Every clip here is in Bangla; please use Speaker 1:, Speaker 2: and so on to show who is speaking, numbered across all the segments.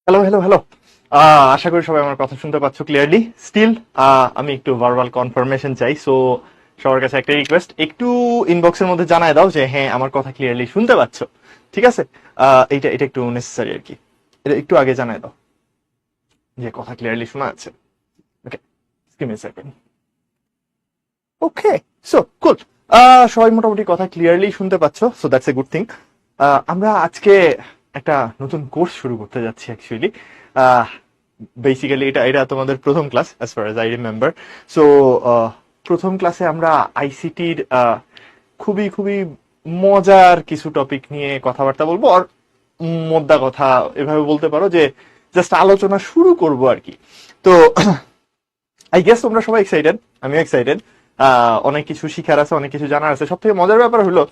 Speaker 1: Hello hello hello. আশা করি সবাই আমার কথা শুনতে পাচ্ছ ক্লিয়ারলি। স্টিল আমি একটু ভার্বাল কনফার্মেশন চাই। সো সবার কাছে একটা রিকোয়েস্ট, একটু ইনবক্সের মধ্যে জানায় দাও যে হ্যাঁ আমার কথা ক্লিয়ারলি শুনতে পাচ্ছ। ঠিক আছে? এটা এটা একটু নেসেসারি আর কি। এটা একটু আগে জানায় দাও যে কথা ক্লিয়ারলি শোনা যাচ্ছে। Okay, give me a second. Okay, so cool. সবাই মোটামুটি কথা ক্লিয়ারলি শুনতে পাচ্ছ, so that's a good thing. আমরা আজকে একটা নতুন কোর্স শুরু করতে যাচ্ছি অ্যাকচুয়ালি। বেসিক্যালি এটা এটা তোমাদের প্রথম class as far as I remember. So প্রথম ক্লাসে আমরা আইসিটির খুবই খুবই মজার কিছু টপিক নিয়ে কথাবার্তা বলবো। আর মোদ্দা কথা এভাবে বলতে পারো যে জাস্ট আলোচনা শুরু করব আর কি। তো আই গেস তোমরা সবাই এক্সাইটেড, আমিও এক্সাইটেড। অনেক কিছু শিখার আছে, অনেক কিছু জানার আছে। সব থেকে মজার ব্যাপার হলো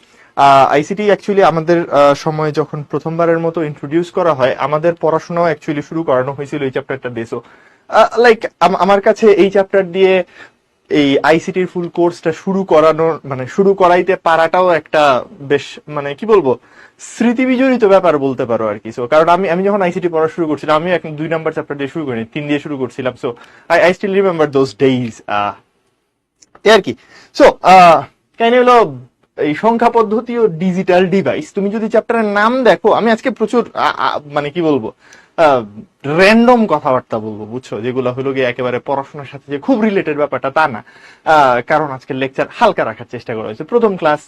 Speaker 1: আইসিটি অ্যাকচুয়ালি আমাদের সময় যখন প্রথমবারের মতো ইন্ট্রোডিউস করা হয়, আমাদের পড়াশোনাও অ্যাকচুয়ালি শুরু করানো হয়েছিল এই চ্যাপ্টারটা দিয়ে। সো লাইক আমার কাছে এই চ্যাপ্টার দিয়ে এই আইসিটির ফুল কোর্সটা শুরু করানোর মানে শুরু করাইতে পারাটাও একটা বেশ মানে কি বলবো স্মৃতি বিজড়িত ব্যাপার বলতে পারো আর কি। সো কারণ আমি আমি যখন আইসিটি পড়া শুরু করছিলাম, আমি এখন 2 নাম্বার চ্যাপ্টার দিয়ে শুরু করিনি, 3 দিয়ে শুরু করছিলাম। So I still remember those days এই আর কি। সো কাহিনী হলো এই সংখ্যা পদ্ধতি ও ডিজিটাল ডিভাইস। তুমি যদি চ্যাপ্টারের নাম দেখো, আমি আজকে প্রচুর মানে কি বলবো র্যান্ডম কথাবার্তা বলবো, বুঝছো, যেগুলো হলো গিয়ে একেবারে পড়াশোনার সাথে যে খুব রিলেটেড ব্যাপারটা তা না। কারণ আজকের লেকচার হালকা রাখার চেষ্টা করা হয়েছে। প্রথম ক্লাস,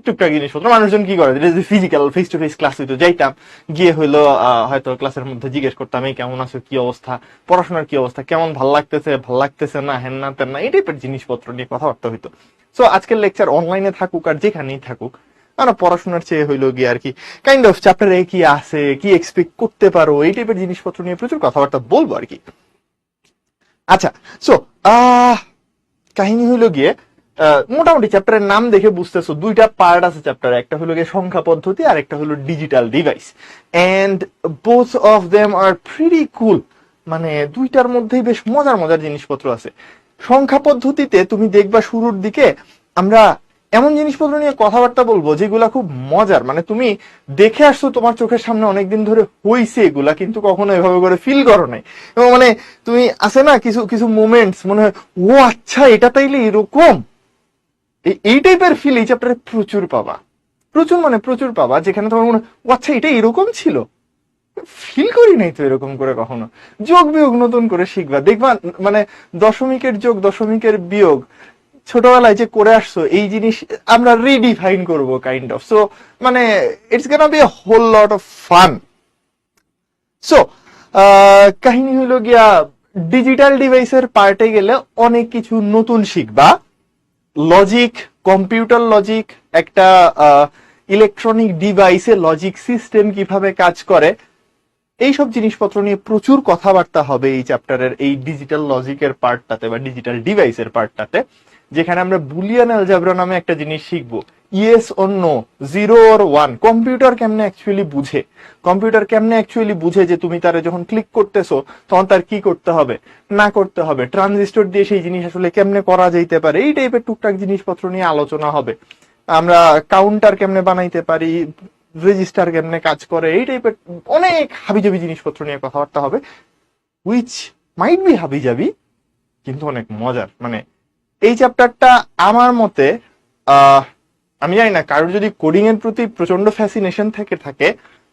Speaker 1: টুকটাক জিনিসপত্র মানুষজন কি করে, physical face to face class হইতো, যাইতাম, গিয়ে হইলো হয়তো ক্লাসের মধ্যে জিজ্ঞেস করতাম এই কেমন আছো, কি অবস্থা, পড়াশোনার কি অবস্থা, কেমন ভাল লাগতেছে না, হ্যান না তেন না, এই টাইপের জিনিসপত্র নিয়ে কথাবার্তা হইতো। সো আজকের লেকচার অনলাইনে থাকুক আর যেখানেই থাকুক, আমরা পড়াশোনার চেয়ে হইলো গিয়ে আর কি কাইন্ড অফ চ্যাপ্টারে কি আছে, কি এক্সপেক্ট করতে পারো, এই টাইপের জিনিসপত্র নিয়ে প্রচুর কথাবার্তা বলবো আর কি। আচ্ছা, সো কাহিনী হইলো গিয়ে মোটামুটি চ্যাপ্টারের নাম দেখে বুঝতেছো 2টা পার্ট আছে চ্যাপ্টারে। একটা হলো গিয়ে সংখ্যা পদ্ধতি আর একটা হলো digital device. And both of them are pretty cool. মানে 2টার মধ্যেই বেশ মজার মজার জিনিসপত্র আছে। সংখ্যা পদ্ধতিতে তুমি দেখবা শুরুর দিকে আমরা এমন জিনিসপত্র নিয়ে কথাবার্তা বলবো যেগুলা খুব মজার। মানে তুমি দেখে আসছো, তোমার চোখের সামনে অনেকদিন ধরে হইছে এগুলা, কিন্তু কখনো এভাবে করে ফিল করো নাই। এবং মানে তুমি আছে না কিছু কিছু মোমেন্টস মনে হয় ও আচ্ছা এটা তাইলে এরকম, এই টাইপের ফিল এই চ্যাপ্টারে প্রচুর পাবা। প্রচুর মানে প্রচুর পাবা, যেখানে তোমার মনে হয় ও আচ্ছা এটা এরকম ছিল, ফিল করি নাই তো এরকম করে কখনো। যোগ বিয়োগ নতুন করে শিখবা, দেখবা মানে দশমিকের যোগ দশমিকের বিয়োগ ছোটবেলায় যে করে আসছো এই জিনিস আমরা রিডিফাইন করবো কাইন্ড অফ। সো মানে it's gonna be a whole lot of fun. So কাহিনী হইলো গিয়া ডিজিটাল ডিভাইসের পার্টে গেলে অনেক কিছু নতুন শিখবা। লজিক, কম্পিউটার লজিক, একটা ইলেকট্রনিক ডিভাইসে লজিক সিস্টেম কিভাবে কাজ করে, এইসব জিনিসপত্র নিয়ে প্রচুর কথাবার্তা হবে এই চ্যাপ্টারের এই ডিজিটাল লজিকের পার্টটাতে বা ডিজিটাল ডিভাইসের পার্টটাতে, যেখানে আমরা বুলিয়ান অ্যালজেব্রা নামে একটা জিনিস শিখবো। Yes or no, 0 or 1, computer কেমনে অ্যাকচুয়ালি বুঝে, কম্পিউটার কেমনে অ্যাকচুয়ালি বুঝে যে তুমি তারে যখন ক্লিক করতেছো তখন তার কি করতে হবে না করতে হবে, ট্রানজিস্টর দিয়ে সেই জিনিস আসলে কেমনে করা যাইতে পারে, এই টাইপের টুকটাক জিনিসপত্র নিয়ে আলোচনা হবে। আমরা কাউন্টার কেমনে বানাইতে পারি, রেজিস্টার কেমনে কাজ করে, এই টাইপের অনেক হাবিজাবি জিনিসপত্র নিয়ে কথাবার্তা হবে, উইচ মাইট বি হাবিজাবি কিন্তু অনেক মজার। মানে এই চ্যাপ্টারটা আমার মতে আমি জানি না কারোর যদি কোডিং এর প্রতি প্রচন্ড ফ্যাসিনেশন থেকে থাকে,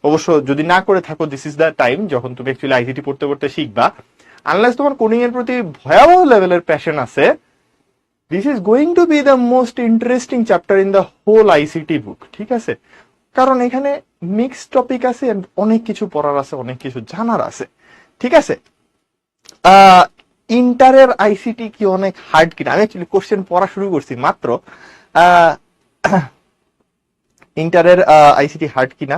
Speaker 1: অবশ্য যদি না করে থাকো দিস ইজ দ্য টাইম যখন তুমি অ্যাকচুয়ালি আইসিটি পড়তে পড়তে শিখবা। আনলেস তোমার কোডিং এর প্রতি ভয়াবহ লেভেলের প্যাশন আছে, this is going to be the most interesting chapter in the whole ICT book. ঠিক আছে, কারণ এখানে মিক্সড টপিক আছে, অনেক কিছু পড়ার আছে, অনেক কিছু জানার আছে। ঠিক আছে, ইন্টারের আইসিটি কি অনেক হার্ড কিনা, আমি অ্যাকচুয়ালি কোশ্চেন পড়া শুরু করছি মাত্র। ইন্টারের আইসিটি হার্ড কিনা,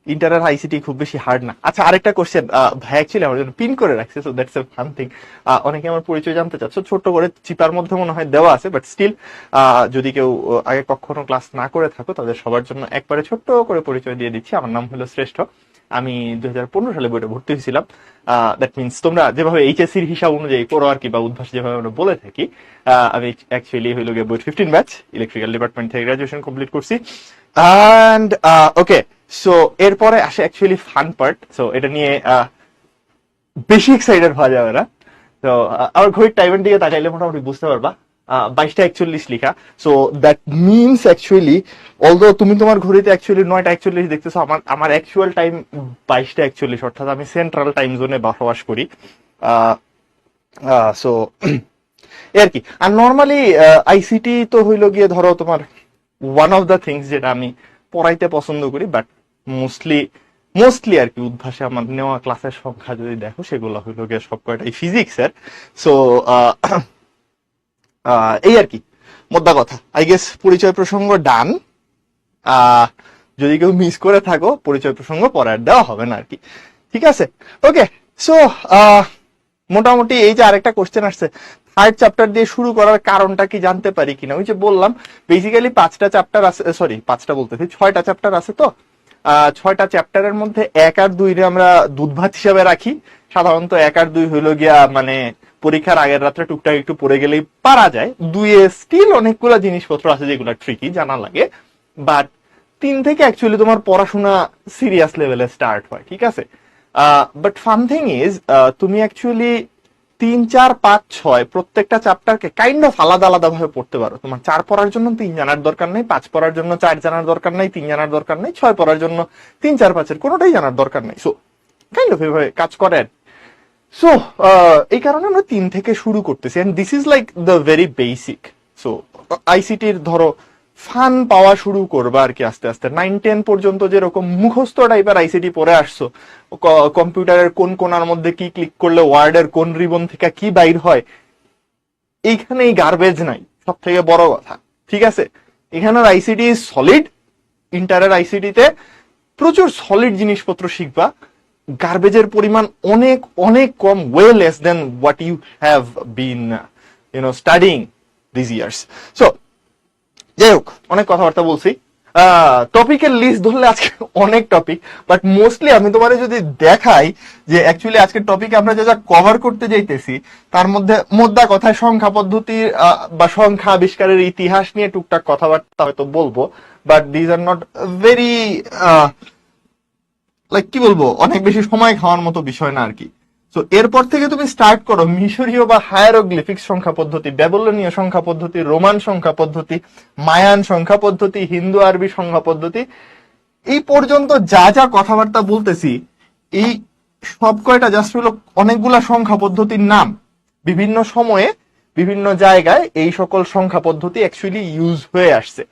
Speaker 1: ইন্টারের আইসিটি খুব বেশি হার্ড না। আচ্ছা, আরেকটা কোশ্চেন ভাই অ্যাকচুয়ালি আমার জন্য পিন করে রাখছে, so that's A fun thing. অনেকে আমার পরিচয় জানতে চাচ্ছ, ছোট্ট করে চিপার মধ্যে মনে হয় দেওয়া আছে, বাট স্টিল যদি কেউ আগে কখনো ক্লাস না করে থাকো তাদের সবার জন্য একবারে ছোট্ট করে পরিচয় দিয়ে দিচ্ছি। আমার নাম হলো শ্রেষ্ঠ। আমি 2015 সালে বইটা ভর্তি হয়েছিলাম। দ্যাট মিনস তোমরা যেভাবে এইচএসসির হিসাব অনুযায়ী পড়ো আর কি, বা উদ্ভাস যেভাবে আমরা বলে থাকি, আমি অ্যাকচুয়ালি হইল গিয়ে বই 15 ব্যাচ ইলেকট্রিক্যাল ডিপার্টমেন্ট থেকে গ্রাজুয়েশন কমপ্লিট করছি। অ্যান্ড ওকে, সো এরপরে আসে অ্যাকচুয়ালি ফান পার্ট। সো এটা নিয়ে বেশি এক্সাইটেড হওয়া যাবে না। তো আমার ঘড়ির টাইমের দিকে তাকাইলে মোটামুটি বুঝতে পারবা 22টা 41 লিখা। So that means actually although তুমি তোমার ঘড়িতে অ্যাকচুয়ালি 9টা 41 দেখতেছো, আমার আমার অ্যাকচুয়াল টাইম 22টা 41, অর্থাৎ আমি সেন্ট্রাল টাইম জোনে বসবাস করি। সো আর কি। আর নর্মালি আইসিটি তো হইলো গিয়ে ধরো তোমার ওয়ান অফ দ্য থিংস যেটা আমি পড়াইতে পছন্দ করি, বাট মোস্টলি মোস্টলি আর কি উদ্ভাসে আমার নেওয়া ক্লাসের সংখ্যা যদি দেখো সেগুলো হইলো গিয়ে সব কয়টাই ফিজিক্সের। সো এই আর কি মোদ্দা কথা। আই গেস পরিচয় প্রসঙ্গ ডান। যদি কেউ মিস করে থাকো পরিচয় প্রসঙ্গ পরে আর দেওয়া হবে না আর কি। ঠিক আছে, ওকে। সো মোটামুটি এই যে আরেকটা কোশ্চেন আসছে, থার্ড চ্যাপ্টার দিয়ে শুরু করার কারণটা কি জানতে পারি কিনা। ওই যে বললাম বেসিক্যালি 5টা চ্যাপ্টার আছে, সরি 5টা বলতেছি 6টা চ্যাপ্টার আছে। তো 6টা চ্যাপ্টারের মধ্যে 1 আর 2 আমরা দুধ ভাত হিসাবে রাখি। সাধারণত 1 আর 2 হইলো গিয়া মানে পরীক্ষার আগের রাত্রে টুকটাক একটু পড়ে গেলেই পারা যায়। 2-এ স্টিল অনেকগুলো জিনিসপত্র আছে যেগুলো ট্রিকি জানা লাগে, বাট 3 থেকে অ্যাকচুয়ালি তোমার পড়াশোনা সিরিয়াস লেভেলে স্টার্ট হয়। ঠিক আছে, বাট ফান থিং ইজ তুমি অ্যাকচুয়ালি 3, 4, 5, 6 প্রত্যেকটা চ্যাপ্টারকে কাইন্ড অফ আলাদা আলাদা ভাবে পড়তে পারো। তোমার 4 পড়ার জন্য 3 জানার দরকার নেই, 5 পড়ার জন্য 4 জানার দরকার নেই, 3 জানার দরকার নেই, 6 পড়ার জন্য 3, 4, 5-এর কোনোটাই জানার দরকার নেই। সো কাইন্ড অফ এভাবে কাজ করে। সো এই কারণে আমরা 3 থেকে শুরু করতেছি, and this is like the very basic. So আইসিটির ধরো ফান পাওয়া শুরু করবা আর কি আস্তে আস্তে। 9, 10 পর্যন্ত যেরকম মুখস্থ টাইপের আইসিটি পড়ে আসছো, কম্পিউটারের কোন কোনার মধ্যে কি ক্লিক করলে ওয়ার্ডের কোন রিবন থেকে কি বাইর হয়, এইখানে এই গার্বেজ নাই, সব থেকে বড় কথা। ঠিক আছে, এখানের আইসিটি সলিড। ইন্টারের আইসিটিতে প্রচুর সলিড জিনিসপত্র শিখবা, গার্বেজের পরিমাণ অনেক অনেক কম, way less than what you have been studying this years. So যাই হোক, অনেক কথাবার্তা বলছি। টপিকের লিস্ট ধরলে আজকে অনেক টপিক, বাট মোস্টলি আমি তোমার যদি দেখাই যে অ্যাকচুয়ালি আজকের টপিকে আমরা যা যা কভার করতে যাইতেছি তার মধ্যে মোদ্দা কথায় সংখ্যা পদ্ধতির বা সংখ্যা আবিষ্কারের ইতিহাস নিয়ে টুকটাক কথাবার্তা হয়তো বলবো, but these are not very like কি বলবো, অনেক বেশি সময় খাওয়ার মতো বিষয় না আর কি। তো এরপর থেকে তুমি স্টার্ট করো মিশরীয় বা হায়ারোগ্লিফিক্স সংখ্যা পদ্ধতি, ব্যাবিলনীয় সংখ্যা পদ্ধতি, রোমান সংখ্যা পদ্ধতি, মায়ান সংখ্যা পদ্ধতি, হিন্দু আরবি সংখ্যা পদ্ধতি। এই পর্যন্ত যা যা কথাবার্তা বলতেছি এই সব কয়টা জাস্ট হলো অনেকগুলা সংখ্যা পদ্ধতির নাম। বিভিন্ন সময়ে বিভিন্ন জায়গায় এই সকল সংখ্যা পদ্ধতি অ্যাকচুয়ালি ইউজ হয়ে আসছে।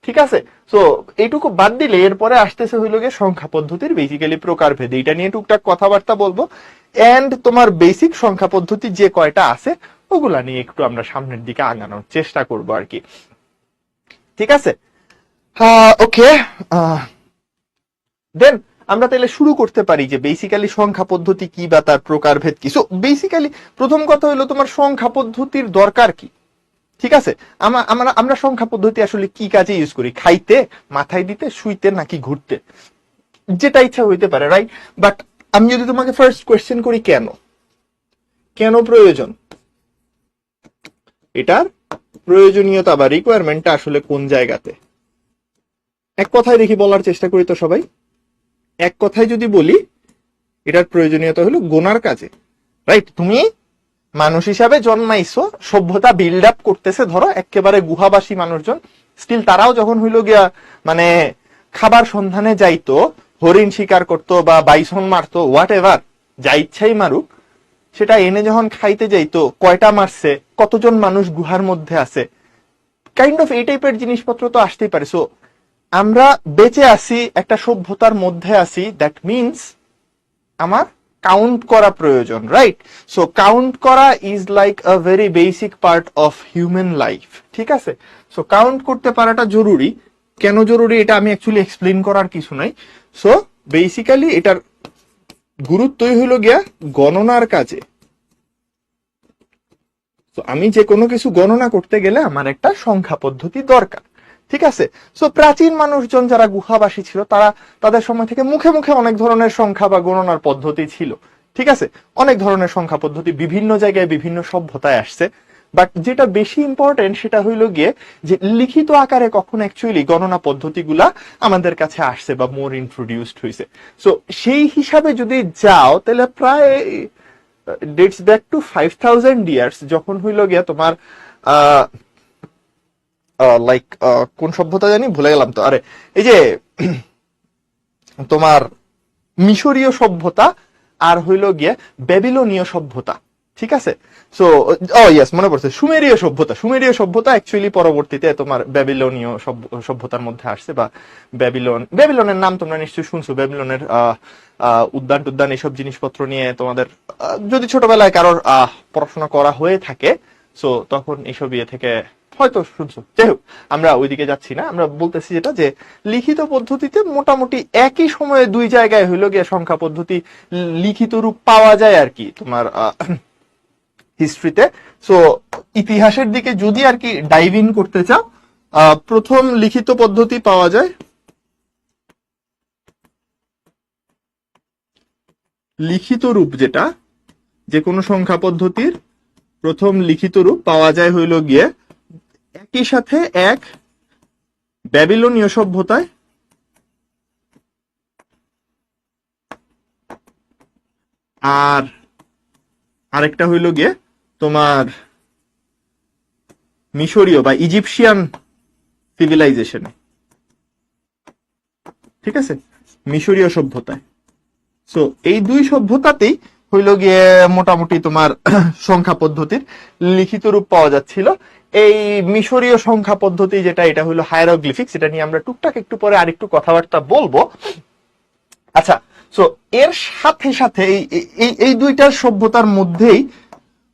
Speaker 1: ঠিক আছে, সো এইটুকু বাদ দিলে এরপরে আসতেছে হইল গিয়ে সংখ্যা পদ্ধতির বেসিক্যালি প্রকারভেদ, এইটা নিয়ে টুকটাক কথাবার্তা বলবো। এন্ড তোমার বেসিক সংখ্যা পদ্ধতি যে কয়টা আছে ওগুলা নিয়ে একটু আমরা সামনের দিকে আগানোর চেষ্টা করব আর কি। ঠিক আছে, ওকে। দেন আমরা তাহলে শুরু করতে পারি যে বেসিক্যালি সংখ্যা পদ্ধতি কি বা তার প্রকারভেদ কি। সো বেসিক্যালি প্রথম কথা হলো তোমার সংখ্যা পদ্ধতির দরকার কি। ঠিক আছে, আমরা সংখ্যা পদ্ধতি আসলে কি কাজে ইউজ করি? খাইতে, মাথায় দিতে, শুইতে, নাকি ঘুরতে? যেটা ইচ্ছা হইতে পারে, রাইট? বাট আমি যদি তোমাকে ফার্স্ট কোয়েশ্চেন করি কেন কেন প্রয়োজন, এটার প্রয়োজনীয়তা বা রিকোয়ারমেন্টটা আসলে কোন জায়গাতে? এক কথায় দেখি বলার চেষ্টা করি তো সবাই। এক কথায় যদি বলি এটার প্রয়োজনীয়তা হলো গোনার কাজে, রাইট? তুমি মানুষ হিসাবে জন্মাইছো, সভ্যতা বিল্ড আপ করতেছে, ধরো একেবারে গুহাবাসী মানুষজন, স্টিল তারাও যখন হইল গিয়া মানে খাবার সন্ধানে যাইতো, হরিণ শিকার করতো বা বাইসন মারতো, হোয়াট এভার, যা ইচ্ছাই মারুক, সেটা এনে যখন খাইতে যাইতো কয়টা মারছে, কতজন মানুষ গুহার মধ্যে আছে, কাইন্ড অফ এই টাইপের জিনিসপত্র তো আসতেই পারে। সো আমরা বেঁচে আছি, একটা সভ্যতার মধ্যে আছি, দ্যাট মিনস আমার কাউন্ট করা প্রয়োজন, রাইট? সো কাউন্ট করা is like a very basic part of human life. ঠিক আছে, সো কাউন্ট করতে পারাটা জরুরি। কেন জরুরি এটা আমি অ্যাকচুয়ালি এক্সপ্লেন করার কিছু নাই। সো বেসিক্যালি এটার গুরুত্বই হলো গিয়া গণনার কাজে। তো আমি যে কোনো কিছু গণনা করতে গেলে আমার একটা সংখ্যা পদ্ধতি দরকার। ঠিক আছে, সো প্রাচীন মানুষজন যারা গুহাবাসী ছিল তারা তাদের সময় থেকে মুখে মুখে অনেক ধরনের সংখ্যা বা গণনার পদ্ধতি ছিল। ঠিক আছে, অনেক ধরনের সংখ্যা পদ্ধতি বিভিন্ন জায়গায় বিভিন্ন সভ্যতায় আসছে, বাট যেটা বেশি ইম্পর্টেন্ট সেটা হইল গিয়ে যে লিখিত আকারে কখন অ্যাকচুয়ালি গণনা পদ্ধতিগুলা আমাদের কাছে আসছে বা মোর ইন্ট্রোডিউসড হয়েছে। সো সেই হিসাবে যদি যাও তাহলে প্রায় ডেটস ব্যাক টু 5000 ইয়ার্স, যখন হইল গিয়া তোমার লাইক কোন সভ্যতা জানি ভুলে গেলাম তো, আরে এই যে তোমার মিশরীয় সভ্যতা আর হইল গিয়ে ব্যাবিলনীয় সভ্যতা, ঠিক আছে। সো ইয়েস, মনে পড়ছে, সুমেরীয় সভ্যতা। সুমেরীয় সভ্যতা অ্যাকচুয়ালি পরবর্তীতে তোমার ব্যাবিলনীয় সভ্যতার মধ্যে আসছে, বা ব্যাবিলনের নাম তোমরা নিশ্চয়ই শুনছো। ব্যাবিলনের উদ্যান টুদ্যান এইসব জিনিসপত্র নিয়ে তোমাদের যদি ছোটবেলায় কারোর পড়াশোনা করা হয়ে থাকে, সো তখন এইসব ইয়ে থেকে হয়তো শুনছো। যাই হোক, আমরা ওইদিকে যাচ্ছি না, আমরা বলতেছি যেটা যে লিখিত পদ্ধতিতে মোটামুটি একই সময়ে দুই জায়গায় হইলো গিয়ে সংখ্যা পদ্ধতি লিখিত রূপ পাওয়া যায় আর কি তোমার হিস্ট্রিতে। সো ইতিহাসের দিকে যদি আর কি ডাইভ ইন করতে চাও, প্রথম লিখিত পদ্ধতি পাওয়া যায় লিখিত রূপ, যেটা যে কোনো সংখ্যা পদ্ধতির প্রথম লিখিত রূপ পাওয়া যায় হইল গিয়ে একই সাথে এক ব্যাবিলনীয় সভ্যতায় আর আরেকটা হইল গিয়ে তোমার মিশরীয় বা ইজিপশিয়ান সিভিলাইজেশনে, ঠিক আছে, মিশরীয় সভ্যতায়। সো এই দুই সভ্যতাতেই হইল গিয়ে মোটামুটি তোমার সংখ্যা পদ্ধতির লিখিত রূপ পাওয়া যাচ্ছিল। এই মিশরীয় সংখ্যা পদ্ধতি যেটা, এটা হলো হায়ারোগ্লিফিক্স, এটা নিয়ে আমরা টুকটাক একটু পরে আরেকটু কথাবার্তা বলবো। আচ্ছা, সো এর সাথে সাথে এই দুইটার সভ্যতার মধ্যেই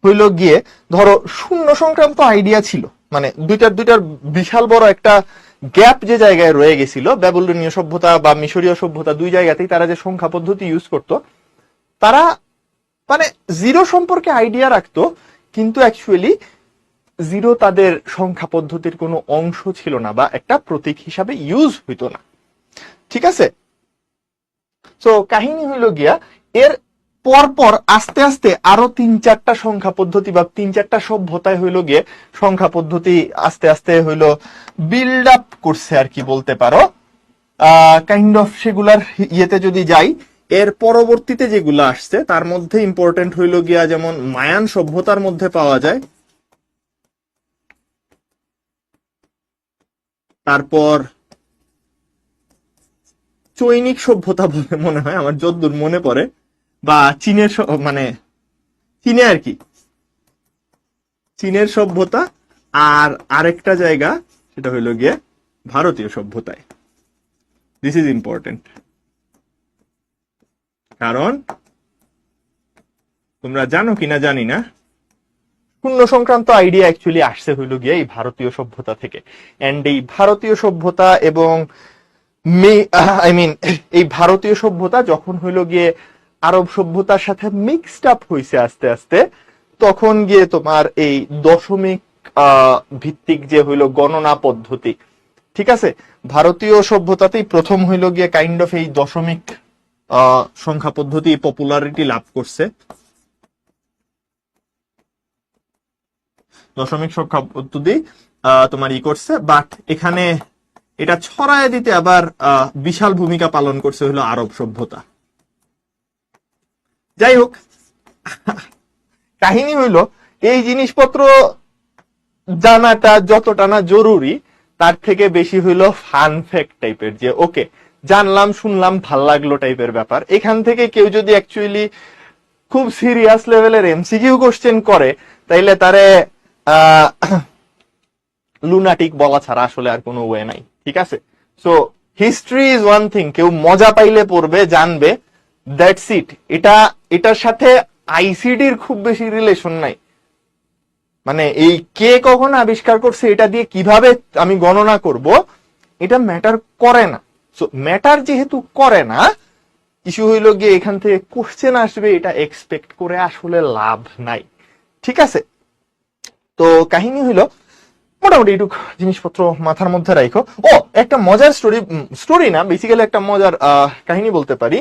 Speaker 1: হইল গিয়ে ধরো শূন্য সংক্রান্ত আইডিয়া ছিল, মানে দুইটার বিশাল বড় একটা গ্যাপ যে জায়গায় রয়ে গেছিল। ব্যাবিলনীয় সভ্যতা বা মিশরীয় সভ্যতা দুই জায়গাতেই তারা যে সংখ্যা পদ্ধতি ইউজ করত, তারা মানে জিরো সম্পর্কে আইডিয়া রাখতো, কিন্তু অ্যাকচুয়ালি জিরো তাদের সংখ্যা পদ্ধতির কোনো অংশ ছিল না, বা একটা প্রতীক হিসাবে ইউজ হইতো না, ঠিক আছে। সো কাহিনী হইল গিয়া এর পরপর আস্তে আস্তে আরো 3-4টা সংখ্যা পদ্ধতি বা 3-4টা সভ্যতায় হইল গিয়ে সংখ্যা পদ্ধতি আস্তে আস্তে হইল বিল্ড আপ করছে আর কি বলতে পারো। কাইন্ড অফ সেগুলার ইয়েতে যদি যাই, এর পরবর্তীতে যেগুলো আসছে তার মধ্যে ইম্পর্টেন্ট হইল গিয়া যেমন মায়ান সভ্যতার মধ্যে পাওয়া যায়, তারপর চৈনিক সভ্যতা বলে মনে হয় আমার যদ্দূর মনে পড়ে, বা চীনের মানে চীনে আর কি, চীনের সভ্যতা। আর আরেকটা জায়গা সেটা হইল গিয়ে ভারতীয় সভ্যতায়। দিস ইজ ইম্পর্টেন্ট, কারণ তোমরা জানো কিনা জানি না, শূন্য সংক্রান্ত আইডিয়া অ্যাকচুয়ালি আসছে হইল গিয়ে এই ভারতীয় সভ্যতা থেকে। এন্ড এই ভারতীয় সভ্যতা এবং এই ভারতীয় সভ্যতা যখন হইল গিয়ে আরব সভ্যতার সাথে মিক্সড আপ হয়েছে আস্তে আস্তে, তখন গিয়ে তোমার এই দশমিক ভিত্তিক যে হইল গণনা পদ্ধতি, ঠিক আছে, ভারতীয় সভ্যতাতেই প্রথম হইল গিয়ে কাইন্ড অফ এই দশমিক সংখ্যা পদ্ধতি পপুলারিটি লাভ করছে। দশমিক সংখ্যা পদ্ধতি তোমার করছে, বাট এখানে এটা ছড়ায় দিতে আবার বিশাল ভূমিকা পালন করছে হলো আরব সভ্যতা। যাই হোক, কাহিনী হইল এই জিনিসপত্র জানাটা যতটা না জরুরি, তার থেকে বেশি হইল ফান ফ্যাক্ট টাইপের, যে ওকে জানলাম শুনলাম ভাল লাগলো টাইপের ব্যাপার। এখান থেকে কেউ যদি অ্যাকচুয়ালি খুব সিরিয়াস লেভেলের এমসিকিউ কোশ্চেন করে, তাইলে তারে লুনাটিক বলা ছাড়া আসলে আর কোনো ওয়ে নাই, ঠিক আছে। So history is one thing, কেউ মজা পাইলে পড়বে, জানবে, দ্যাটস ইট। এটার সাথে আইসিডির খুব বেশি রিলেশন নাই, মানে এই কে কখন আবিষ্কার করছে, এটা দিয়ে কিভাবে আমি গণনা করব, এটা ম্যাটার করে না। সো ম্যাটার যেহেতু করে না, ইস্যু হইল গিয়ে এখান থেকে কোশ্চেন আসবে, এটা এক্সপেক্ট করে আসলে লাভ নাই, ঠিক আছে। তো কাহিনী হইল মোটামুটি একটু জিনিসপত্র মাথার মধ্যে রাখো। ও একটা মজার স্টোরি না, বেসিক্যালি একটা মজার কাহিনী বলতে পারি।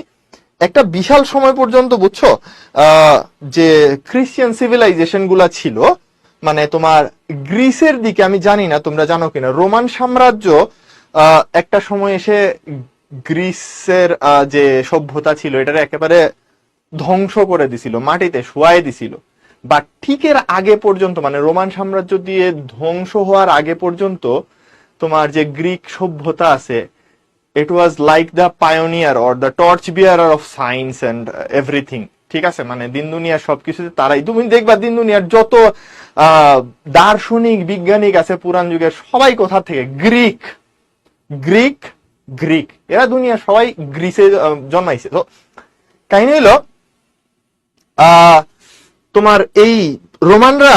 Speaker 1: একটা বিশাল সময় পর্যন্ত বুঝছো যে খ্রিস্টান সিভিলাইজেশন গুলা ছিল, মানে তোমার গ্রিসের দিকে, আমি জানি না তোমরা জানো কিনা, রোমান সাম্রাজ্য একটা সময় এসে গ্রিসের যে সভ্যতা ছিল এটার একেবারে ধ্বংস করে দিছিল, মাটিতে শুয়াই দিছিল। বাট ঠিক এর আগে পর্যন্ত, মানে রোমান সাম্রাজ্য দিয়ে ধ্বংস হওয়ার আগে পর্যন্ত তোমার যে গ্রিক সভ্যতা আছে, it was like the pioneer or the torch bearer of science and everything. ঠিক আছে, মানে দিন দুনিয়ার সবকিছুতে তারাই, তুমি দেখবা দিন দুনিয়ার যত দার্শনিক বিজ্ঞানিক আছে পুরান যুগের, সবাই কোথা থেকে? Greek Greek Greek. এরা দুনিয়ার সবাই গ্রিসে জন্মাইছে। তো কাহিনী হইল তোমার এই রোমানরা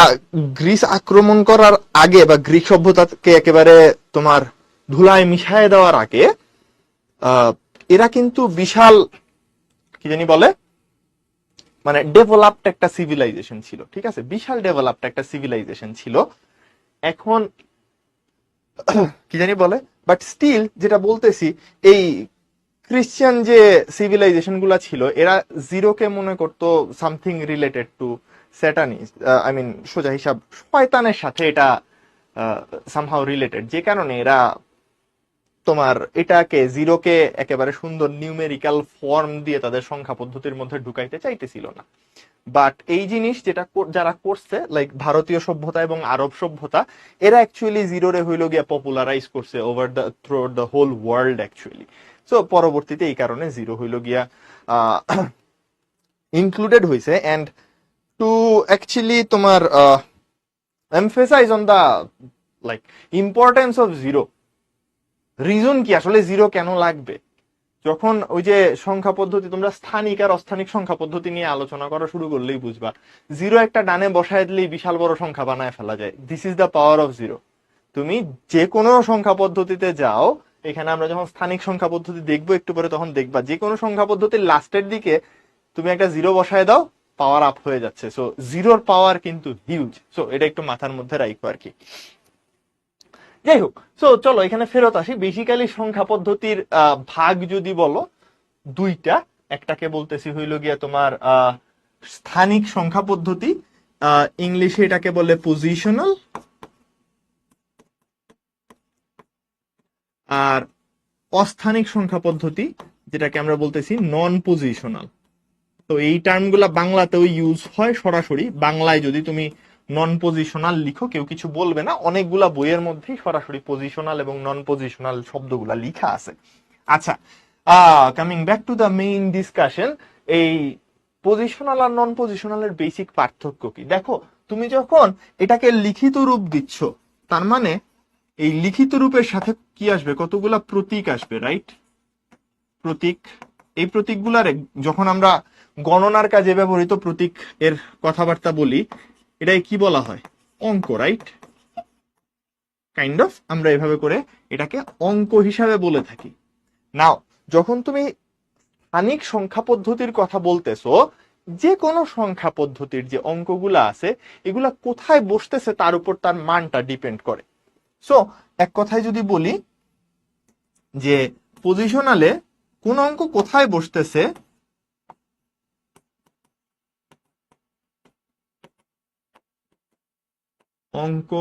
Speaker 1: গ্রিস আক্রমণ করার আগে বা গ্রিক সভ্যতাকে একেবারে তোমার ধুলায় মিশায় দেওয়ার আগে এরা কিন্তু বিশাল, কি জানি বলে, মানে ডেভেলপড একটা সিভিলাইজেশন ছিল। ঠিক আছে, বিশাল ডেভেলপড একটা সিভিলাইজেশন ছিল। এখন কি জানি বলে, বাট স্টিল যেটা বলতেছি, এই ক্রিশ্চিয়ান যে সিভিলাইজেশন গুলা ছিল, এরা জিরোকে মনে করতো something related to satanists, I mean সোজা হিসাব শয়তানের সাথে এটা সামহাউ রিলেটেড, যে কারণে এরা তোমার এটাকে জিরোকে একেবারে সুন্দর নিউমেরিক্যাল ফর্ম দিয়ে তাদের সংখ্যা পদ্ধতির মধ্যে ঢুকাইতে চাইতেছিল না। বাট এই জিনিস যেটা যারা করছে, লাইক ভারতীয় সভ্যতা এবং আরব সভ্যতা, এরা অ্যাকচুয়ালি জিরোরে হইল গিয়া পপুলারাইজ করছে over the through the whole world actually. So পরবর্তীতে এই কারণে জিরো হইল গিয়া ইনক্লুডেড হয়েছে। এন্ড টু অ্যাকচুয়ালি তোমার emphasize on the like importance of zero, reason কি আসলে জিরো কেন লাগবে, যখন ওই যে সংখ্যা পদ্ধতি, তোমরা স্থানিক আর অস্থানিক সংখ্যা পদ্ধতি নিয়ে আলোচনা করা শুরু করলেই বুঝবা, জিরো একটা ডানে বসায় দিলেই বিশাল বড় সংখ্যা বানায় ফেলা যায়। This is the power of zero. তুমি যে কোনো সংখ্যা পদ্ধতিতে যাও, এখানে আমরা যখন স্থানিক সংখ্যা পদ্ধতি দেখবো একটু পরে, তখন দেখবা যে কোনো সংখ্যা পদ্ধতির লাস্টের দিকে তুমি একটা জিরো বসায় দাও, পাওয়ার আপ হয়ে যাচ্ছে। সো জিরোর পাওয়ার কিন্তু হিউজ। সো এটা একটু মাথার মধ্যে রাখবো আর কি। যাই হোক, সো চলো এখানে ফেরত আসি। বেসিক্যালি সংখ্যা পদ্ধতির ভাগ যদি বলো দুইটা, একটাকে বলতেছি হইল গিয়া তোমার স্থানিক সংখ্যা পদ্ধতি, ইংলিশে এটাকে বলে পজিশনাল, আর অস্থানিক সংখ্যা পদ্ধতি যেটাকে আমরা বলতেছি নন পজিশনাল। তো এই টার্মগুলা বাংলাতেও ইউজ হয় সরাসরি। বাংলায় যদি তুমি নন পজিশনাল লিখো কেউ কিছু বলবে না, অনেকগুলা বইয়ের মধ্যেই সরাসরি পজিশনাল এবং নন পজিশনাল শব্দগুলা লিখা আছে। আচ্ছা, coming back to the main discussion, এই পজিশনাল আর নন পজিশনালের বেসিক পার্থক্য কি? দেখো, তুমি যখন এটাকে লিখিত রূপ দিচ্ছ, তার মানে এই লিখিত রূপের সাথে কি আসবে? কতগুলা প্রতীক আসবে, রাইট? প্রতীক। এই প্রতীকগুলার যখন আমরা গণনার কাজে ব্যবহৃত প্রতীক এর কথাবার্তা বলি, এটাই কি বলা হয়? অঙ্ক, রাইট? কাইন্ড অফ আমরা এভাবে করে এটাকে অঙ্ক হিসাবে বলে থাকি। নাও যখন তুমি স্থানিক সংখ্যা পদ্ধতির কথা বলতেছো, যে কোনো সংখ্যা পদ্ধতির যে অঙ্কগুলা আছে, এগুলা কোথায় বসতেছে তার উপর তার মানটা ডিপেন্ড করে। সো এক কথায় যদি বলি যে পজিশনালে কোন অঙ্ক কোথায় বসতেছে, অঙ্ক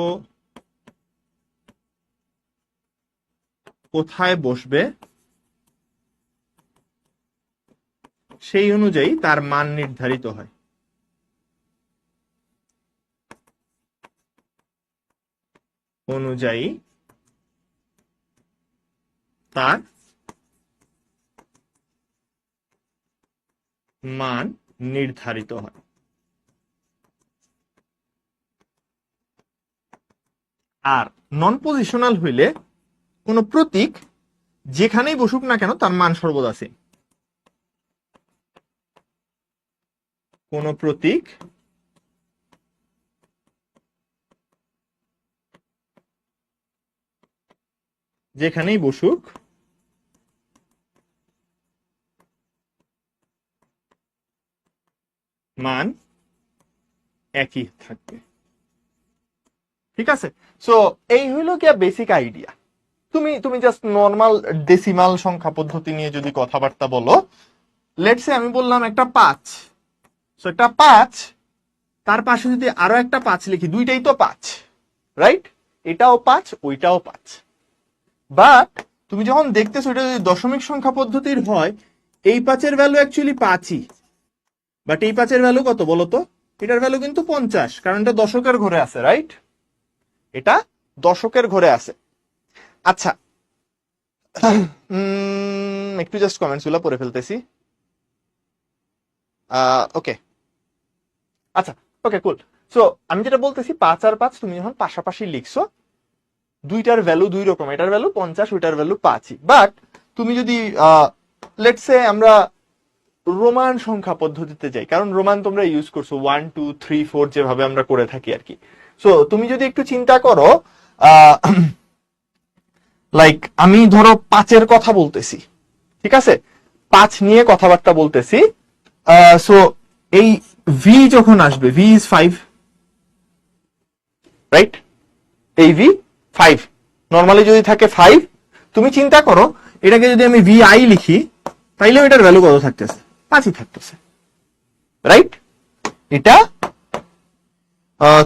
Speaker 1: কোথায় বসবে সেই অনুযায়ী তার মান নির্ধারিত হয়। অনুযায়ী তার মান নির্ধারিত হয়। আর নন পজিশনাল হইলে কোন প্রতীক যেখানেই বসুক না কেন তার মান সর্বদা সেম। কোন প্রতীক যেখানেই বসুক মান একই থাকবে। ঠিক আছে, সো এই হইল গিয়া বেসিক আইডিয়া। তুমি জাস্ট নর্মাল ডেসিমাল সংখ্যা পদ্ধতি নিয়ে যদি কথাবার্তা বলো, লেটস সে আমি বললাম একটা 5, সো একটা 5, তার পাশে যদি আরো একটা 5 লিখি, দুইটাই তো 5, রাইট? এটাও 5, ওইটাও 5। বাট তুমি যখন দেখতেছো এটা যদি দশমিক সংখ্যা পদ্ধতির হয়, এই 5 এর ভ্যালু অ্যাকচুয়ালি 5ই, বাট এই 5 এর ভ্যালু কত বলো তো? এটার ভ্যালু কিন্তু 50, কারণ এটা দশকের ঘরে আছে, রাইট? এটা দশকের ঘরে আছে। আচ্ছা, একটু জাস্ট কমেন্টস গুলো পড়ে ফেলতেছি। ওকে, আচ্ছা, ওকে, কুল। সো আমি যেটা বলতেছি, 5 আর 5 তুমি যখন পাশাপাশি লিখছো, দুইটার ভ্যালু দুই রকম, এটার ভ্যালু 50, ওইটার ভ্যালু 5ই। বাট তুমি যদি লেটস সে আমরা রোমান সংখ্যা পদ্ধতিতে যাই, কারণ রোমান তোমরা ইউজ করছো 1 2 3 4 যেভাবে আমরা করে থাকি আর কি। সো তুমি যদি একটু চিন্তা করো, লাইক আমি ধরো 5-এর কথা বলতেছি, ঠিক আছে, 5 নিয়ে কথাবার্তা বলতেছি। সো এই ভি যখন আসবে, ভি ইজ 5, রাইট? এই ভি 5 নর্মালি যদি থাকে 5, তুমি চিন্তা করো এটাকে যদি আমি ভি আই লিখি, তাইলেও এটার ভ্যালু কত থাকতেছে? 5ই থাকতেছে, রাইট? এটা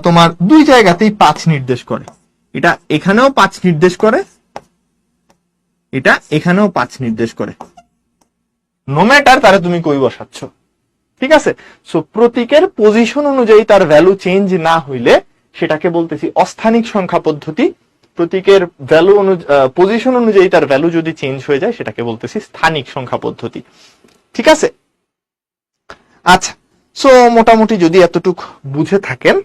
Speaker 1: তোমার দুই জায়গাতেই 5 নির্দেশ করে। এটা এখানেও 5 নির্দেশ করে, এটা এখানেও 5 নির্দেশ করে। নো ম্যাটার তারে তুমি কই বসাচ্ছ, ঠিক আছে? সো প্রতীকের পজিশন অনুযায়ী তার ভ্যালু চেঞ্জ না হইলে সেটাকে বলতেছি অস্থানিক সংখ্যা পদ্ধতি। প্রতীকের ভ্যালু পজিশন অনুযায়ী তার ভ্যালু যদি চেঞ্জ হয়ে যায় সেটাকে বলতেছি স্থানিক সংখ্যা পদ্ধতি, ঠিক আছে? আচ্ছা, সো মোটামুটি যদি এতটুক বুঝে থাকেন,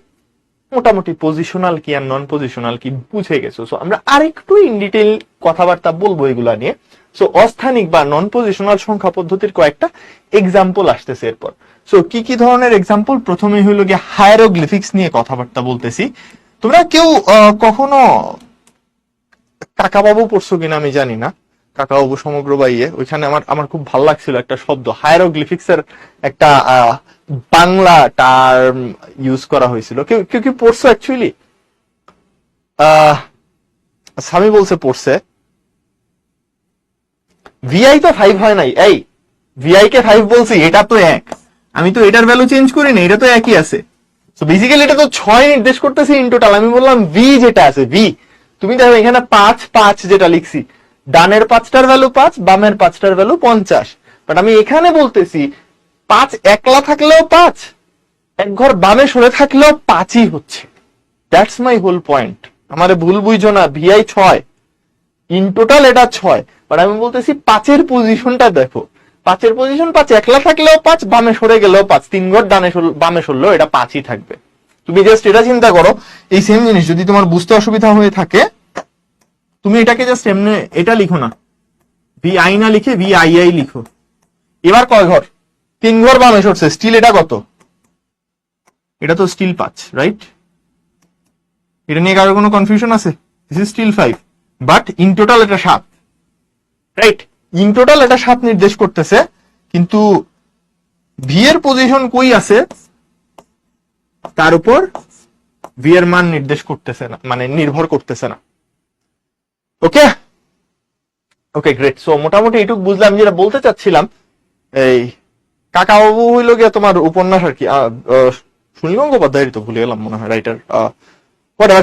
Speaker 1: মোটামুটি পজিশনাল কি আর নন পজিশনাল কি বুঝে গেছো। সো আমরা আরেকটু ইন ডিটেইল কথাবার্তা বলবো এগুলা নিয়ে। সো অস্থানিক বা নন পজিশনাল সংখ্যা পদ্ধতির কয়েকটা এক্সাম্পল আসতেছে এরপর। সো কি কি ধরনের এক্সাম্পল? প্রথমেই হইল গিয়ে হায়ারোগ্লিফিক্স নিয়ে কথাবার্তা বলতেছি। তোমরা কেউ কখনো কাকাবাবু পড়ছো কিনা আমি জানি না, কাকাবাবু সমগ্র বাইয়ে, ওইখানে আমার খুব ভালো লাগছিল একটা শব্দ, হায়ারোগ্লিফিক্স এর একটা বাংলা টার্ম ইউজ করা হয়েছিল। কেউ কেউ কি পড়ছো অ্যাকচুয়ালি? স্বামী বলছে পড়ছে। ভিআই তো 5 হয় নাই, এই ভিআই কে 5 বলছি, এটা তো 1, আমি তো এটার ভ্যালু চেঞ্জ করি না, এটা তো একই আছে। তো বেসিক্যালি এটা তো 6 নির্দেশ করতেছে ইন টোটাল। আমি বললাম ভি যেটা আছে, ভি, তুমি দেখো এখানে 5 5 যেটা লিখছি, ডানের 5টার ভ্যালু 5, বামের 5টার ভ্যালু 50। বাট আমি এখানে বলতেছি 5 একলা থাকলেও 5, এক ঘর বামে সরে থাকলেও 5ই হচ্ছে। That's my whole point. আমারে ভুল বুঝছো না, ভিআই 6, ইন টোটাল এটা 6, বাট আমি বলতেছি 5-এর পজিশনটা দেখো, 5-এর পজিশন 5, একলা থাকলেও 5, বামে সরে গেলেও 5, 3 ঘর বামে সরলেও এটা 5ই থাকবে। তুমি জাস্ট এটা চিন্তা করো, এই সেম জিনিস যদি তোমার বুঝতে অসুবিধা হয়ে থাকে, তুমি এটাকে জাস্ট এমনি এটা লিখো না, ভি আই না লিখে ভি আই আই লিখো। এবার কয় ঘর? 3 ঘর বামে সরছে, স্টিল এটা কত? এটা তো স্টিল 5, রাইট? এটা নিয়ে কারো কোনো কনফিউশন আছে? This is still 5, but in total এটা 7, রাইট? ইন টোটাল এটা 7 নির্দেশ করতেছে, কিন্তু ভি এর পজিশন কই আছে তার উপর ভি এর মান নির্দেশ করতেছে না, মানে নির্ভর করতেছে না। ওকে, ওকে, গ্রেট। সো মোটামুটি এইটুকু বুঝলাম। যেটা বলতে চাচ্ছিলাম, এই কাকাবাবু হইল গিয়ে তোমার উপন্যাস আর কি, সুনীল গঙ্গোপাধ্যায়ের, তো ভুলে গেলাম মনে হয় রাইটার।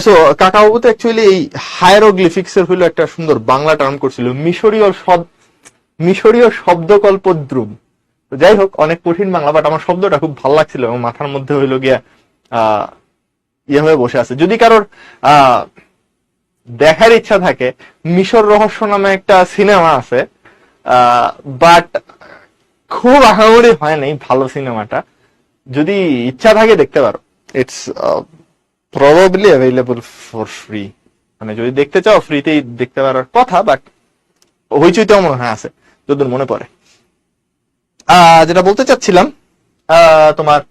Speaker 1: সো কাকাবাবু তো অ্যাকচুয়ালি এই হায়ারোগ্লিফিক্স এর হইলো একটা সুন্দর বাংলা টার্ম করছিল, মিশরীয় শব্দকল্প দ্রুম। যাই হোক, অনেক কঠিন বাংলা, বাট আমার শব্দটা খুব ভালো লাগছিল এবং মাথার মধ্যে হইলো গিয়া ইয়ে হয়ে বসে আছে। যদি কারোর দেখার ইচ্ছা থাকে, মিশর রহস্য নামে একটা সিনেমা আছে, বাট খুব আহামরি হয় নাই ভালো সিনেমাটা। যদি ইচ্ছা থাকে দেখতে পারো, it's probably available for free, মানে যদি দেখতে চাও ফ্রিতেই দেখতে পারার কথা, বাট হইচইতেও মনে হয় আছে যতদূর মনে পড়ে। যেটা বলতে চাচ্ছিলাম, তোমার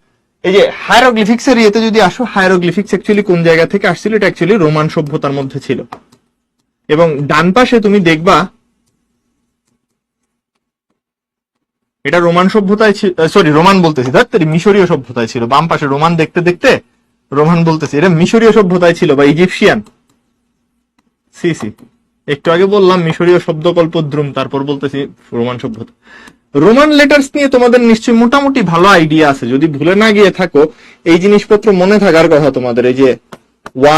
Speaker 1: এই যে হায়ারোগ্লিফিক্স এর ইয়েতে যদি আসো, হায়ারোগ্লিফিক্স অ্যাকচুয়ালি কোন জায়গা থেকে আসছিল? এটা অ্যাকচুয়ালি রোমান সভ্যতার মধ্যে ছিল, এবং ডান পাশে তুমি দেখবা এটা রোমান সভ্যতায়, সরি রোমান বলতেছি, মিশরীয় সভ্যতায় ছিল। বাম পাশে রোমান দেখতে দেখতে রোমান বলতেছি, এটা মিশরীয় সভ্যতায় ছিল বা ইজিপশিয়ান। সি সি, একটু আগে বললাম মিশরীয় শব্দকল্প দ্রুম, তারপর বলতেছি রোমান সভ্যতা। রোমান লেটার্স নিয়ে তোমাদের নিশ্চয়ই মোটামুটি ভালো আইডিয়া আছে, যদি ভুলে না গিয়ে থাকো এই জিনিসপত্র মনে থাকার কথা তোমাদের। এই যে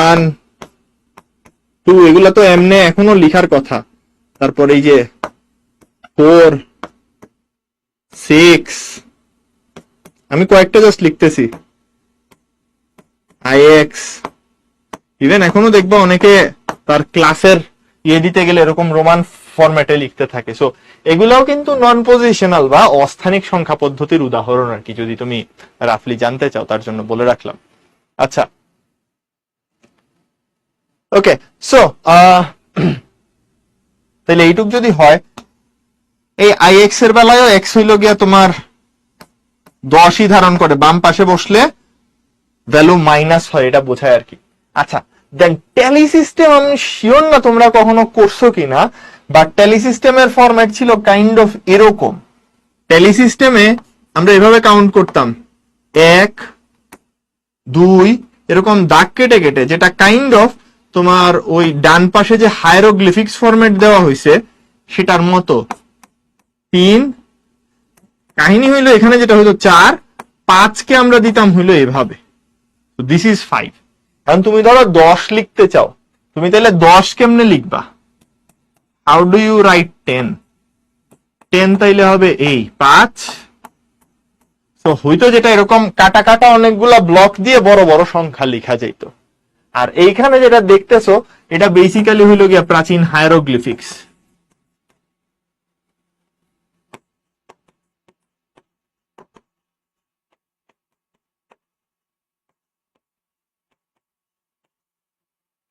Speaker 1: 1 2 এগুলা তো এমনি এখনো লিখার কথা, তারপর এই যে 4 6 আমি কয়েকটা জাস্ট লিখতেছি। আইএক্স, ইভেন এখনো দেখবা অনেকে তার ক্লাসের দিতে গেলে এরকম রোমান ফরম্যাটে লিখতে থাকে। সো এগুলাও কিন্তু নন পজিশনাল বা অস্থানিক সংখ্যা পদ্ধতির উদাহরণ আর কি, যদি তুমি রাফলি জানতে চাও তার জন্য বলে রাখলাম। আচ্ছা, ওকে। সো তাহলে এইটুক যদি হয়, এই আইএক্স এর বেলায়ও এক্স হইল গিয়া তোমার 10ই ধারণ করে, বাম পাশে বসলে ভ্যালু মাইনাস হয়, এটা বোঝায় আর কি। আচ্ছা, দেন ট্যালি সিস্টেম আমি শিওর না তোমরা কখনো করছো কিনা, বাট ট্যালি সিস্টেমের ফরম্যাট ছিল কাইন্ড অফ এরকম। ট্যালি সিস্টেমে আমরা এভাবে কাউন্ট করতাম 1 2 এরকম দাগ কেটে কেটে, যেটা কাইন্ড অফ তোমার ওই ডান পাশে যে হায়ারোগ্লিফিক্স ফরম্যাট দেওয়া হয়েছে সেটার মতো। 3, কাহিনী হইলো এখানে যেটা হইলো 4, 5 কে আমরা দিতাম হইলো এভাবে। This is 5। কারণ তুমি ধরো 10 লিখতে চাও, তুমি তাহলে 10 কেমনে লিখবা? How do you right 10? 10 তাইলে হবে এই 5। তো হইতো যেটা এরকম কাটা কাটা অনেকগুলা ব্লক দিয়ে বড় বড় সংখ্যা লেখা যাইতো। আর এইখানে যেটা দেখতেছো এটা বেসিক্যালি হইলো গিয়া প্রাচীন হায়ারোগ্লিফিক্স।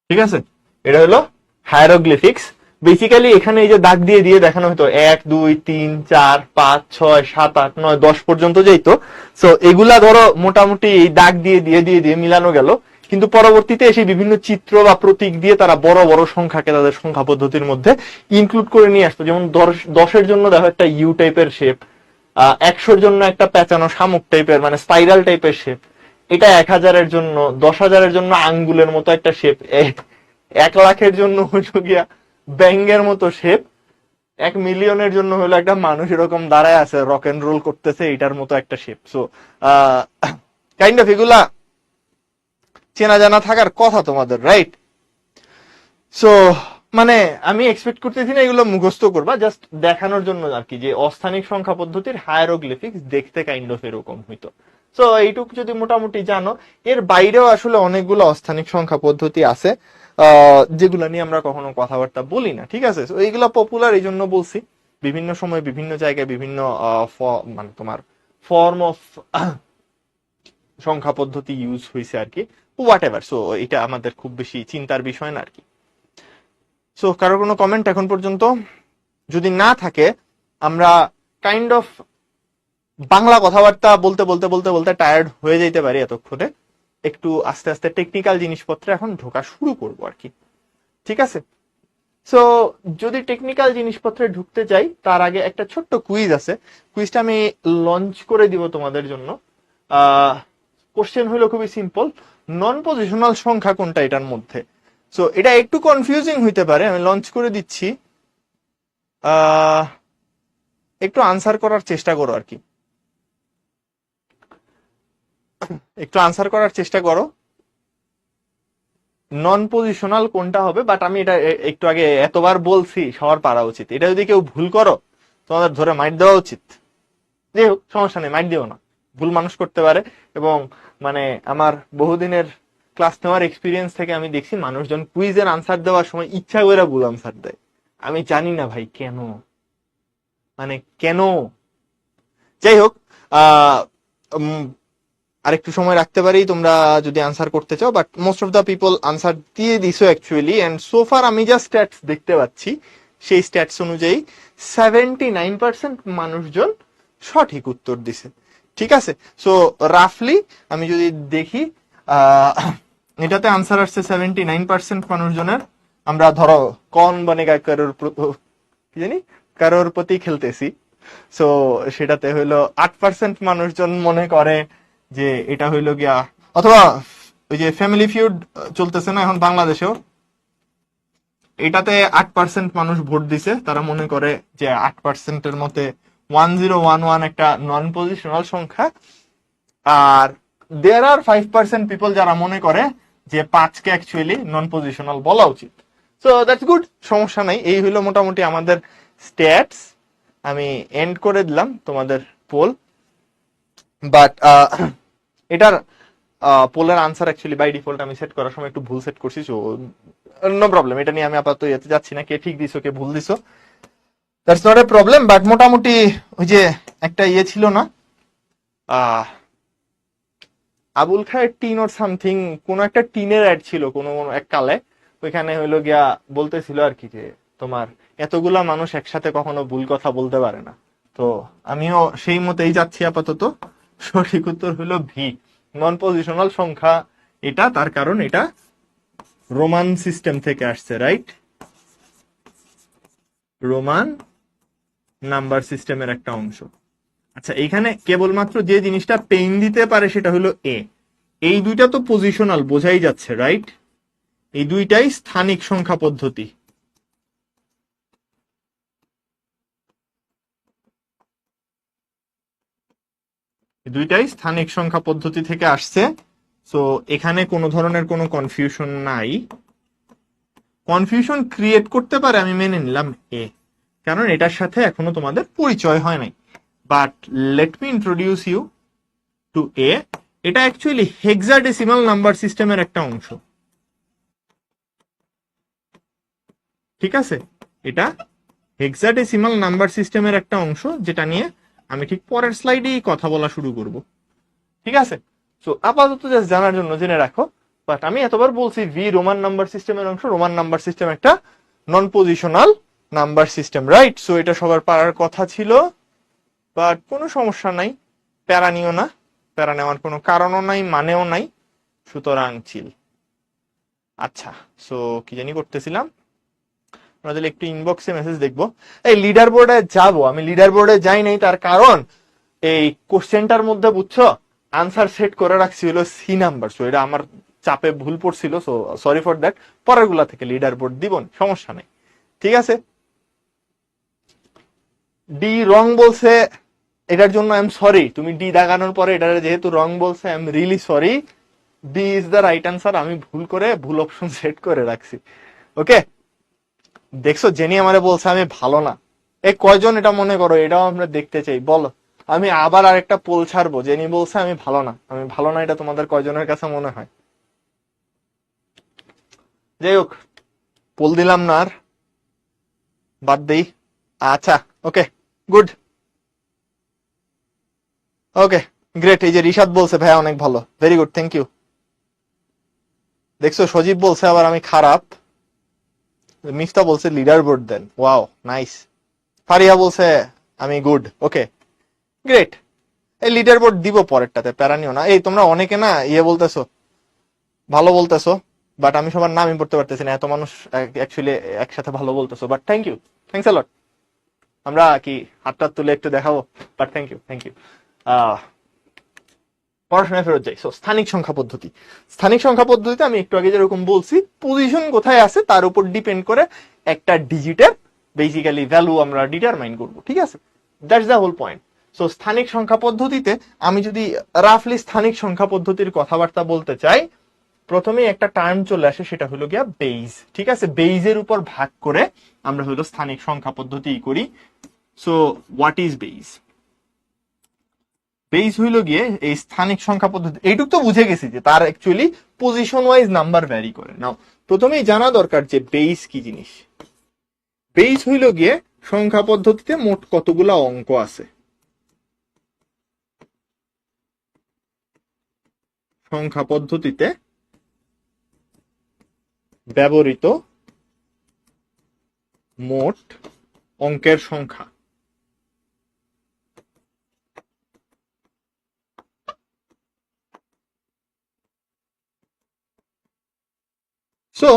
Speaker 1: ঠিক আছে, এটা হলো হায়ারোগ্লিফিক্স। বেসিক্যালি এখানে এই যে দাগ দিয়ে দিয়ে দেখানো হতো 1 2 3 4 5 6 7 8 9 10 পর্যন্ত যাইতো। সো এগুলা ধরো মোটামুটি এই দাগ দিয়ে দিয়ে দিয়ে দিয়ে মিলানো গেল, কিন্তু পরবর্তীতে এসে বিভিন্ন চিত্র বা প্রতীক দিয়ে তারা বড় বড় সংখ্যাকে তাদের সংখ্যা পদ্ধতির মধ্যে ইনক্লুড করে নিয়ে আসতো। যেমন 10-এর জন্য দেখো একটা ইউ টাইপের শেপ, 100-এর জন্য একটা পেঁচানো শামুক টাইপের মানে স্পাইরাল টাইপের শেপ, এটা 1000-এর জন্য, 10,000-এর জন্য আঙ্গুলের মতো একটা শেপ, 1,00,000-এর জন্য হইল গিয়া ব্যাঙ্গের মতো শেপ, 1,000,000-এর জন্য হলো একটা মানুষ এরকম দাঁড়ায় আছে রক এন্ড রোল করতেছে, এটার মতো একটা শেপ। সো কাইন্ড অফ এগুলা চেনা জানা থাকার কথা তোমাদের, রাইট? সো মানে আমি এক্সপেক্ট করতেছি না এগুলো মুখস্থ করবা, জাস্ট দেখানোর জন্য আর কি, যে অস্থানিক সংখ্যা পদ্ধতির হায়ারোগ্লিফিক্স দেখতে কাইন্ড অফ এরকম হইতো। সো এইটুকু যদি মোটামুটি জানো, এর বাইরেও আসলে অনেকগুলো অস্থানিক সংখ্যা পদ্ধতি আছে যেগুলো নিয়ে আমরা কখনো কথাবার্তা বলি না। ঠিক আছে, এইগুলো পপুলার এই জন্য বলছি, বিভিন্ন সময় বিভিন্ন জায়গায় বিভিন্ন মানে তোমার ফর্ম অফ সংখ্যা পদ্ধতি ইউজ হয়েছে আর কি, হোয়াট এভার। সো এটা আমাদের খুব বেশি চিন্তার বিষয় না আর কি। সো কারোর কোনো কমেন্ট এখন পর্যন্ত যদি না থাকে, আমরা কাইন্ড অফ বাংলা কথাবার্তা বলতে বলতে বলতে বলতে টায়ার্ড হয়ে যেতে পারি এতক্ষণে, একটু আস্তে আস্তে টেকনিক্যাল জিনিসপত্রে এখন ঢোকা শুরু করবো আর কি। ঠিক আছে, সো যদি টেকনিক্যাল জিনিসপত্রে ঢুকতে চাই তার আগে একটা ছোট্ট কুইজ আছে, কুইজটা আমি লঞ্চ করে দিব তোমাদের জন্য। কোশ্চেন হলো খুবই সিম্পল, নন পজিশনাল সংখ্যা কোনটা এটার মধ্যে? সো এটা একটু কনফিউজিং হইতে পারে, আমি লঞ্চ করে দিচ্ছি, একটু আনসার করার চেষ্টা করো আর কি, একটু আনসার করার চেষ্টা করো নন পজিশনাল কোনটা হবে। বাট আমি এটা একটু আগে এতবার বলছি, সবার পারা উচিত। এটা যদি কেউ ভুল করো তোমাদের ধরে মাইট দেওয়া উচিত। যাই হোক, সমস্যা নেই, মাইট দিও না, ভুল মানুষ করতে পারে। এবং মানে আমার বহুদিনের ক্লাস নেওয়ার এক্সপিরিয়েন্স থেকে আমি দেখছি মানুষজন কুইজের আনসার দেওয়ার সময় ইচ্ছা করে ভুল আনসার দেয়। আমি জানি না ভাই কেন, মানে কেন। যাই হোক, আহ আরেকটু সময় রাখতে পারি তোমরা যদি আনসার করতে চাও, but most of the people answer দিয়ে দিছো অ্যাকচুয়ালি। এন্ড সোফার আমি যা স্ট্যাটস দেখতে পাচ্ছি সেই স্ট্যাটস অনুযায়ী 79% মানুষজন সঠিক উত্তর দিছে। ঠিক আছে, সো রাফলি আমি যদি দেখি এটাতে আনসার আসছে 79% মানুষজনের। আমরা ধরো কন বনেগা কারোর কি জানি কারোর প্রতি খেলতেছি, সো সেটাতে হইলো 8% মানুষজন মনে করে যে এটা হইলো গিয়া, অথবা ওই যে ফ্যামিলি ফিউড চলতেছে না এখন বাংলাদেশেও, এটাতে 8% মানুষ ভোট দিছে, তারা মনে করে যে 8%-এর মতে 1011 একটা নন পজিশনাল সংখ্যা। আর দেয়ার আর 5% পিপল যারা মনে করে যে 5কে অ্যাকচুয়ালি নন পজিশনাল বলা উচিত। সো দ্যাটস গুড, সমস্যা নাই। এই হইলো মোটামুটি আমাদের স্ট্যাটস। আমি এন্ড করে দিলাম তোমাদের পোল। বাট এটার পোলের আনসার অ্যাকচুয়ালি বাই ডিফল্ট আমি সেট করার সময় একটু ভুল সেট করছি, সো নো প্রবলেম, এটা নিয়ে আমি আপাতত যেতে যাচ্ছি না, কে ঠিক দিছো কে ভুল দিছো, that's not a problem. But মোটামুটি ওই যে একটা ইয়ে ছিল না, আবুল খায়ের টিন ওর সামথিং, কোন একটা টিনের অ্যাড ছিল কোন এক কালে, ওইখানে হইলো গিয়া বলতেছিল আর কি যে তোমার এতগুলা মানুষ একসাথে কখনো ভুল কথা বলতে পারে না। তো আমিও সেই মতেই যাচ্ছি আপাতত। সঠিক উত্তর হলো ভি, নন পজিশনাল সংখ্যা এটা, তার কারণ এটা রোমান সিস্টেম থেকে আসছে, রাইট? রোমান নাম্বার সিস্টেমের একটা অংশ। আচ্ছা, এখানে কেবলমাত্র যে জিনিসটা পেইন দিতে পারে সেটা হলো এ, এই দুইটা তো পজিশনাল বোঝাই যাচ্ছে, রাইট? এই দুইটাই স্থানিক সংখ্যা পদ্ধতি। দুইটাই স্থানিক সংখ্যা পদ্ধতি থেকে আসছে, সো এখানে কোনো ধরনের কোনো কনফিউশন নাই। কনফিউশন ক্রিয়েট করতে পারে আমি মেনে নিলাম এ, কারণ এটার সাথে এখনো তোমাদের পরিচয় হয় নাই। But let me introduce you to A. এটা অ্যাকচুয়ালি হেক্সাডেসিমাল নাম্বার সিস্টেমের একটা অংশ, ঠিক আছে? এটা হেক্সাডেসিমাল নাম্বার সিস্টেমের একটা অংশ, যেটা নিয়ে আমি ঠিক পরের স্লাইডেই কথা বলা শুরু করব, ঠিক আছে? সো আপাতত জাস্ট জানার জন্য জেনে রাখো। বাট আমি এতবার বলছি ভি রোমান নাম্বার সিস্টেমের অংশ, রোমান নাম্বার সিস্টেম একটা নন positional number system, right? So এটা সবার পারার কথা ছিল, বাট কোনো সমস্যা নাই, প্যারা নিও না, প্যারা নেওয়ার কোনো কারণও নাই, মানেও নাই, সুতরাং চিল। আচ্ছা, সো কি জানি করতেছিলাম, আমরা তাহলে একটু ইনবক্সে মেসেজ দেখবো। এই লিডার বোর্ডে যাবো, আমি লিডার বোর্ডে যাই নাই, তার কারণ এই কোশ্চেনটার মধ্যে বুঝছো আনসার সেট করে রাখছি হলো সি নাম্বার, সো এটা আমার চাপে ভুল পড়ছিল, সো সরি ফর দ্যাট। পরের গুলা থেকে লিডার বোর্ড দিব, সমস্যা নেই, ঠিক আছে? ডি রং বলছে, এটার জন্য আই এম সরি। তুমি ডি দাগানোর পরে এটা যেহেতু রং বলছে, I am really sorry. D is the right answer, আমি ভুল করে ভুল অপশন সেট করে রাখছি। ওকে, দেখছো জেনি আমারে বলছে আমি ভালো না, এ কয়জন এটা মনে করো, এটাও আমরা দেখতে চাই, বলো। আমি আবার আরেকটা পোল ছাড়বো, জেনি বলছে আমি ভালো না, আমি ভালো না, এটা তোমাদের কয়জনের কাছে মনে হয়? যাই হোক, পোল দিলাম না আর, বাদ দেই। আচ্ছা, ওকে, গুড, ওকে, গ্রেট। এই যে রিশাদ বলছে ভাইয়া অনেক ভালো, ভেরি গুড, থ্যাংক ইউ। দেখছো সজীব বলছে আবার আমি খারাপ, মিফতা বলছে লিডার বোর্ড দেন, ওয়াও নাইস। ফারিয়া বলছে আমি গুড, ওকে গ্রেট। এই লিডার বোর্ড দিব পরেরটাতে, প্যারা নিও না। এই তোমরা অনেকে না ইয়ে বলতেছো, ভালো বলতেছো, বাট আমি সবার নামই পড়তে পারতেছি না, এত মানুষ অ্যাকচুয়ালি একসাথে ভালো বলতেছো, but thank you, thanks a lot. আমরা কি হাতটা তুলে একটু দেখাবো, but thank you, thank you. পড়াশোনায় ফেরত যাই। সো স্থানিক সংখ্যা পদ্ধতি, স্থানিক সংখ্যা পদ্ধতিতে আমি একটু আগে যেরকম বলছি, পজিশন কোথায় আছে তার উপর ডিপেন্ড করে একটা ডিজিটের বেসিক্যালি ভ্যালু আমরা ডিটারমাইন করব, ঠিক আছে? That's the whole point. So স্থানিক সংখ্যা পদ্ধতিতে আমি যদি রাফলি স্থানিক সংখ্যা পদ্ধতির কথাবার্তা বলতে চাই, প্রথমেই একটা টার্ম চলে আসে, সেটা হলো গিয়া বেইজ, ঠিক আছে? বেইজের উপর ভাগ করে আমরা হলো স্থানিক সংখ্যা পদ্ধতি করি। So what is base? Base হইল গিয়ে এই স্থানিক সংখ্যা পদ্ধতি, এইটুক তো বুঝে গেছি যে তার actually position wise number vary করে। নাও প্রথমেই জানা দরকার যে বেস কি জিনিস। বেস হইল গিয়ে সংখ্যা পদ্ধতিতে মোট কতগুলা অঙ্ক আছে, সংখ্যা পদ্ধতিতে ব্যবহৃত মোট অঙ্কের সংখ্যা। সো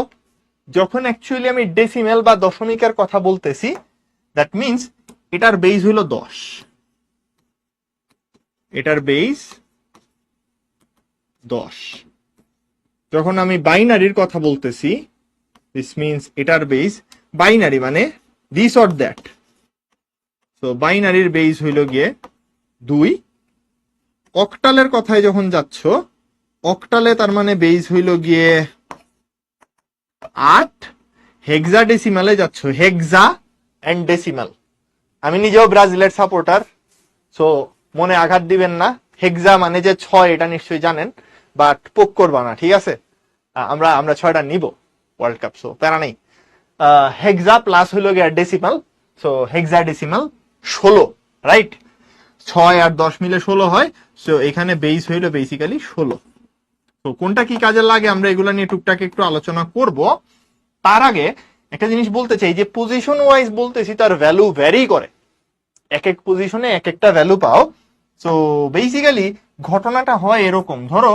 Speaker 1: যখন অ্যাকচুয়ালি আমি ডেসিমেল বা দশমিকের কথা বলতেছি, দ্যাট মিনস এটার বেস হইল 10, এটার বেস 10। যখন আমি বাইনারির কথা বলতেছি, দিস মিনস এটার বেস বাইনারি, মানে দিস অর দ্যাট। তো বাইনারির বেস হইল গিয়ে 2। অক্টালের কথায় যখন যাচ্ছ, অক্টালে তার মানে বেস হইল গিয়ে 8। হেক্সাডেসিমালে যাচ্ছ, হেক্সা এন্ড ডেসিমাল। আমি নিজেও ব্রাজিলের সাপোর্টার, সো মনে আঘাত দিবেন না, হেক্সা মানে যে 6 এটা নিশ্চয়ই জানেন, বাট পোক করবা না, ঠিক আছে? আমরা আমরা 6টা নিব ওয়ার্ল্ড কাপ, সো প্যারা নেই। হেক্সা প্লাস হইলো গিয়ে ডেসিমাল, সো হেক্সা ডেসিমাল 16, রাইট? 6 আর 10 মিলে 16 হয়, সো এখানে বেস হইলো বেসিক্যালি 16। তো কোনটা কি কাজে লাগে আমরা এগুলা নিয়ে টুকটাক একটু আলোচনা করব। তার আগে একটা জিনিস বলতে চাই, যে পজিশন ওয়াইজ বলতেছি তার ভ্যালু ভ্যারি করে, এক এক পজিশনে এক একটা ভ্যালু পাও। সো বেসিক্যালি ঘটনাটা হয় এরকম, ধরো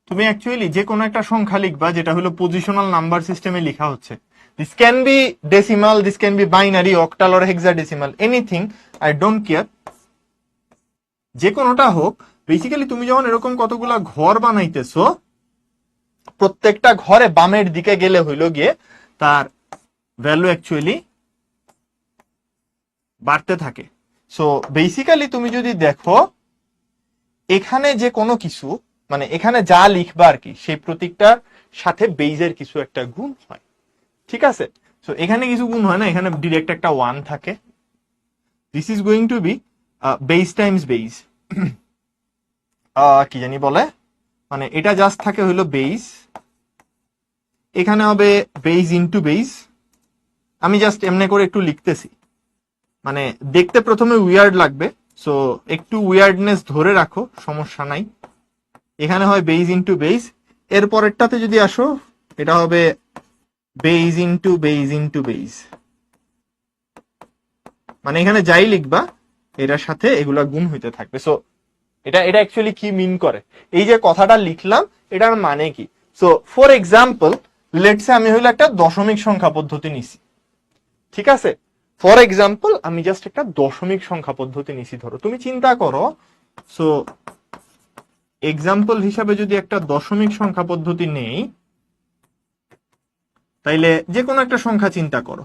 Speaker 1: তুমি অ্যাকচুয়ালি যে কোনো একটা সংখ্যা লিখবা যেটা হলো পজিশনাল নাম্বার সিস্টেমে লেখা হচ্ছে। This can be decimal, this can be binary, octal or hexadecimal, anything, I don't care, যে কোনোটা হোক। বেসিক্যালি তুমি যখন এরকম কতগুলা ঘর বানাইতেছো, প্রত্যেকটা ঘরে বামের দিকে গেলে হইলো গিয়ে তার ভ্যালু অ্যাকচুয়ালি বাড়তে থাকে। সো বেসিক্যালি তুমি যদি দেখো এখানে যে কোনো কিছু, মানে এখানে যা লিখবা আর কি, সেই প্রতীকটার সাথে বেইজের কিছু একটা গুণ হয়, ঠিক আছে? সো এখানে কিছু গুণ হয় না, এখানে ডিরেক্ট একটা 1 থাকে। This is going to be base times base, কি জানি বলে, মানে এটা জাস্ট থাকে হইলো বেইজ, এখানে হবে বেইজ ইনটু বেইজ। আমি জাস্ট এমনি করে একটু লিখতেছি, মানে দেখতে প্রথমে উইয়ার্ড লাগবে, সো একটু উইয়ার্ডনেস ধরে রাখো, সমস্যা নাই। এখানে হয় বেইজ ইনটু বেইজ, এর পরেরটাতে যদি আসো এটা হবে base into base into base, মানে এখানে যাই লিখবা এটার সাথে এগুলা গুণ হইতে থাকবে। সো এটা এটা অ্যাকচুয়ালি কি মিন করে, এই যে কথাটা লিখলাম এটার মানে কি? সো ফর এক্সাম্পল লেটসে আমি হইলো একটা দশমিক সংখ্যা পদ্ধতি নিছি, ঠিক আছে? ফর এক্সাম্পল আমি জাস্ট একটা দশমিক সংখ্যা পদ্ধতি নিছি, ধরো তুমি চিন্তা করো। সো এক্সাম্পল হিসাবে যদি একটা দশমিক সংখ্যা পদ্ধতি নেই, তাইলে যে কোনো একটা সংখ্যা চিন্তা করো।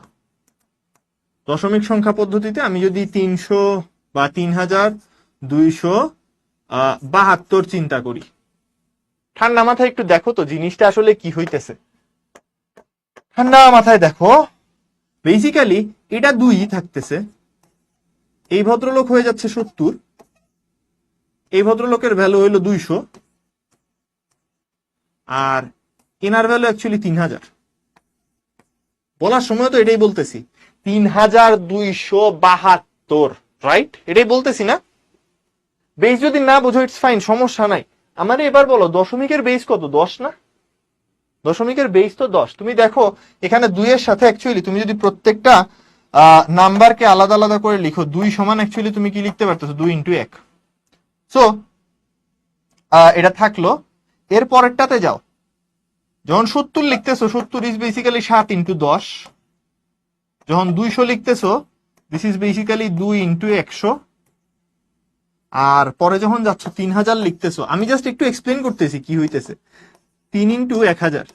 Speaker 1: দশমিক সংখ্যা পদ্ধতিতে আমি যদি 300 বা 3272 চিন্তা করি, ঠান্ডা মাথায় একটু দেখো তো জিনিসটা আসলে কি হইতেছে। ঠান্ডা মাথায় দেখো, বেসিক্যালি এটা 2 থাকতেছে, এই ভদ্রলোক হয়ে যাচ্ছে 70, এই ভদ্রলোকের ভ্যালু হইলো 200, আর এনার ভ্যালু অ্যাকচুয়ালি 3000। বলার সময় তো এটাই বলতেছি, 3272, রাইট? এটাই বলতেছি না? বেস যদি না বুঝো ইটস ফাইন, সমস্যা নাই। আমারে এবার বলো দশমিকের বেস কত? 10 না? দশমিকের বেস তো 10। তুমি দেখো এখানে 2 এর সাথে অ্যাকচুয়ালি তুমি যদি প্রত্যেকটা নাম্বারকে আলাদা আলাদা করে লিখো, 2 সমান অ্যাকচুয়ালি তুমি কি লিখতে পারতেছো? 2 ইন্টু 1। সো এটা থাকলো, এর পরেরটাতে যাও, যখন 70 লিখতেছো 70 ইজ বেসিক্যালি 7 ইন্টু 10, যখন 200 লিখতেছো দিস ইজ বেসিক্যালি 2 ইন্টু 100, আর পরে যখন যাচ্ছ 3000 লিখতেছো, আমি জাস্ট একটু এক্সপ্লেন করতেছি কি হইতেছে, 3 into 1000।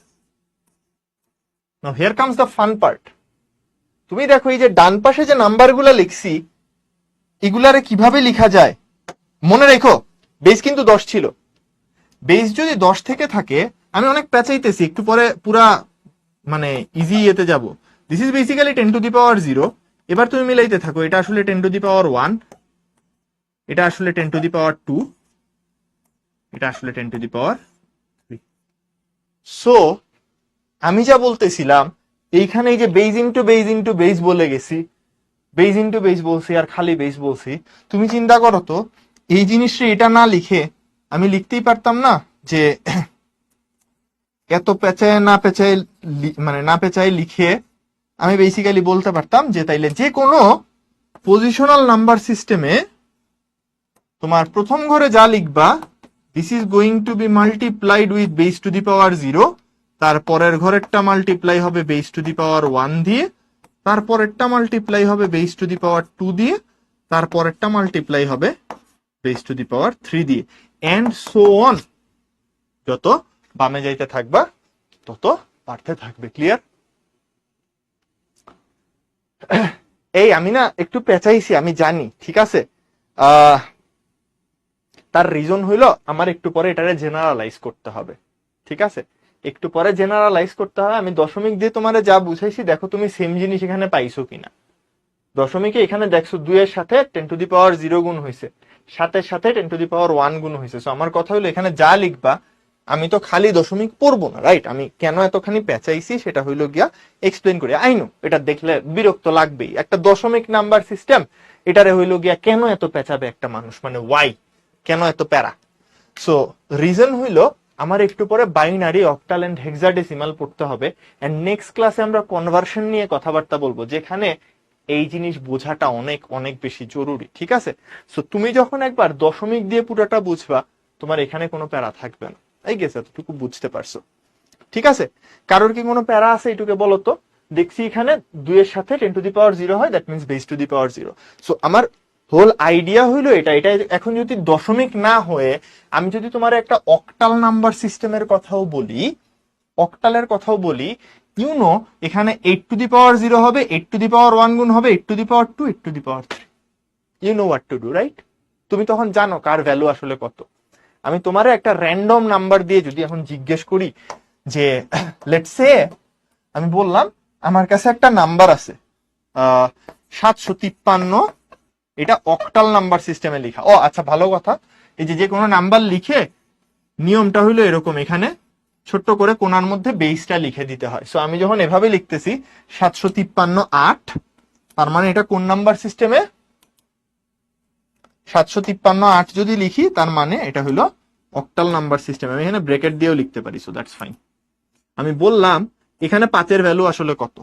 Speaker 1: Now here comes the fun part. তুমি দেখো এই যে ডান পাশে যে নাম্বারগুলো লিখছি, এগুলারে কিভাবে লিখা যায় মনে রেখো। বেস কিন্তু 10 ছিল, বেস যদি 10 থেকে থাকে, আমি অনেক পেঁচাইতেছি, একটু পরে পুরা মানে ইজি এতে যাব। This is basically 10 to the power 0। এবার তুমি মিলাইতে থাকো, এটা আসলে 10 টু দি পাওয়ার 1, এটা আসলে 10 টু দি পাওয়ার 2, এটা আসলে 10 টু দি পাওয়ার 3। সো আমি যা বলতেছিলাম, এইখানে এই যে base into base into base বলে গেছি, বেজ ইন্টু বেজ বলছি আর খালি বেজ বলছি। তুমি চিন্তা করো তো, এই জিনিসটা এটা না লিখে আমি লিখতেই পারতাম না যে এত পেঁচায় না পেঁচায়, মানে না পেঁচায় লিখে আমি বেসিক্যালি বলতে পারতাম যে তাইলে যে কোনো পজিশনাল নাম্বার সিস্টেমে তোমার প্রথম ঘরে যা লিখবা, this is going to be multiplied with base to the power 0, তারপরের ঘরেরটা মাল্টিপ্লাই হবে বেস টু দি পাওয়ার 1 দিয়ে, তারপরেরটা মাল্টিপ্লাই হবে বেস টু দি পাওয়ার 2 দিয়ে, তারপরেরটা মাল্টিপ্লাই হবে বেস টু দি পাওয়ার 3 দিয়ে, এন্ড সো অন। যত বামে যাইতে থাকবা তত বাড়তে থাকবে। ক্লিয়ার? এই আমি না একটু পেঁচাইছি, আমি জানি, ঠিক আছে। তার রিজন হইলো আমার একটু পরে এটারে জেনারেলাইজ করতে হবে, ঠিক আছে? একটু পরে জেনারেলাইজ করতে হবে। আমি দশমিক দিয়ে তোমারে যা বুঝাইছি, দেখো তুমি সেম জিনিস এখানে পাইছো কিনা। দশমিকে এখানে দেখছো 2 এর সাথে 10⁻0 গুণ হয়েছে, 7 এর সাথে 10⁻1 গুণ হয়েছে। সো আমার কথা হলো এখানে যা লিখবা আমি তো খালি দশমিক পড়বো না, রাইট? আমি কেন এতখানি পেঁচাইছি সেটা হইলো গিয়া এক্সপ্লেন করি। আইনো এটা দেখলে বিরক্ত লাগবেই, একটা দশমিক নাম্বার সিস্টেম, এটারে হইলো গিয়া কেন এত পেঁচাবে একটা মানুষ, মানে ওয়াই, কেন এত প্যারা? সো রিজন হইলো আমার একটু পরে বাইনারি, অক্টাল এন্ড হেক্সাডেসিমাল পড়তে হবে, এন্ড নেক্সট ক্লাসে আমরা কনভার্সন নিয়ে কথাবার্তা বলবো, যেখানে এই জিনিস বোঝাটা অনেক অনেক বেশি জরুরি, ঠিক আছে? সো তুমি যখন একবার দশমিক দিয়ে পুরোটা বুঝবা, তোমার এখানে কোনো প্যারা থাকবে না। এই গেছে, এতটুকু বুঝতে পারছো? ঠিক আছে, কারোর কি কোনো প্যারা আছে এটুকে বলো তো? দেখছি এখানে 2 এর সাথে 10⁻0 হয়, that means base to the power 0। So আমার হোল আইডিয়া হইলো এটা। এটা এখন যদি দশমিক না হয়ে আমি যদি তোমার একটা অক্টাল নাম্বার সিস্টেমের কথাও বলি, অক্টালের কথাও বলি, ইউ নো এখানে 8⁻0 হবে, 8⁻1 গুণ হবে 8⁻2, 8⁻3। You know what to do, right? তুমি তখন জানো কার ভ্যালু আসলে কত। আমি তোমারে একটা র্যান্ডম নাম্বার দিয়ে যদি এখন জিজ্ঞেস করি যে লেটস সে আমি বললাম আমার কাছে একটা নাম্বার আছে 753, এটা অক্টাল নাম্বার সিস্টেমে লেখা। ও আচ্ছা, ভালো কথা, এই যে কোনো নাম্বার লিখে নিয়মটা হইলো এরকম, এখানে ছোট্ট করে কোণার মধ্যে বেসটা লিখে দিতে হয়। সো আমি যখন এভাবে লিখতেছি 753 8, তার মানে এটা কোন নাম্বার সিস্টেমে? 753 8 যদি লিখি তার মানে এটা হলো অক্টাল নাম্বার সিস্টেম। আমি এখানে ব্র্যাকেট দিয়েও লিখতে পারি, সো দ্যাটস ফাইন। আমি বললাম এখানে 5 এর ভ্যালু আসলে কত,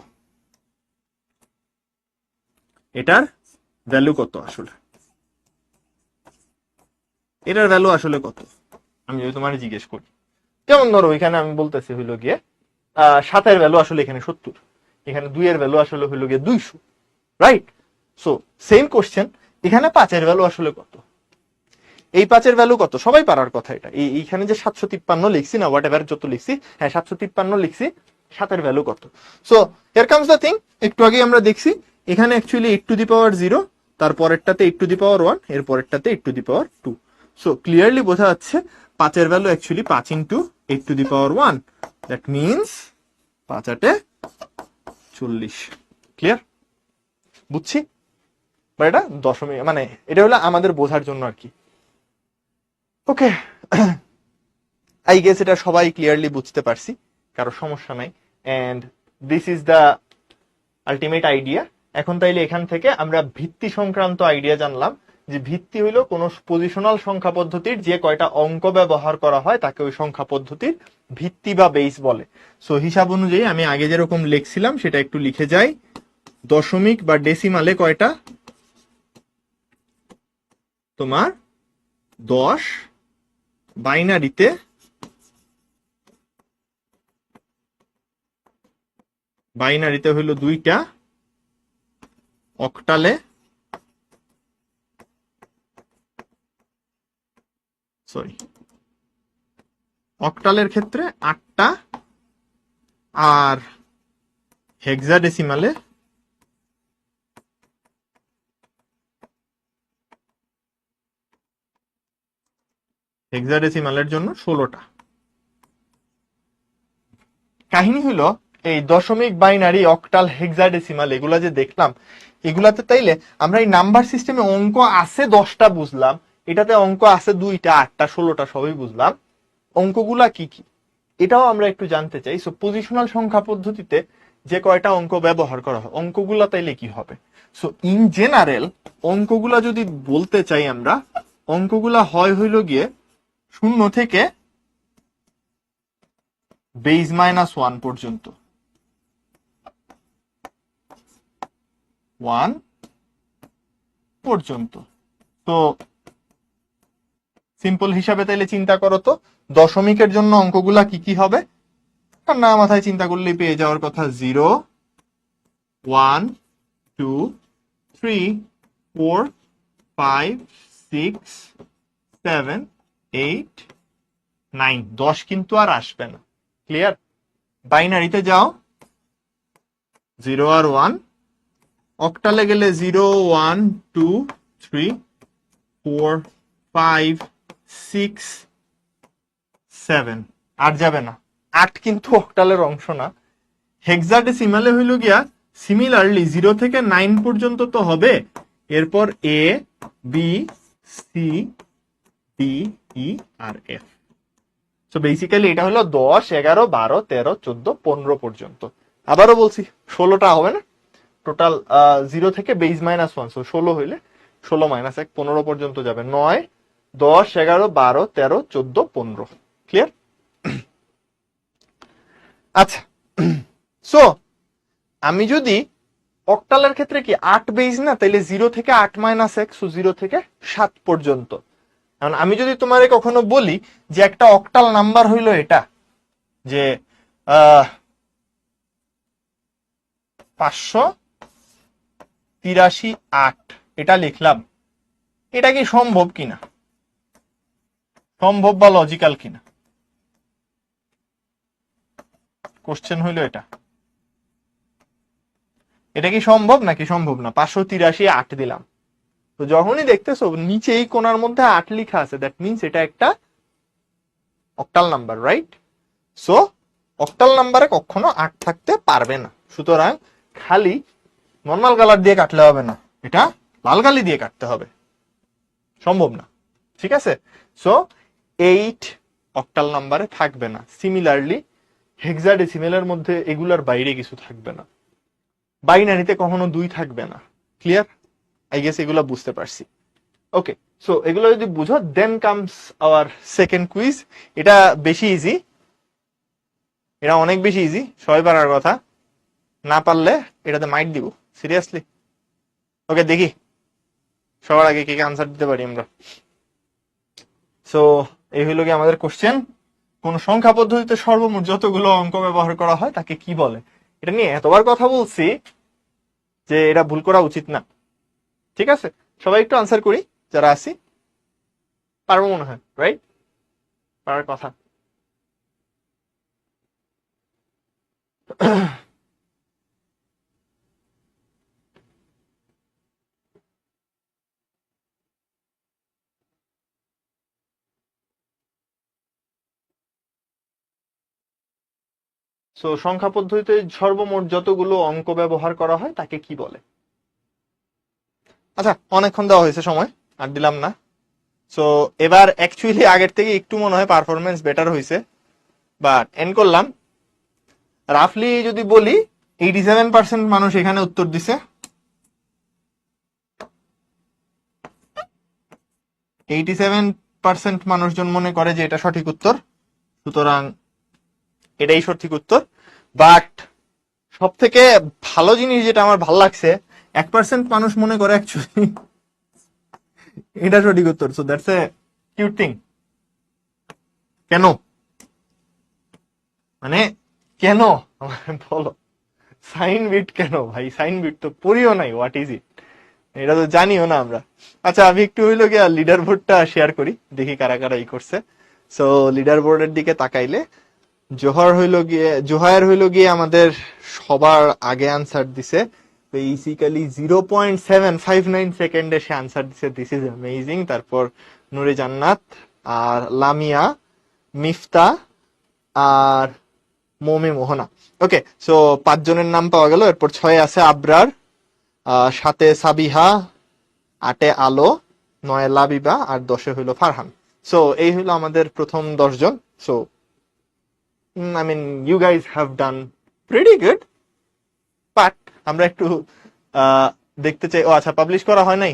Speaker 1: এটার ভ্যালু কত আসলে, এটার ভ্যালু আসলে কত আমি যদি তোমার জিজ্ঞেস করি। যেমন ধরো এখানে আমি বলতেছি হইলো গিয়ে 7 এর ভ্যালু আসলে এখানে 70, এখানে 2 এর ভ্যালু আসলে হইলো গিয়ে 200, রাইট? সো সেম কোশ্চেন, এখানে 5 এর ভ্যালু আসলে কত? এই 5 এর ভ্যালু কত সবাই পারার কথা। এটা এইখানে যে 753 লিখছি না, হোয়াট এভার যত লিখছি, হ্যাঁ 753 লিখছি, 7 এর ভ্যালু কত? So here comes the thing, একটু আগে আমরা দেখছি এখানে অ্যাকচুয়ালি 8⁻0, তারপরেরটাতে 8⁻1, এর পরেরটাতে 8⁻2। সো ক্লিয়ারলি বোঝা যাচ্ছে 5 এর value actually 5 into 8⁻1, that means 5 8 40। Clear? বুঝছি? বা এটা দশমিক, মানে এটা হলো আমাদের বোঝার জন্য আর কি। ওকে, আই গেস এটা সবাই ক্লিয়ারলি বুঝতে পারছি, কারো সমস্যা নাই। And this is the ultimate idea. এখন তাইলে এখান থেকে আমরা ভিত্তি সংক্রান্ত আইডিয়া জানলাম, যে ভিত্তি হইলো কোন পজিশনাল সংখ্যা পদ্ধতির যে কয়টা অঙ্ক ব্যবহার করা হয় তাকে ওই সংখ্যা পদ্ধতির ভিত্তি বা বেস বলে। সো হিসাব অনুযায়ী আমি আগে যেরকম লিখছিলাম সেটা একটু লিখে যাই। দশমিক বা ডেসিমালে কয়টা? তোমার 10, বাইনারিতে 2টা, অক্টালে অক্টালের ক্ষেত্রে 8টা, আর হেক্সাডেসিমালে জন্য 16টা। কাহিনী হলো এই দশমিক, বাইনারি, অক্টাল, হেক্সাডেসিমাল এগুলা যে দেখলাম, এগুলাতে তাইলে আমরা এই নাম্বার সিস্টেমে অঙ্ক আছে 10টা বুঝলাম, এটাতে অঙ্ক আছে 2টা, 8টা, 16টা সবই বুঝলাম। অঙ্কগুলা কি কি এটাও আমরা একটু জানতে চাই। সো পজিশনাল সংখ্যা পদ্ধতিতে যে কয়টা অঙ্ক ব্যবহার করা হয়, অঙ্কগুলা তাইলে কি হবে? সো ইন জেনারেল অঙ্কগুলা যদি বলতে চাই আমরা, অঙ্কগুলা হইল গিয়ে 0 থেকে বেস -1 পর্যন্ত, 1 পর্যন্ত। তো সিম্পল হিসাবে তাইলে চিন্তা করো তো দশমিকের জন্য অঙ্কগুলা কি কি হবে? না মাথায় চিন্তা করলেই পেয়ে যাওয়ার কথা, 0 1 2 3 4 5 6 7 8 9, 10 কিন্তু আর আসবে না। ক্লিয়ার? বাইনারিতে যাও 0 আর 1, অক্টালে গেলে 0 1 2 3 4 5 6 7, আর যাবে না। 8 কিন্তু অক্টালের অংশ না। হেক্সাডেসিমালে হইল গিয়া সিমিলারলি 0 থেকে 9 পর্যন্ত তো হবে, এরপর এ বি সি ডি ই আর এফ। সো বেসিক্যালি এটা হলো 10 11 12 13 14 15 পর্যন্ত। আবারও বলছি 16টা হবে না, টোটাল 0 থেকে বেস -1, সো 16 হইলে 16 -1 15 পর্যন্ত যাবে। 9 10 11 12 13 14 15। ক্লিয়ার? আচ্ছা, সো আমি যদি অক্টালের ক্ষেত্রে কি 8 বেস না, তাইলে 0 থেকে 8 -1, সো 0 থেকে 7 পর্যন্ত। এখন আমি যদি তোমারে কখনো বলি যে একটা অক্টাল নাম্বার হইলো এটা, যে 583 এটা লিখলাম, এটা কি সম্ভব কিনা, সম্ভব বা লজিক্যাল কিনা, কোশ্চেন হইলো এটা। এটা কি সম্ভব নাকি সম্ভব না? 583 দিলাম, তো যখনই দেখতেছো নিচে এই কোণার মধ্যে 8 লেখা আছে, দ্যাট মিনস এটা একটা octal number, right? So octal নাম্বারে কখনো 8 থাকতে পারবে না, সুতরাং খালি নর্মাল কালার দিয়ে কাটলে হবে না, এটা লাল কালি দিয়ে কাটতে হবে, সম্ভব না। ঠিক আছে? সো 8 অক্টাল নাম্বারে থাকবে না। সিমিলারলি হেক্সাডেসিমেলের মধ্যে এগুলার বাইরে কিছু থাকবে না। বাইনারিতে কখনো 2 থাকবে না। ক্লিয়ার? আই গেস এগুলো বুঝতে পারছি। ওকে, সো এগুলো যদি বুঝো, then comes our second quiz. এটা বেশি ইজি, এটা অনেক বেশি ইজি, সবাই পারার কথা। না পারলে এটাতে মাইট দিব, সিরিয়াসলি। ওকে, দেখি সবার আগে কে কে আনসার দিতে পারি আমরা। সো এই হইল কি আমাদের কোশ্চেন। কোন সংখ্যা পদ্ধতিতে সর্বমোট যতগুলো অঙ্ক ব্যবহার করা হয় তাকে কি বলে? এটা নিয়ে এতবার কথা বলছি যে এটা ভুল করা উচিত না। ঠিক আছে, সবাই একটু আনসার করি যারা আছি। পারবো মনে হয়, রাইট? পারার কথা। সো সংখ্যা পদ্ধতিতে সর্বমোট যতগুলো অঙ্ক ব্যবহার করা হয় তাকে কি বলে? আচ্ছা, অনেকক্ষণ দেওয়া হয়েছে সময়, আর দিলাম না। সো এবার অ্যাকচুয়ালি আগের থেকে একটু মনে হয় পারফরমেন্স বেটার হয়েছে, বাট এন্ড করলাম। রাফলি যদি বলি 87% মানুষ এখানে উত্তর দিছে, 87% মানুষজন মনে করে যে এটা সঠিক উত্তর, সুতরাং এটাই সঠিক উত্তর। বাট সব থেকে ভালো জিনিস যেটা আমার ভালো লাগছে, 1% মানুষ মনে করে অ্যাকচুয়ালি এটা সঠিক উত্তর। So that's A cute thing. কেন মানে কেন বলো, সাইন বিট কেন ভাই? সাইন বিট তো পড়িও নাই, হোয়াট ইজ ইট, এটা তো জানিও না আমরা। আচ্ছা, আমি একটু হইলো গিয়ে লিডার বোর্ডটা শেয়ার করি, দেখি কারা কারা ই করছে। সো লিডার বোর্ডের দিকে তাকাইলে জোহায়ের হইলো গিয়ে আমাদের সবার আগে আনসার দিছে, বেসিক্যালি 0.759 সেকেন্ডে সে আনসার দিছে। This is amazing. তারপর নুরে জান্নাত, আর লামিয়া, মিফতা, আর মোমে মোহনা। ওকে, সো 5 জনের নাম পাওয়া গেল। এরপর 6 আছে আবরার, 7 সাবিহা, 8 আলো, 9 লাবিবা, আর 10 হইল ফারহান। সো এই হইলো আমাদের প্রথম 10 জন। So I mean, you guys have done pretty good, but আমরা একটু আহ, দেখতে চাই। ও আচ্ছা, পাবলিশ করা হয় নাই।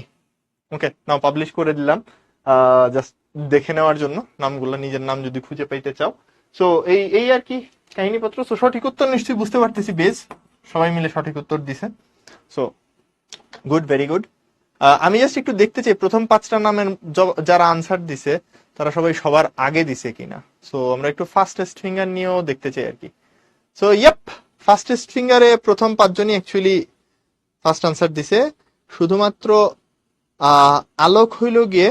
Speaker 1: ওকে, নাও পাবলিশ করে দিলাম, জাস্ট দেখে নেওয়ার জন্য নামগুলো, নিজের নাম যদি খুঁজে পাইতে চাও। সো এই এই আর কি কাহিনীপত্র। সো সঠিক উত্তর নিশ্চয়ই বুঝতে পারতেছি, বেশ সবাই মিলে সঠিক উত্তর দিছে। So good, very good. আমি জাস্ট একটু দেখতে চাই প্রথম 5টা নামের যারা আনসার দিছে তারা সবাই সবার আগে দিছে কিনা। সো আমরা একটু ফাস্টেস্ট ফিঙ্গার নিয়েও দেখতে চাই আর কি। সো ইয়েপ, ফাস্টেস্ট ফিঙ্গারে প্রথম 5 জনই অ্যাকচুয়ালি ফার্স্ট আনসার দিছে। শুধুমাত্র আলোক হইল গিয়ে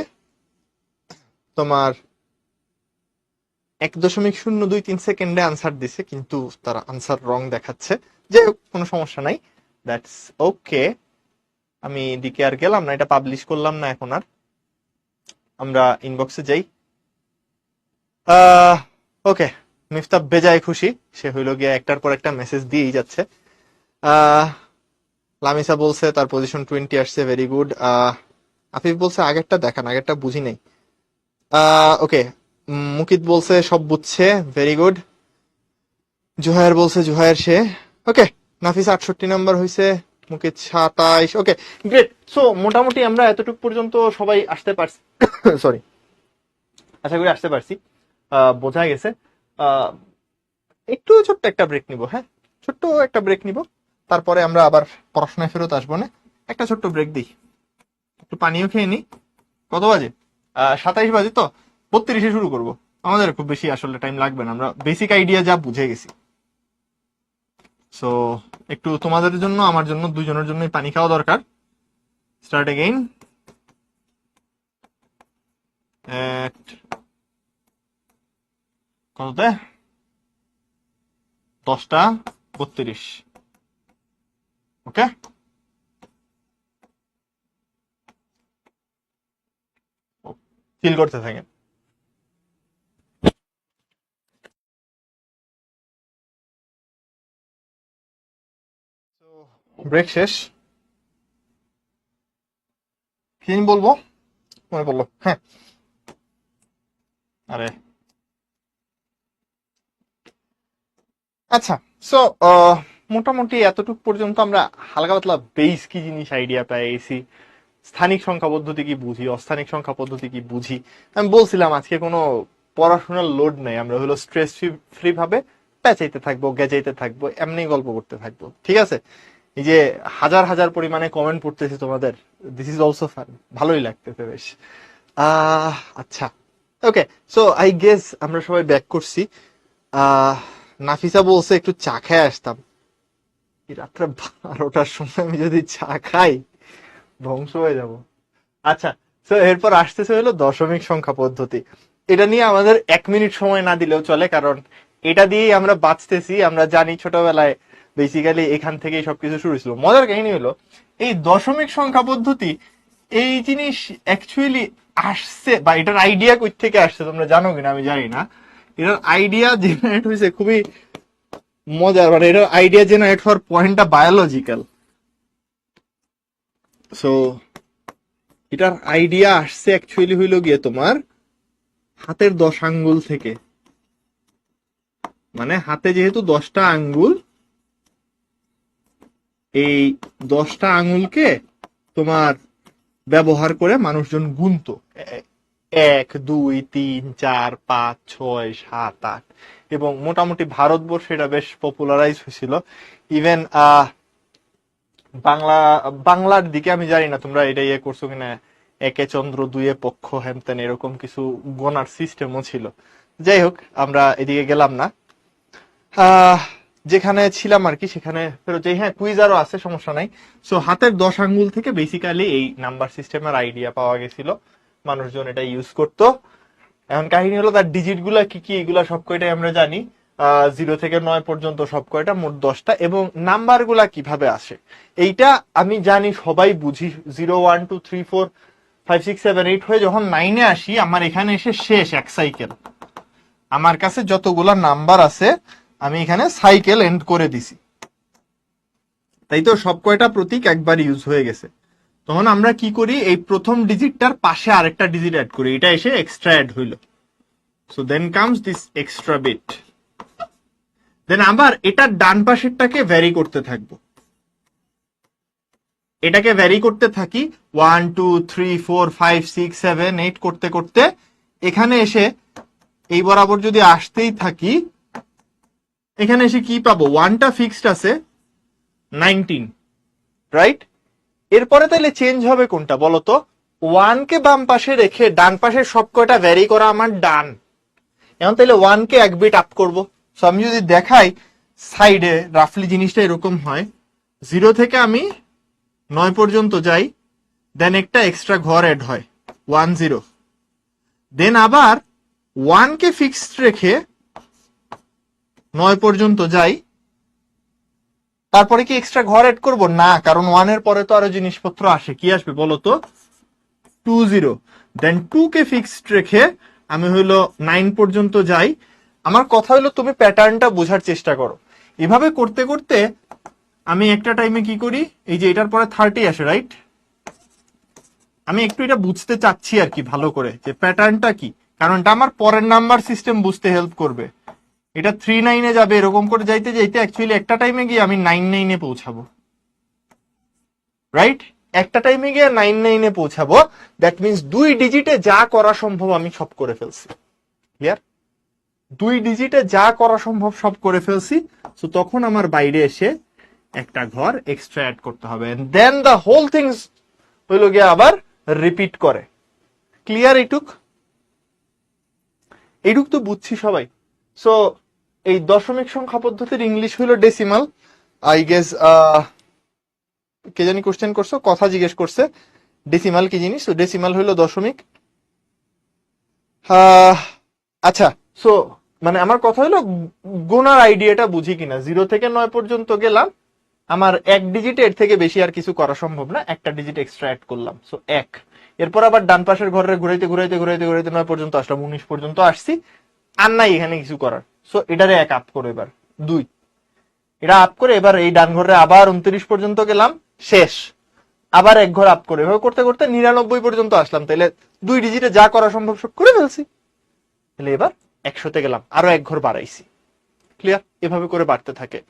Speaker 1: তোমার 1.023 সেকেন্ডে আনসার দিছে, কিন্তু তার আনসার রং দেখাচ্ছে। যাই হোক, কোনো সমস্যা নাই, দ্যাটস ওকে। আমি দিকে আর গেলাম না, এটা পাবলিশ করলাম না এখন আর। আমরা ইনবক্সে যাই। ওকে, মিফতাব বেজায় খুশি, সে হইল গিয়ে একটার পর একটা মেসেজ দিয়েই যাচ্ছে। লামিসা বলছে তার পজিশন 20 আসছে, ভেরি গুড। আফিফ বলছে আগেরটা দেখান, আগেরটা বুঝি নাই। ওকে, মুকিত বলছে সব বুঝছে, ভেরি গুড। জুহায়ের বলছে জুহায়ের সে, ওকে। নাফিস 68 নাম্বার হয়েছে, মুকিত 27, ওকে গ্রেট। সো মোটামুটি আমরা এতটুকু পর্যন্ত সবাই আসতে পারছি, সরি, আশা করি আসতে পারছি, বোঝা গেছে। আহ, একটু ছোট্ট একটা ব্রেক নিব, হ্যাঁ ছোট্ট একটা ব্রেক নিব, তারপরে আমরা আবার পড়াশোনায় ফেরত আসবো না। একটা ছোট্ট ব্রেক দিই, একটু পানিও খেয়ে নি। কত বাজে? 27 বাজে, তো 32-এ শুরু করব। আমাদের খুব বেশি আসলে টাইম লাগবে না, আমরা বেসিক আইডিয়া যা বুঝে গেছি। সো একটু তোমাদের জন্য আমার জন্য দুজনের জন্যই পানি খাওয়া দরকার। Start again. কততে? 10:32। ওকে, ফিল করতে থাকেন। ব্রেক শেষ। কি বলবো মনে পড়লো, হ্যাঁ, আরে আচ্ছা। সো মোটামুটি এতটুকু পর্যন্ত আমরা হালকা পাতলা বেস কি জিনিস আইডিয়া পেয়ে গেছি। স্থানিক সংখ্যা পদ্ধতি কি বুঝি, অস্থানিক সংখ্যা পদ্ধতি কি বুঝি। আমি বলছিলাম আজকে কোনো পড়াশোনার লোড নেই, আমরা হলো স্ট্রেস ফ্রি ভাবে পেঁচাইতে থাকবো, গেজাইতে থাকবো, এমনি গল্প করতে থাকবো, ঠিক আছে। এই যে হাজার হাজার পরিমাণে কমেন্ট পড়তেছি তোমাদের, দিস ইজ অলসো ফান, ভালোই লাগতেছে বেশ। আচ্ছা, ওকে। সো আই গেস আমরা সবাই ব্যাক করছি। আহ নাফিসা বলছে একটু চা খেয়ে আসতাম। এই রাত্রে 12টার সময় আমি যদি চা খাই ধ্বংস হয়ে যাব। আচ্ছা, তো এরপর আসতেছে হলো দশমিক সংখ্যা পদ্ধতি। এটা নিয়ে আমাদের 1 মিনিট সময় না দিলেও চলে, কারণ এটা দিয়েই আমরা বাঁচতেছি। আমরা জানি ছোটবেলায় বেসিক্যালি এখান থেকেই সবকিছু শুরু ছিল। মজার কাহিনী হলো এই দশমিক সংখ্যা পদ্ধতি, এই জিনিস অ্যাকচুয়ালি আসছে বা এটার আইডিয়া কই থেকে আসছে তোমরা জানো কিনা আমি জানি না। এটার আইডিয়া জেনারেট হয়েছে খুবই মজার, মানে এটার আইডিয়া জেনারেট হওয়ার পয়েন্টটা বায়োলজিক্যাল। সো এটার আইডিয়া আসছে অ্যাকচুয়ালি হইল গিয়ে তোমার হাতের 10 আঙ্গুল থেকে। মানে হাতে যেহেতু 10টা আঙ্গুল, এই 10টা আঙ্গুলকে তোমার ব্যবহার করে মানুষজন গুনতো 1, 2, 3, 4, 5, 6, 7, 8, এবং মোটামুটি ভারতবর্ষে এটা বেশ পপুলারাইজ হয়েছিল। ইভেন বাংলার দিকে আমি জানি না তোমরা এটা ইয়ে করছো কিনা, একে চন্দ্র দুয়ে পক্ষ হ্যানত্যান এরকম কিছু গোনার সিস্টেমও ছিল। যাই হোক, আমরা এদিকে গেলাম না। যেখানে ছিলাম আর কি সেখানে ফেরত যাই। হ্যাঁ, কুইজ আরো আছে, সমস্যা নাই। সো হাতের 10 আঙ্গুল থেকে বেসিক্যালি এই নাম্বার সিস্টেমের আইডিয়া পাওয়া গেছিল, মানুষজন এটা ইউজ করতো। এখন কাহিনী হলো তার ডিজিট গুলা কি কি, এগুলা সব কয়টাই আমরা জানি। 0 থেকে 9 পর্যন্ত সব কয়টা, মোট 10টা। এবং নাম্বার গুলা কিভাবে আসে এইটা আমি জানি, সবাই বুঝি। 0, 1, 2, 3, 4, 5, 6, 7, 8 হয়ে যখন 9-এ আসি, আমার এখানে এসে শেষ এক সাইকেল। আমার কাছে যতগুলা নাম্বার আছে আমি এখানে সাইকেল এন্ড করে দিছি, তাই তো সব কয়টা প্রতীক একবার ইউজ হয়ে গেছে। তখন আমরা কি করি, এই প্রথম ডিজিটটার পাশে আরেকটা ডিজিট অ্যাড করি, এটা এসে এক্সট্রা অ্যাড হইল। So then comes this extra bit. Then আবার এটার ডান পাশেরটাকে ভ্যারি করতে থাকবো, এটাকে ভ্যারি করতে থাকি 1, 2, 3, 4, 5, 6, 7, 8 করতে করতে এখানে এসে এই বরাবর যদি আসতেই থাকি, এখানে এসে কি পাবো, 1টা ফিক্সড আছে, 19, রাইট। এরপরে তাহলে চেঞ্জ হবে কোনটা বলতো? 1কে বাম পাশে রেখে ডান পাশের সব কয়টা ভ্যারি করা আমার ডান। এখন তাহলে 1কে এক বিট আপ করবো। সো আমি যদি দেখাই সাইডে রাফলি জিনিসটা এরকম হয়, 0 থেকে আমি 9 পর্যন্ত যাই, দেন একটা এক্সট্রা ঘর অ্যাড হয় 1, 0। দেন আবার 1কে ফিক্সড রেখে 9 পর্যন্ত যাই, তারপরে কি এক্সট্রা ঘর অ্যাড করব না, কারণ 1-এর পরে তো আরো জিনিসপত্র আসে। কি আসবে বলতো? 2, 0। দেন 2কে ফিক্সড রেখে আমি হইলো 9 পর্যন্ত যাই। আমার কথা হলো তুমি প্যাটার্নটা বোঝার চেষ্টা করো। এভাবে করতে করতে আমি একটা টাইমে কি করি, এই যে এটার পরে 30 আসে, রাইট? আমি একটু এটা বুঝতে চাচ্ছি আর কি ভালো করে, যে প্যাটার্নটা কি, কারণ এটা আমার পরের নাম্বার সিস্টেম বুঝতে হেল্প করবে। এটা 39-এ যাবে, এরকম করে যাইতে যাইতে অ্যাকচুয়ালি একটা টাইমে গিয়ে আমি 99-এ পৌঁছাবো, রাইট? একটা টাইমে গিয়ে 99-এ পৌঁছাবো। দ্যাট মিনস 2 ডিজিটে যা করা সম্ভব আমি সব করে ফেলছি। ক্লিয়ার? 2 ডিজিটে যা করা সম্ভব সব করে ফেলছি। সো তখন আমার বাইরে এসে একটা ঘর এক্সট্রা অ্যাড করতে হবে, দেন দ্য হোল থিংস হইল গিয়ে আবার রিপিট করে। ক্লিয়ার? এইটুক তো বুঝছি সবাই। সো এই দশমিক সংখ্যা পদ্ধতির ইংলিশ হইল ডেসিমাল। আই গেস কে জানি কোশ্চেন করছো, কথা জিজ্ঞেস করছে ডেসিমাল কি জিনিস। তো ডেসিমাল হইল দশমিক। আচ্ছা, সো মানে আমার কথা হলো গোনার আইডিয়াটা বুঝি কিনা। 0 থেকে 9 পর্যন্ত গেলাম, আমার 1 ডিজিট, এর থেকে বেশি আর কিছু করা সম্ভব না, একটা ডিজিট এক্সট্রা অ্যাড করলাম, সো 1। এরপর আবার ডান পাশের ঘরে ঘুরাইতে ঘুরাইতে ঘুরাইতে ঘুরাইতে 9 পর্যন্ত আসলাম, 19 পর্যন্ত আসছি, আর নাই এখানে কিছু করার। সো এটারে 1 আপ করে এবার 2, এটা আপ করে এবার এই ডান ঘরে আবার 29 পর্যন্ত গেলাম, শেষ। আবার 1 ঘর আপ করে, এভাবে করতে করতে 99 পর্যন্ত আসলাম। তাইলে 2 ডিজিটে যা করা সম্ভব সব করে ফেলছি। তাহলে এবার 100-তে গেলাম, আরো 1 ঘর বাড়াইছি। ক্লিয়ার? এভাবে করে বাড়তে থাকে।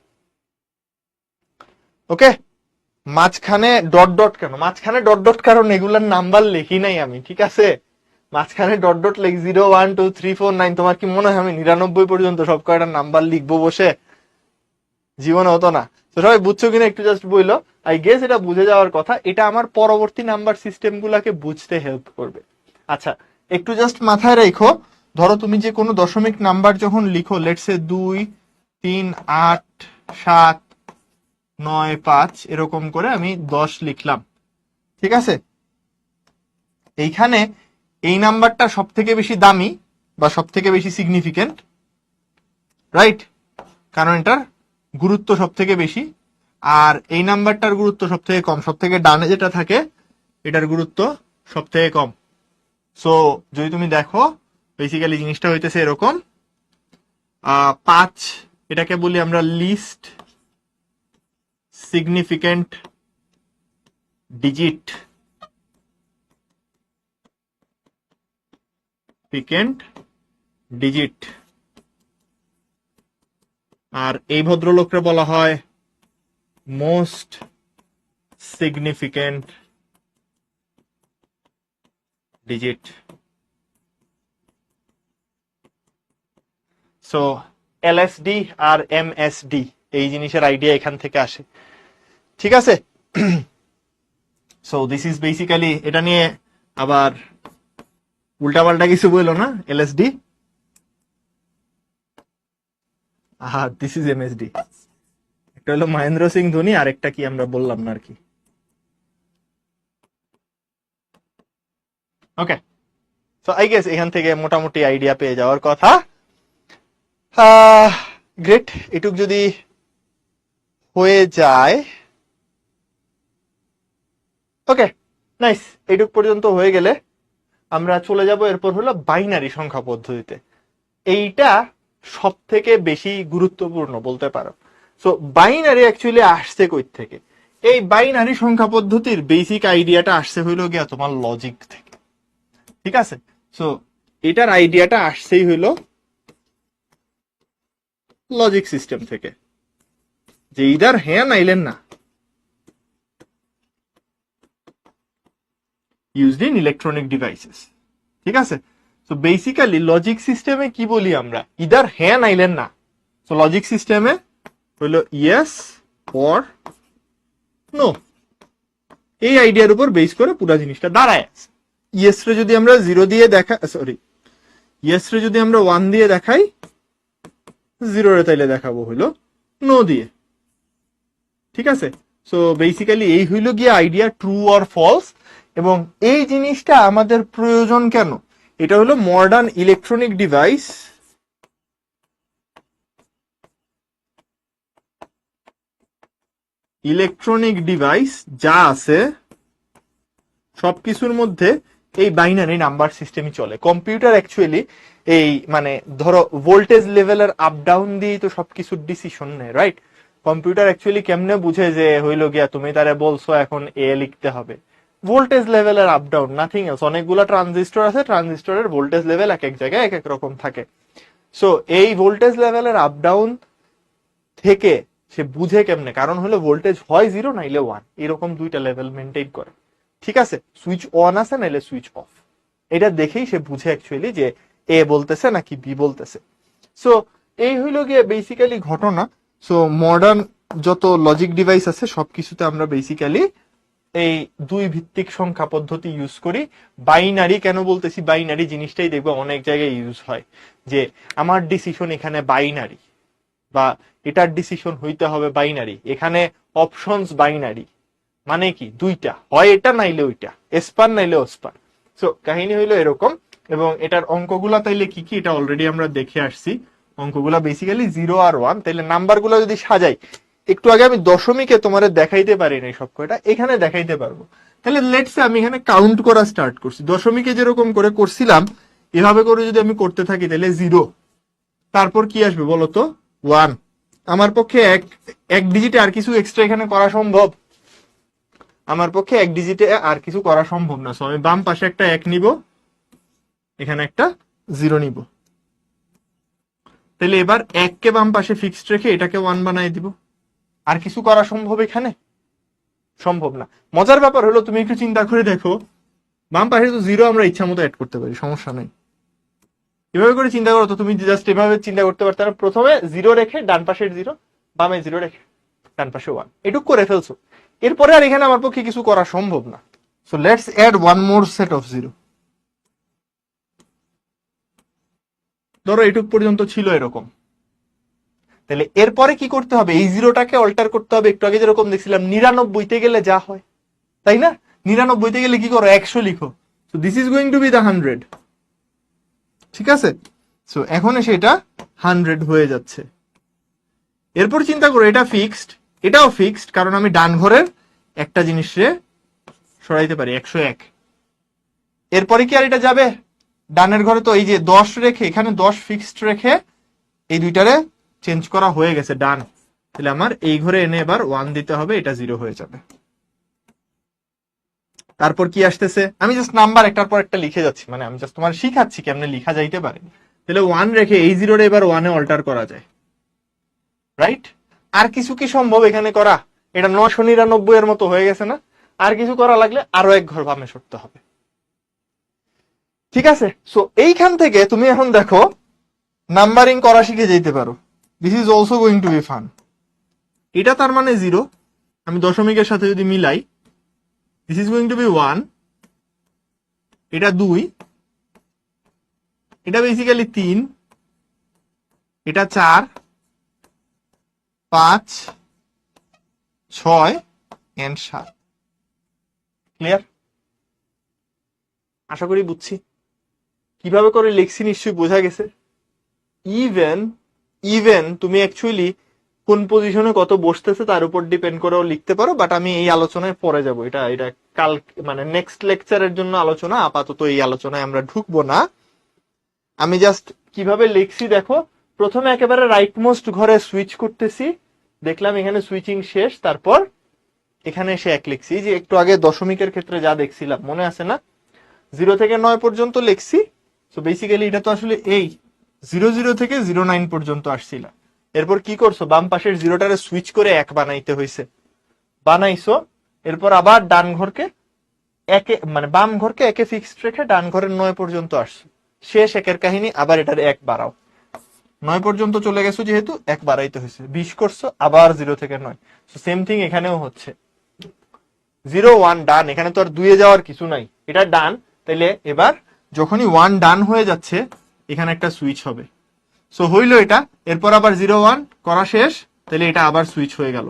Speaker 1: ওকে, মাঝখানে ডট ডট কেন? মাঝখানে ডট ডট কারণ এগুলার নাম্বার লিখি নাই আমি, ঠিক আছে? মাঝখানে ডট ডট লিখ 0 1 2 3 4 9। তোমার কি মনে হয় আমি 99 পর্যন্ত সব কয়টা নাম্বার লিখবো বসে? জীবনে হতো না। তো সবাই বুঝছো কিনা একটু জাস্ট বইলো। আই গেস এটা বুঝে যাওয়ার কথা। এটা আমার পরবর্তী নাম্বার সিস্টেম গুলাকে বুঝতে হেল্প করবে। আচ্ছা, একটু জাস্ট মাথায় রেখো, ধরো তুমি যে কোনো দশমিক নাম্বার যখন লিখো, লেটস সে 2 3 8 7 9 5 এরকম করে আমি 10 লিখলাম, ঠিক আছে? এইখানে এই নাম্বারটা সব থেকে বেশি দামি বা সব থেকে বেশি সিগনিফিকেন্ট, রাইট? কারণ এটার গুরুত্ব সব থেকে বেশি, আর এই নাম্বারটার গুরুত্ব সব থেকে কম। সব থেকে ডানে যেটা থাকে এটার গুরুত্ব সব থেকে কম। সো যদি তুমি দেখো, বেসিক্যালি জিনিসটা হইতেছে এরকম। 5 এটাকে বলি আমরা লিস্ট সিগনিফিকেন্ট ডিজিট, আর এই ভদ্রলোককে বলা হয় most significant digit. So LSD আর এমএসডি এই জিনিসের আইডিয়া এখান থেকে আসে, ঠিক আছে? সো দিস ইজ বেসিক্যালি, এটা নিয়ে আবার উল্টাপাল্টা কিছু বললো না। এলএসডি আর দিস ইজ এমএসডি। একটা হলো মহেন্দ্র সিং ধোনি, আর একটা কি আমরা বললাম না আর কি। ওকে, সো আই গেস এখান থেকে মোটামুটি আইডিয়া পেয়ে যাওয়ার কথা। গ্রেট, এটুক যদি হয়ে যায়, ওকে নাইস। এইটুক পর্যন্ত হয়ে গেলে আমরা চলে যাব এরপর হলো বাইনারি সংখ্যা পদ্ধতিতে। এইটা সব থেকে বেশি গুরুত্বপূর্ণ বলতে পারো। সো বাইনারি অ্যাকচুয়ালি আসছে কই থেকে? এই বাইনারি সংখ্যা পদ্ধতির বেসিক আইডিয়াটা আসছে হইলো গিয়া তোমার লজিক থেকে, ঠিক আছে? সো এটার আইডিয়াটা আসছেই হইলো লজিক সিস্টেম থেকে, যে ইদার হ্যাঁ নাইলেন না, used in electronic devices, ঠিক আছে? সো বেসিক্যালি লজিক সিস্টেমে কি বলি আমরা? ইদার হ্যাঁ নাইলেন না। সো লজিক সিস্টেমে হইলো ইয়েস অর নো। এই আইডিয়ার উপর বেস করে পুরো জিনিসটা দাঁড়ায় আছে। ইয়েস রে যদি আমরা 0 দিয়ে দেখা, সরি, ইয়েস রে যদি আমরা 1 দিয়ে দেখাই, 0 রে তাইলে দেখাবো হইলো নো দিয়ে, ঠিক আছে? সো বেসিক্যালি এই হইলো গিয়ে আইডিয়া, ট্রু অর ফলস। এবং এই জিনিসটা আমাদের প্রয়োজন কেন? এটা হলো মডার্ন ইলেকট্রনিক ডিভাইস যা আছে সবকিছুর মধ্যে এই বাইনারি নাম্বার সিস্টেমই চলে। কম্পিউটার অ্যাকচুয়ালি এই মানে ধরো ভোল্টেজ লেভেলের আপ ডাউন দিয়ে তো সবকিছুর ডিসিশন নেয়, রাইট? কম্পিউটার অ্যাকচুয়ালি কেমনে বুঝে যে হইলো গিয়া তুমি তারে বলছো এখন এ লিখতে হবে? ভোল্টেজ লেভেলের আপ ডাউন, নাথিং এলস। অনেকগুলো ট্রানজিস্টর আছে, ট্রানজিস্টরের ভোল্টেজ লেভেল এক এক জায়গায় এক এক রকম থাকে। সো এই ভোল্টেজ লেভেলের আপ ডাউন থেকে সে বুঝে কেমনে, কারণ হলো ভোল্টেজ হয় 0 নাইলে 1, এরকম দুইটা লেভেল মেনটেন করে। ঠিক আছে, সুইচ অন আছে নাইলে সুইচ অফ, এটা দেখেই সে বুঝে অ্যাকচুয়ালি যে এ বলতেছে নাকি বি বলতেছে। সো এই হইলো গিয়ে বেসিক্যালি ঘটনা। সো মডার্ন যত লজিক ডিভাইস আছে সবকিছুতে আমরা বেসিক্যালি এই দুই ভিত্তিক সংখ্যা পদ্ধতি ইউজ করি। বাইনারি কেন বলতেছি, বাইনারি জিনিসটাই দেখবো অনেক জায়গায় ইউজ হয়, যে আমার ডিসিশন এখানে বাইনারি, বা এটার ডিসিশন হইতে হবে বাইনারি, এখানে অপশনস বাইনারি, মানে কি দুইটা, হয় এটা নাইলে ওইটা, এসপার নাইলে ওসপার। সো কাহিনী হইলো এরকম। এবং এটার অঙ্কগুলা তাইলে কি কি, এটা অলরেডি আমরা দেখে আসছি। অঙ্কগুলা বেসিক্যালি 0 আর 1। তাইলে নাম্বারগুলো যদি সাজাই, একটু আগে আমি দশমিকে তোমার দেখাইতে পারি না সব কয়টা, এখানে দেখাইতে পারবো। তাহলে লেটস সে আমি এখানে কাউন্ট করা স্টার্ট করছি, দশমিকে যেরকম করে করছিলাম এভাবে করে যদি আমি করতে থাকি, তাহলে 0, তারপর কি আসবে বলতো 1। আমার পক্ষে এক ডিজিটে আর কিছু এক্সট্রা এখানে করা সম্ভব? আমার পক্ষে এক ডিজিটে আর কিছু করা সম্ভব না। সো আমি বাম পাশে একটা 1 নিব, এখানে একটা 0 নিব। তাহলে এবার 1 কে বাম পাশে ফিক্সড রেখে এটাকে 1 বানাই দিব। আর কিছু করা সম্ভব এখানে? সম্ভব না। মজার ব্যাপার হলো তুমি একটু চিন্তা করে দেখো, বাম পাশে তো 0 আমরা ইচ্ছা মতো অ্যাড করতে পারি, সমস্যা নেই। এভাবে করে চিন্তা করো তো, তুমি জাস্ট এভাবে চিন্তা করতে পারতে না, প্রথমে 0 রেখে ডান পাশের 0, বামে 0 রেখে ডান পাশে 1, এটুক করে ফেলছো। এরপরে আর এখানে আমার পক্ষে কিছু করা সম্ভব না। So let's add one more set of 0। ধরো এটুক পর্যন্ত ছিল এরকম। তাহলে এরপরে কি করতে হবে, এই 0টাকে অল্টার করতে হবে। একটু আগে যেরকম দেখছিলাম 99তে গেলে যা হয়, তাই না? 99তে গেলে কি করো, 100 লিখো। So this is going to be the 100। ঠিক আছে, সো এখন এসে এটা 100 হয়ে যাচ্ছে। এরপর চিন্তা করো, এটা ফিক্সড, এটাও ফিক্সড, কারণ আমি ডান ঘরের একটা জিনিসে সরাইতে পারি, 101। এরপরে কি আর এটা যাবে ডানের ঘরে? তো এই যে 10 রেখে, এখানে 10 ফিক্সড রেখে এই দুইটারে চেঞ্জ করা হয়ে গেছে, ডান। তাহলে আমার এই ঘরে এনে এবার 1 দিতে হবে, এটা 0 হয়ে যাবে। তারপর কি আসতেছে, আমি জাস্ট নাম্বার একটার পর একটা লিখে যাচ্ছি, মানে আমি জাস্ট তোমার শিখাচ্ছি কেমনে লিখা যাইতে পারে। তাহলে 1 রেখে এই 0 এবার 1 এ অল্টার করা যায়, রাইট? আর কিছু কি সম্ভব এখানে করা? এটা 999 এর মতো হয়ে গেছে না? আর কিছু করা লাগলে আরো এক ঘর বামে সরতে হবে। ঠিক আছে, সো এইখান থেকে তুমি এখন দেখো নাম্বারিং করা শিখে যেতে পারো। This is also going to be fun. এটা তার মানে 0, আমি দশমিকের সাথে যদি মিলাই, this is going to be 1, এটা 2, এটা বেসিক্যালি 3, এটা 4, 5, 6 এন্ড 7। ক্লিয়ার? আশা করি বুঝছি। কিভাবে করে লিখছি নিশ্চয়ই বোঝা গেছে। ইভেন ইভেন তুমি অ্যাকচুয়ালি কোন পজিশনে কত বসতেছে তার উপর ডিপেন্ড করেও লিখতে পারো, বাট আমি এই আলোচনায় পরে যাব। এটা এটা কাল মানে নেক্সট লেকচারের জন্য আলোচনা, আপাতত এই আলোচনায় আমরা ঢুকবো না। আমি জাস্ট কিভাবে লিখছি দেখো, প্রথমে একেবারে রাইট মোস্ট ঘরে সুইচ করতেছি, দেখলাম এখানে সুইচিং শেষ, তারপর এখানে এসে 1 লিখছি। যে একটু আগে দশমিকের ক্ষেত্রে যা দেখছিলাম মনে আছে না, 0 থেকে 9 পর্যন্ত লিখছি। সো বেসিক্যালি এটা তো আসলে এই 00 থেকে 09 পর্যন্ত আসছিল। এরপর কি করছো, বাম পাশের 0টারে সুইচ করে 1 বানাইতে হয়েছে, বানাইছো। এরপর আবার ডান ঘরকে একে, মানে বাম ঘরকে একে ফিক্সড রেখে ডান ঘরের 9 পর্যন্ত আসছো, শেষ একের কাহিনী। আবার এটার 1 বাড়াও, 9 পর্যন্ত চলে গেছো যেহেতু 1 বাড়াইতে হয়েছে, 20 করছো, আবার 0 থেকে 9। সেম থিং এখানেও হচ্ছে, 0 1 ডান, এখানে তো আর 2 এ যাওয়ার কিছু নাই, এটা ডান। তাইলে এবার যখনই 1 ডান হয়ে যাচ্ছে এখানে একটা সুইচ হবে। সো হইলো এটা, এরপর আবার 0 1 করা শেষ, তাহলে এটা আবার সুইচ হয়ে গেল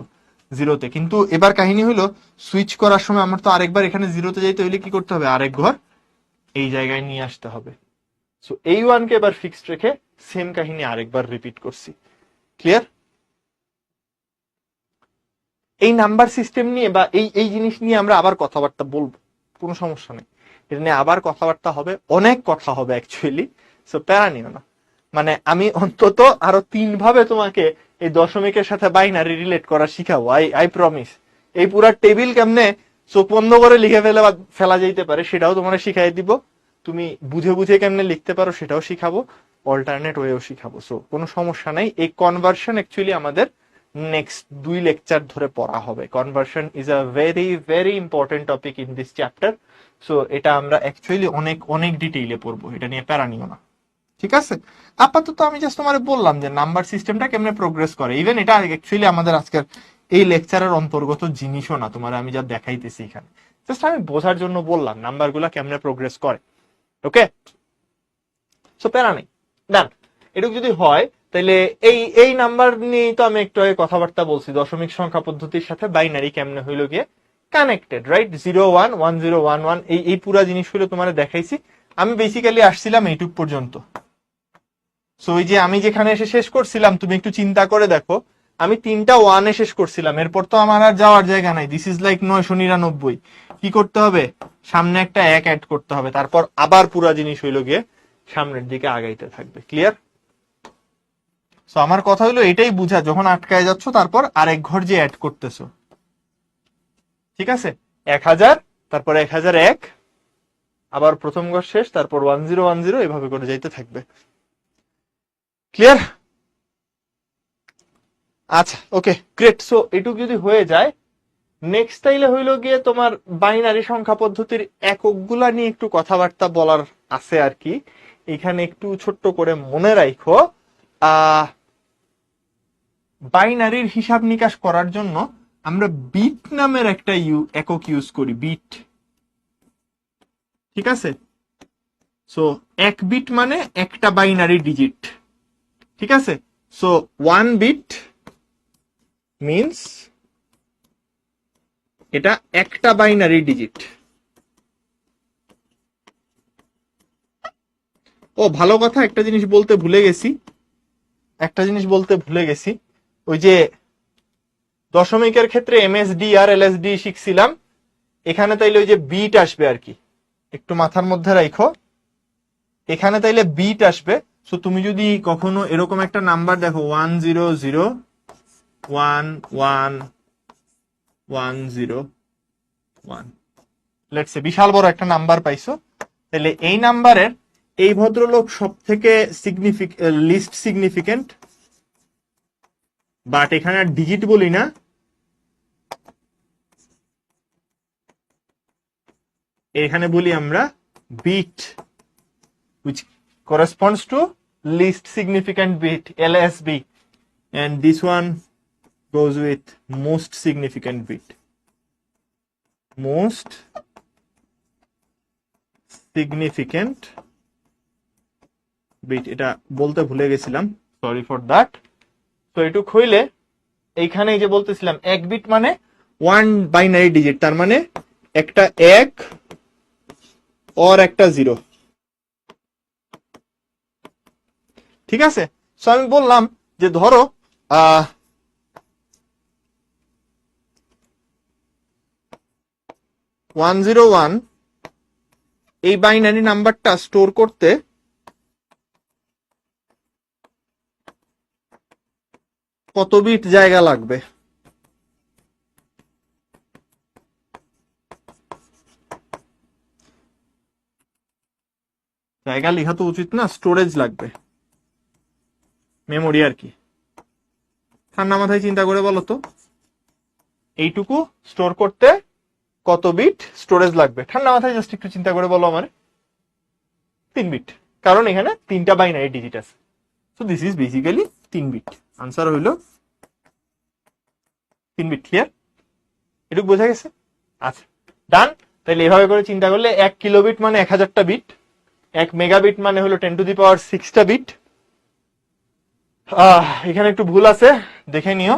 Speaker 1: 0-তে। কিন্তু এবার কাহিনী হইলো সুইচ করার সময় আমার তো আরেকবার এখানে 0-তে যাইতে হইলে কি করতে হবে, আরেক ঘর এই জায়গায় নিয়ে আসতে হবে। সো এই 1 কে এবার ফিক্সড রেখে সেম কাহিনী আরেকবার রিপিট করছি। ক্লিয়ার? এই নাম্বার সিস্টেম নিয়ে বা এই এই জিনিস নিয়ে আমরা আবার কথাবার্তা বলবো, কোনো সমস্যা নেই। এটা নিয়ে আবার কথাবার্তা হবে, অনেক কথা হবে অ্যাকচুয়ালি। সো প্যারা নিও না, মানে আমি অন্তত আরো 3 ভাবে তোমাকে এই দশমিকের সাথে বাইনারি রিলেট করা শিখাবো, আই প্রমিস। এই পুরা টেবিল কেমনে চোখ বন্ধ করে লিখে ফেলা যাইতে পারে সেটাও তোমার শিখাই দিব। তুমি বুঝে বুঝে কেমনে লিখতে পারো সেটাও শিখাবো, অল্টারনেট ওয়েও শিখাবো। সো কোনো সমস্যা নাই। এই কনভার্সন অ্যাকচুয়ালি আমাদের নেক্সট 2 লেকচার ধরে পড়া হবে। Conversion is a very very important topic in this chapter. So এটা আমরা অ্যাকচুয়ালি অনেক অনেক ডিটেইলে পড়বো, এটা নিয়ে প্যারা নিও না, ঠিক আছে? আপাতত আমি জাস্ট তোমার বললাম যে নাম্বার সিস্টেমটা কেমনে প্রোগ্রেস করে। ইভেন এটা অ্যাকচুয়ালি আমাদের আজকের এই লেকচারের অন্তর্গত জিনিসও না, তোমার আমি যা দেখাইতেছি এখানে, জাস্ট আমি বোঝার জন্য বললাম নাম্বারগুলা কেমনে প্রোগ্রেস করে। ওকে, সো প্যারা নেই, ডান। এটুকু যদি হয় তাহলে এই নাম্বার নিয়ে তো আমি একটু আগে কথাবার্তা বলছি, দশমিক সংখ্যা পদ্ধতির সাথে বাইনারি কেমনে হইলো গিয়ে কানেক্টেড, রাইট? 0 1 1 0 1 1 এই পুরা জিনিসগুলো তোমার দেখাইছি। আমি বেসিক্যালি আসছিলাম এইটুক পর্যন্ত। সো ওই যে আমি যেখানে এসে শেষ করছিলাম, তুমি একটু চিন্তা করে দেখো, আমি 3টা 1-এ শেষ করছিলাম, এরপর তো আমার আর যাওয়ার জায়গা নাই। This is like 999। কি করতে হবে? সামনে একটা 1 অ্যাড করতে হবে, তারপর আবার পুরা জিনিস হইলো গিয়ে সামনের দিকে আগাইতে থাকবে। ক্লিয়ার? সো আমার কথা হলো এটাই বুঝা, যখন আটকায় যাচ্ছ তারপর আরেক ঘর যে অ্যাড করতেছো, ঠিক আছে? 1000, তারপর 1001, আবার প্রথম ঘর শেষ, তারপর 1010, এভাবে করে যাইতে থাকবে। ক্লিয়ার? আচ্ছা, ওকে, গ্রেট। সো এটুকু যদি হয়ে যায়, নেক্সট তাইলে হইলো গিয়ে তোমার বাইনারি সংখ্যা পদ্ধতির এককগুলা নিয়ে একটু কথাবার্তা বলার আছে আর কি। এখানে একটু ছোট্ট করে মনে রাখো, বাইনারির হিসাব নিকাশ করার জন্য আমরা বিট নামের একটা একক ইউজ করি, বিট, ঠিক আছে? সো 1 বিট মানে একটা বাইনারি ডিজিট, ঠিক আছে? সো 1 বিট মিন্স এটা একটা বাইনারি ডিজিট। ও ভালো কথা, একটা জিনিস বলতে ভুলে গেছি, ওই যে দশমিকের ক্ষেত্রে এমএসডি আর এলএসডি শিখছিলাম, এখানে তাইলে ওই যে বিট আসবে আর কি, একটু মাথার মধ্যে রাখো, এখানে তাইলে বিট আসবে। সো তুমি যদি কখনো এরকম একটা নাম্বার দেখো 1 0 0 1 1 1 0 1, লেটস সে বিশাল বড় একটা নাম্বার পাইছো, তাহলে এই নাম্বারের এই ভদ্রলোক সব থেকে লিস্ট সিগনিফিকেন্ট, বাট এখানে আর ডিজিট বলি না, এখানে বলি আমরা bit, which corresponds to least significant bit, LSB, and this one goes with most significant bit, most significant bit, এটা বলতে ভুলে গেছিলাম, সরি ফর দ্যাট। তো এটুক হইলে এইখানে যে বলতেছিলাম 1 বিট মানে 1 বাইনারি ডিজিট, তার মানে একটা 1 আর একটা 0, ঠিক আছে? সো আমি বললাম যে ধরো 101 এই বাইনারি নাম্বারটা স্টোর করতে কত বিট জায়গা লাগবে? জায়গা লেখা তো উচিত না, স্টোরেজ লাগবে, মেমোরি আর কি। ঠান্ডা মাথায় চিন্তা করে বলো তো, এইটুকু স্টোর করতে কত বিট স্টোরেজ লাগবে? ঠান্ডা মাথায় জাস্ট একটু চিন্তা করে বলো আমার। 3 বিট, কারণ এখানে 3টা বাইনারি ডিজিট আছে। So this is basically 3 bit. Answer হইলো 3 বিট। ক্লিয়ার? এটুকু বোঝা গেছে? আচ্ছা, ডান। তাহলে এভাবে করে চিন্তা করলে 1 কিলোবিট মানে 1000টা বিট, 1 মেগাবিট মানে হলো 10⁶ বিট। এখানে একটু ভুল আছে, দেখে নিও,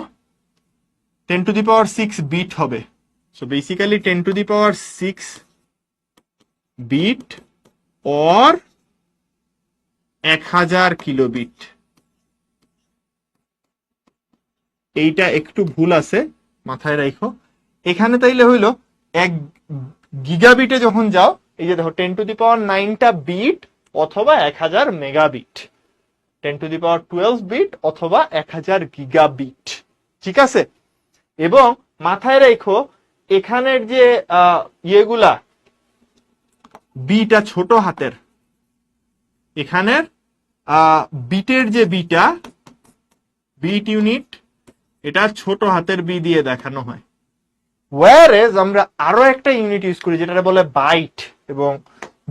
Speaker 1: 10⁶ বিট হবে। So basically 10⁶ bit or 1000 kilobit. এইটা একটু ভুল আছে, মাথায় রাখো। এখানে তাইলে হইলো 1 গিগাবিটে যখন যাও, এই যে দেখো 10⁹টা বিট অথবা 1000 মেগাবিট। 10^12 বিট অথবা 1000 গিগাবিট। ঠিক আছে, এবং মাথায় রেখো এখানের যে ইয়েগুলা বিটা ছোট হাতের, এখানের বিটের যে বিট ইউনিট, এটা ছোট হাতের বি দিয়ে দেখানো হয়। ওয়্যারএজ আমরা আরো একটা ইউনিট ইউজ করি যেটা বলে বাইট, এবং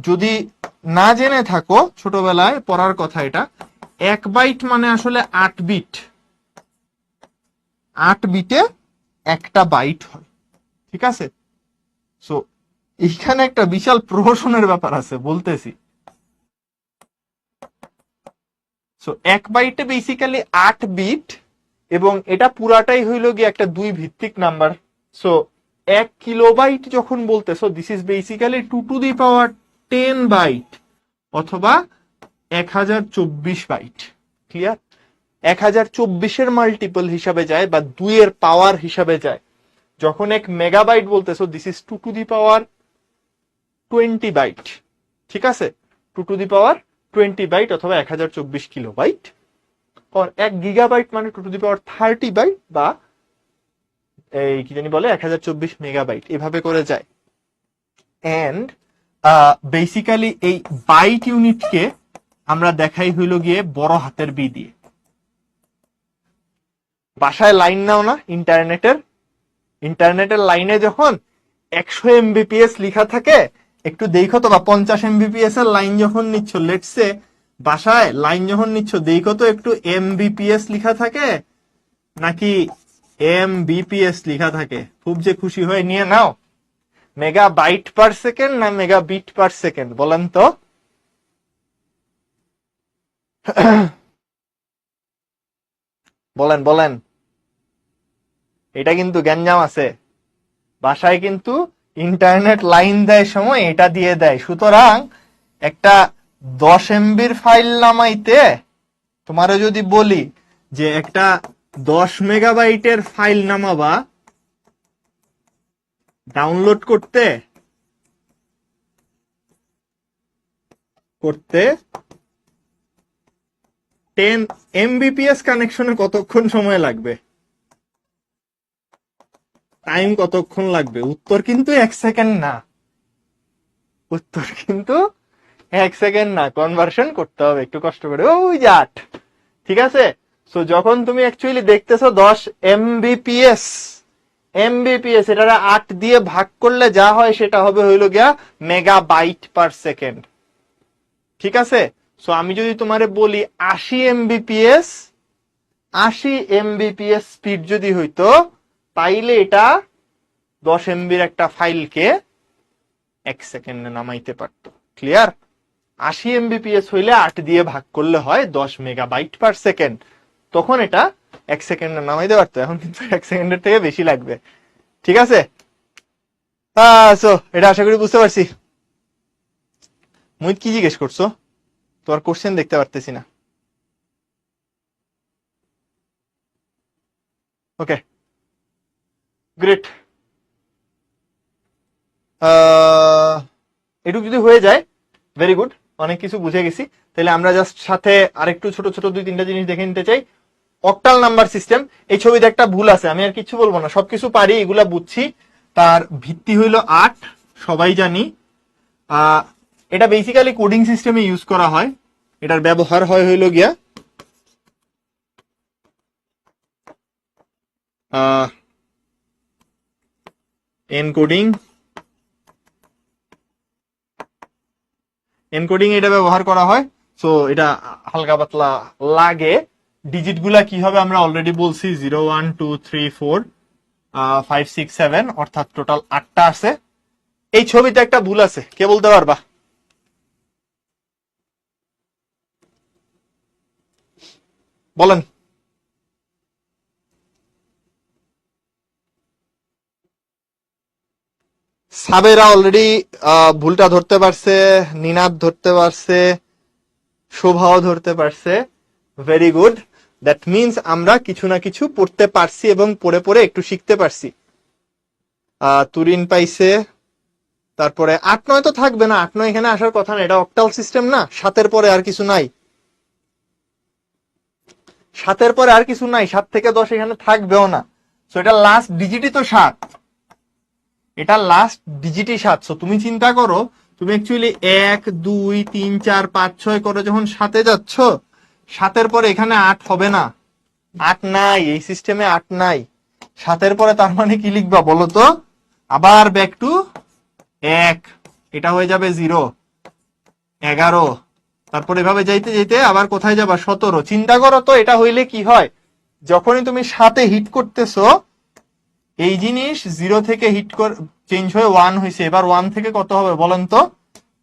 Speaker 1: যদি না জেনে থাকো ছোটবেলায় পড়ার কথা, এটা 1 বাইট মানে আসলে 8 বিট, 8 বিটে একটা বাইট হয়। ঠিক আছে, সো এখানে একটা বিশাল প্রহসনের ব্যাপার আছে, বলতেছি। সো 1 বাইটে বেসিক্যালি 8 বিট, এবং এটা পুরাটাই হইল গিয়ে একটা 2 ভিত্তিক নাম্বার। সো 1 কিলোবাইট যখন বলতেছো, দিস ইজ বেসিক্যালি 2^10 বাইট অথবা 1024 বাইট। ক্লিয়ার? 1024 এর মাল্টিপল হিসাবে যায় বা 2 এর পাওয়ার হিসাবে যায়। যখন 1 মেগাবাইট বলতেছো, দিস ইজ 2^20 বাইট। ঠিক আছে, 2^20 বাইট অথবা 1024 কিলোবাইট। আর 1 গিগাবাইট মানে 2^30 বাইট বা এই কি জানি বলে 1024 মেগাবাইট, এভাবে করে যায়। এন্ড বেসিক্যালি এই বাইট ইউনিটকে আমরা দেখাই হইল গিয়ে বড় হাতের বি দিয়ে। বাসায় লাইন নাও না ইন্টারনেটের লাইনে যখন 100 এমবিপিএস লেখা থাকে, একটু দেখো তো, বা 50 এমবিপিএস এর লাইন যখন নিচ্ছ, লেটসে বাসায় লাইন যখন নিচ্ছ, দেখো তো একটু এমবিপিএস লেখা থাকে নাকি এমবিপিএস লেখা থাকে। খুব যে খুশি হয়ে নিয়ে নাও, মেগা বাইট পার সেকেন্ড না মেগা বিট পার সেকেন্ড, বলেন তো? বলেন, এটা কিন্তু গ্যাঞ্জাম আছে। বাসায় কিন্তু ইন্টারনেট লাইন দেয় সময় এটা দিয়ে দেয়। সুতরাং একটা 10 এমবির ফাইল নামাইতে তোমারে যদি বলি যে একটা 10 মেগাবাইটের ফাইল নামাবা, ডাউনলোড করতে 10 এমবিপিএস কানেকশনে কতক্ষণ সময় লাগবে? টাইম কতক্ষণ লাগবে? উত্তর কিন্তু 1 সেকেন্ড না, উত্তর কিন্তু 1 সেকেন্ড না। কনভার্সন করতে হবে একটু কষ্ট করে, ওই যে 8। ঠিক আছে, সো যখন তুমি অ্যাকচুয়ালি দেখতেছো 10 এমবিপিএস, এটা 8 দিয়ে ভাগ করলে যা হয় সেটা হবে হইল গিয়া মেগাবাইট পার সেকেন্ড। ঠিক আছে, সো আমি যদি তোমারে বলি 80 এমবিপিএস স্পিড যদি হইতো, তাইলে এটা 10 এমবির একটা ফাইলকে 1 সেকেন্ডে নামাইতে পারতো। ক্লিয়ার? 80 এমবিপিএস হইলে 8 দিয়ে ভাগ করলে হয় 10 মেগাবাইট পার সেকেন্ড, তখন এটা 1 সেকেন্ডে নামাইতে পারতো। এখন কিন্তু 1 সেকেন্ডের থেকে বেশি লাগবে। ঠিক আছে, সো এটা আশা করি বুঝতে পারছি। মুহিত কি জিজ্ঞেস করছো? তোমার কোশ্চেন দেখতে পারতেছি না। ওকে, গ্রেট। এটুকু যদি হয়ে যায়, ভেরি গুড, অনেক কিছু বুঝে গেছি। তাহলে আমরা জাস্ট সাথে আরেকটু ছোট ছোট 2-3টা জিনিস দেখে নিতে চাই। অক্টাল নাম্বার সিস্টেম, এই ছবিতে একটা ভুল আছে, আমি আর কিছু বলবো না, সবকিছু পারি, এগুলা বুঝছি। তার ভিত্তি হইল 8, সবাই জানি। এটা বেসিক্যালি কোডিং সিস্টেমে ইউজ করা হয়। এটার ব্যবহার হয় হইল গিয়া এনকোডিং এটা ব্যবহার করা হয়। সো এটা হালকা পাতলা লাগে। ডিজিট গুলা কি হবে আমরা অলরেডি বলছি, 0 1 2 3 4 5 6 7, অর্থাৎ টোটাল 8টা আছে। এই ছবিতে একটা ভুল আছে, কে বলতে পারবা? বলেন। সাবেরা অলরেডি ভুলটা ধরতে পারছে, নিনাদ ধরতে পারছে, শোভাও ধরতে পারছে। ভেরি গুড, দ্যাট মিনস আমরা কিছু না কিছু পড়তে পারছি এবং পড়ে পড়ে একটু শিখতে পারছি। তুরিন পাইছে, তারপরে 8-9 তো থাকবে না, 8-9 এখানে আসার কথা না, এটা অক্টাল সিস্টেম না, 7-এর পরে আর কিছু নাই। সাতের পরে আর কিছু নাই, 7 থেকে 10 এখানে থাকবেও না। সো এটা লাস্ট ডিজিটই তো 7, এটা লাস্ট ডিজিটই 7। সো তুমি চিন্তা করো, তুমি অ্যাকচুয়ালি 1 2 3 4 5 6 করে যখন 7-এ যাচ্ছ, 7-এর পরে এখানে 8 হবে না, 8 নাই, এই সিস্টেমে 8 নাই। 7-এর পরে তার মানে কি লিখবা বলো তো? আবার ব্যাক টু 1, এটা হয়ে যাবে 0, 11, তারপর এভাবে যাইতে যাইতে আবার কোথায় যাবা? 17। চিন্তা করো তো এটা হইলে কি হয়, যখনই তুমি 7-এ হিট করতেছো, এই জিনিস 0 থেকে হিট করে চেঞ্জ হয়ে 1 হয়েছে, এবার 1 থেকে কত হবে বলেন তো?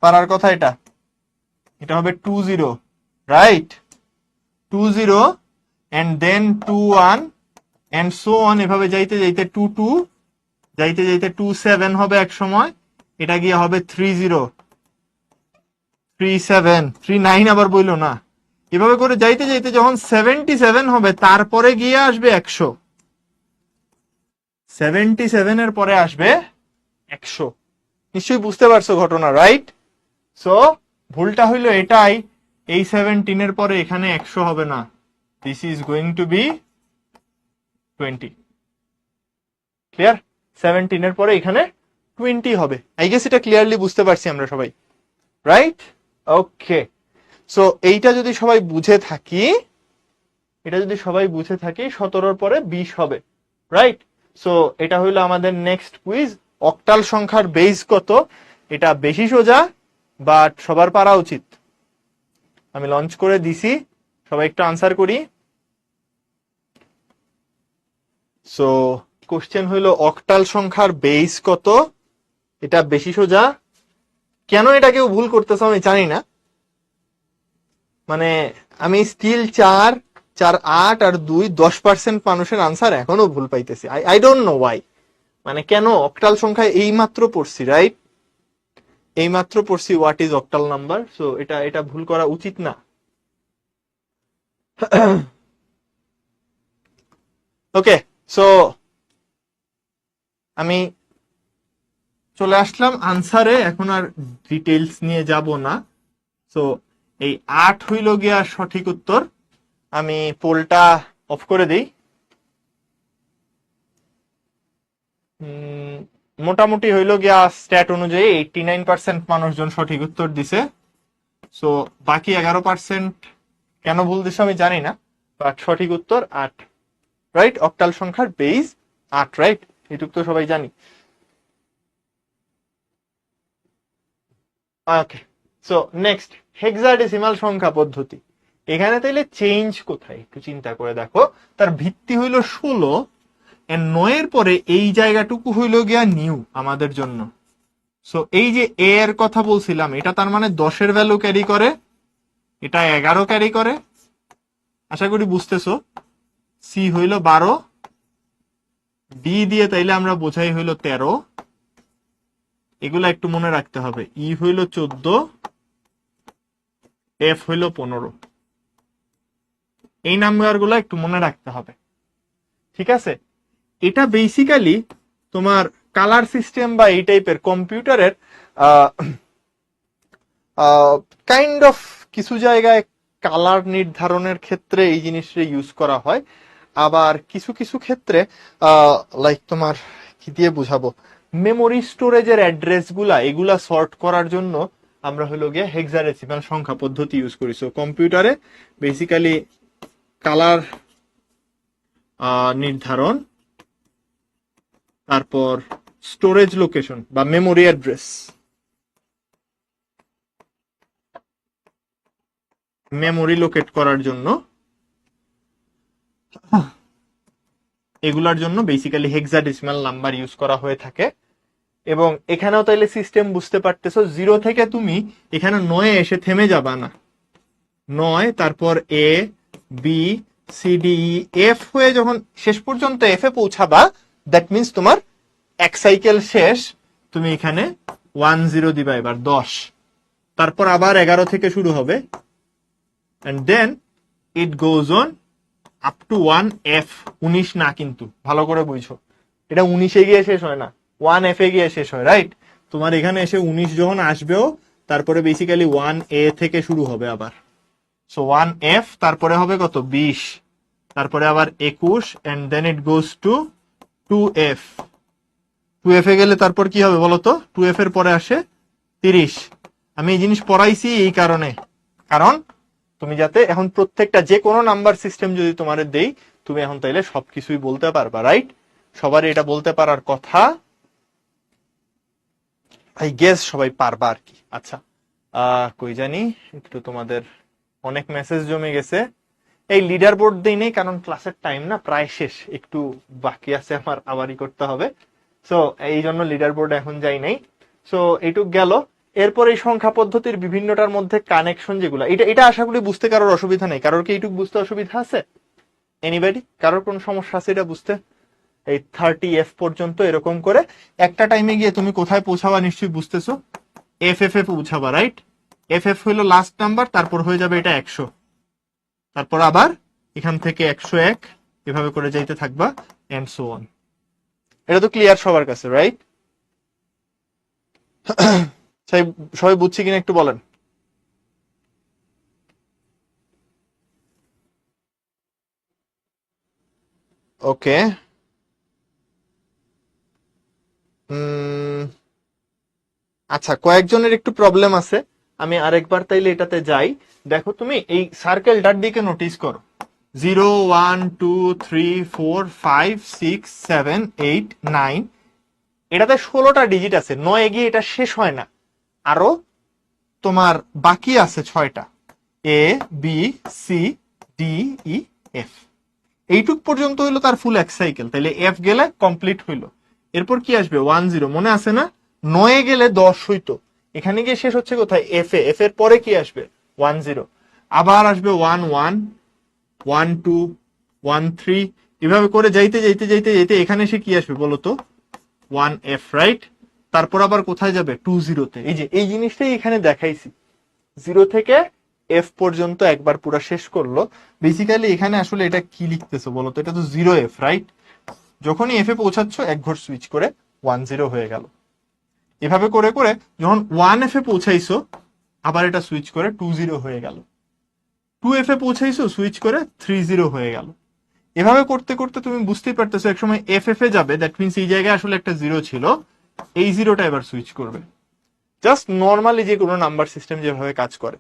Speaker 1: পারার কথা এটা, এটা হবে 20, right? 20 and then 21 and so on, এভাবে যাইতে যাইতে 22, যাইতে যাইতে 27 হবে এক সময়, এটা গিয়ে হবে 30, 37, 39 আবার বইলো না। এভাবে করে যাইতে যাইতে যখন 77 হবে, তারপরে গিয়ে আসবে 100, 77 এর পরে আসবে 100। নিশ্চয়ই বুঝতে পারছো ঘটনা, রাইট? সো ভুলটা হইলো এটাই, এই 17 এর পরে এখানে 100 হবে না, this is going to be 20। Clear? 17 এর পরে এখানে 20 হবে। আই গেস এটা ক্লিয়ারলি বুঝতে পারছি আমরা সবাই, রাইট? ওকে, সো এইটা যদি সবাই বুঝে থাকি, এটা যদি সবাই বুঝে থাকি, 17-র পরে 20 হবে, রাইট? সো এটা হইলো আমাদের নেক্সট কুইজ। অক্টাল সংখ্যার বেস কত? এটা বেশি সোজা, বাট সবার পারা উচিত। আমি লঞ্চ করে দিছি, সবাই একটু আনসার করি। সো কোশ্চেন হইলো অক্টাল সংখ্যার বেস কত? এটা বেশি সোজা। কেন এটা কেউ ভুল করতেছ আমি জানি না, মানে আমি স্টিল 4 4 8 আর 2 10% মানুষের আনসার এখনো ভুল পাইতেছি। আই ডোন্ট নো ওয়াই, মানে কেন? অক্টাল সংখ্যায় এই মাত্র পড়ছি, রাইট? এই মাত্র পড়ছি what is octal number. So এটা ভুল করা উচিত না। ওকে, সো আমি চলে আসলাম আনসারে, এখন আর ডিটেইলস নিয়ে যাব না। সো এই 8 হইল গিয়া সঠিক উত্তর। আমি পোলটা অফ করে দেই। মোটামুটি হইল গিয়া স্ট্যাট অনুযায়ী 89% মানুষজন সঠিক উত্তর দিছে। সো বাকি 11% কেন ভুল দিছে আমি জানি না, বাট সঠিক উত্তর 8, রাইট? অক্টাল সংখ্যার বেস 8, রাইট? এটুক তো সবাই জানি। ওকে, সো নেক্সট হেক্সাডেসিমাল সংখ্যা পদ্ধতি। এখানে তাইলে চেঞ্জ কোথায় একটু চিন্তা করে দেখো। তার ভিত্তি হইল 16, 9-এর পরে এই জায়গাটুকু হইল গিয়া নিউ আমাদের জন্য। সো এই যে এ এর কথা বলছিলাম, এটা তার মানে 10-এর ভ্যালু ক্যারি করে, এটা 11 ক্যারি করে, আশা করি বুঝতেছো। সি হইল 12, ডি দিয়ে তাইলে আমরা বোঝাই হইল 13, এগুলা একটু মনে রাখতে হবে। ই হইল 14, এফ হইল 15, এই নাম্বার গুলো একটু মনে রাখতে হবে, ঠিক আছে? এটা বেসিক্যালি তোমার কালার সিস্টেম বা এই টাইপের কম্পিউটারের কাইন্ড অফ কিছু জায়গায় কালার নির্ধারণের ক্ষেত্রে এই জিনিসটা ইউজ করা হয়, আবার কিছু কিছু ক্ষেত্রে লাইক তোমার কি দিয়ে বুঝাবো, মেমোরি স্টোরেজের অ্যাড্রেস গুলা এগুলা সর্ট করার জন্য আমরা হলো গিয়ে হেক্সাডেসিমাল সংখ্যা পদ্ধতি ইউজ করি। সো কম্পিউটারে বেসিক্যালি কালার নির্ধারণ, তারপর স্টোরেজ লোকেশন বা মেমোরি অ্যাড্রেস, মেমোরি লোকেট করার জন্য, এগুলার জন্য বেসিক্যালি হেক্সাডেসিমাল নাম্বার ইউজ করা হয়ে থাকে। এবং এখানেও তাইলে সিস্টেম বুঝতে পারতেছো, 0 থেকে তুমি এখানে 9-এ এসে থেমে যাবা না। 9, তারপর A B C D E F হয়ে যখন শেষ পর্যন্ত এফ এ পৌঁছাবা, দ্যাট মিনস তোমার এক সাইকেল শেষ, তুমি এখানে 10 দিবা এবার 10, তারপর আবার 11 থেকে শুরু হবে, and then it goes on up to 1F, 19 না, কিন্তু ভালো করে বুঝছো, এটা 19-এ গিয়ে শেষ হয় না, 1F এ গিয়ে শেষ হয়, রাইট? তোমার এখানে এসে 19 যখন আসবেও, তারপরে বেসিক্যালি 1A থেকে শুরু হবে আবার। সো 1F, তারপরে হবে কত? 20, তারপরে আবার 21 and then it goes to 2f। 2f এ গেলে তারপর কি হবে বলো তো? 2f এর পরে আসে 30। আমি এই জিনিস পড়াইছি এই কারণে, কারণ তুমি যাতে এখন প্রত্যেকটা যে কোনো নাম্বার সিস্টেম যদি তোমার দেই, তুমি এখন তাইলে সবকিছুই বলতে পারবা, রাইট? সবার এটা বলতে পারার কথা, আই গেস সবাই পারবা আর কি। আচ্ছা, কই জানি একটু তোমাদের অনেক মেসেজ জমে গেছে। এই লিডার বোর্ড দিই নেই, কারণ ক্লাসের টাইম না প্রায় শেষ, একটু বাকি আছে আমার, আবারই করতে হবে। সো এই জন্য লিডার বোর্ড এখন যাই নাই। সো এইটুক গেল। এরপর এই সংখ্যা পদ্ধতির বিভিন্নটার মধ্যে কানেকশন যেগুলো, এটা এটা আশা করি বুঝতে কারোর অসুবিধা নেই। কারোর কি এইটুক বুঝতে অসুবিধা আছে? এনিবডি? কারোর কোন সমস্যা আছে এটা বুঝতে? এই 30f পর্যন্ত এরকম করে একটা টাইমে গিয়ে তুমি কোথায় পৌঁছাবা নিশ্চয়ই বুঝতেছো, এফ এফ এ পৌঁছাবা, রাইট? এফ এফ হইলো লাস্ট নাম্বার, তারপর হয়ে যাবে এটা 100, তারপর আবার এখান থেকে 101 এভাবে করে যাইতে থাকবা এন্ড সো অন। এটা তো ক্লিয়ার সবার কাছে, রাইট? সবাই বুঝছি কিনা একটু বলেন। ওকে, আচ্ছা, কয়েকজনের একটু প্রবলেম আছে, আমি আরেকবার তাইলে এটাতে যাই। দেখো তুমি এই সার্কেলটার দিকে নোটিস করো, 0 1 2 3 4 5 6 7 8 9, এটাতে 16টা ডিজিট আছে, 9 গিয়ে এটা শেষ হয় না, আরো তোমার বাকি আছে 6টা, A B C D E F. এইটুক পর্যন্ত হইলো তার ফুল এক সাইকেল, তাহলে এফ গেলে কমপ্লিট হইলো। এরপর কি আসবে? 10, মনে আছে না? 9 গেলে 10 হইতো, এখানে গিয়ে শেষ হচ্ছে কোথায়? এফ এ। এফ এর পরে কি আসবে? 10। আবার আসবে 1 1 1 2 1 3, এভাবে করে যাইতে যাইতে যাইতে যাইতে এখানে এসে কি আসবে বলো তো? 1f, right? তারপর আবার কোথায় যাবে? 20 তে। এই যে এই জিনিসটাই এখানে দেখাইছি, 0 থেকে এফ পর্যন্ত একবার পুরো শেষ করলো। বেসিক্যালি এখানে আসলে এটা কি লিখতেছো বলো তো? এটা তো 0f, রাইট? যখনই এফ এ পৌঁছাচ্ছ এক ঘর সুইচ করে 10 হয়ে গেল। এভাবে করে করে যখন 1f এ পৌঁছাইছো আবার এটা সুইচ করে 20 হয়ে গেল। 2f এ পৌঁছাইছো সুইচ করে 30 হয়ে গেল। এভাবে করতে করতে তুমি বুঝতেই পারতেছো একসময় এফ এফ এ যাবে, দ্যাট মিনস এই জায়গায় আসলে একটা 0 ছিল, এই 0টা এবার সুইচ করবে। জাস্ট নর্মালি যে কোনো নাম্বার সিস্টেম যেভাবে কাজ করে,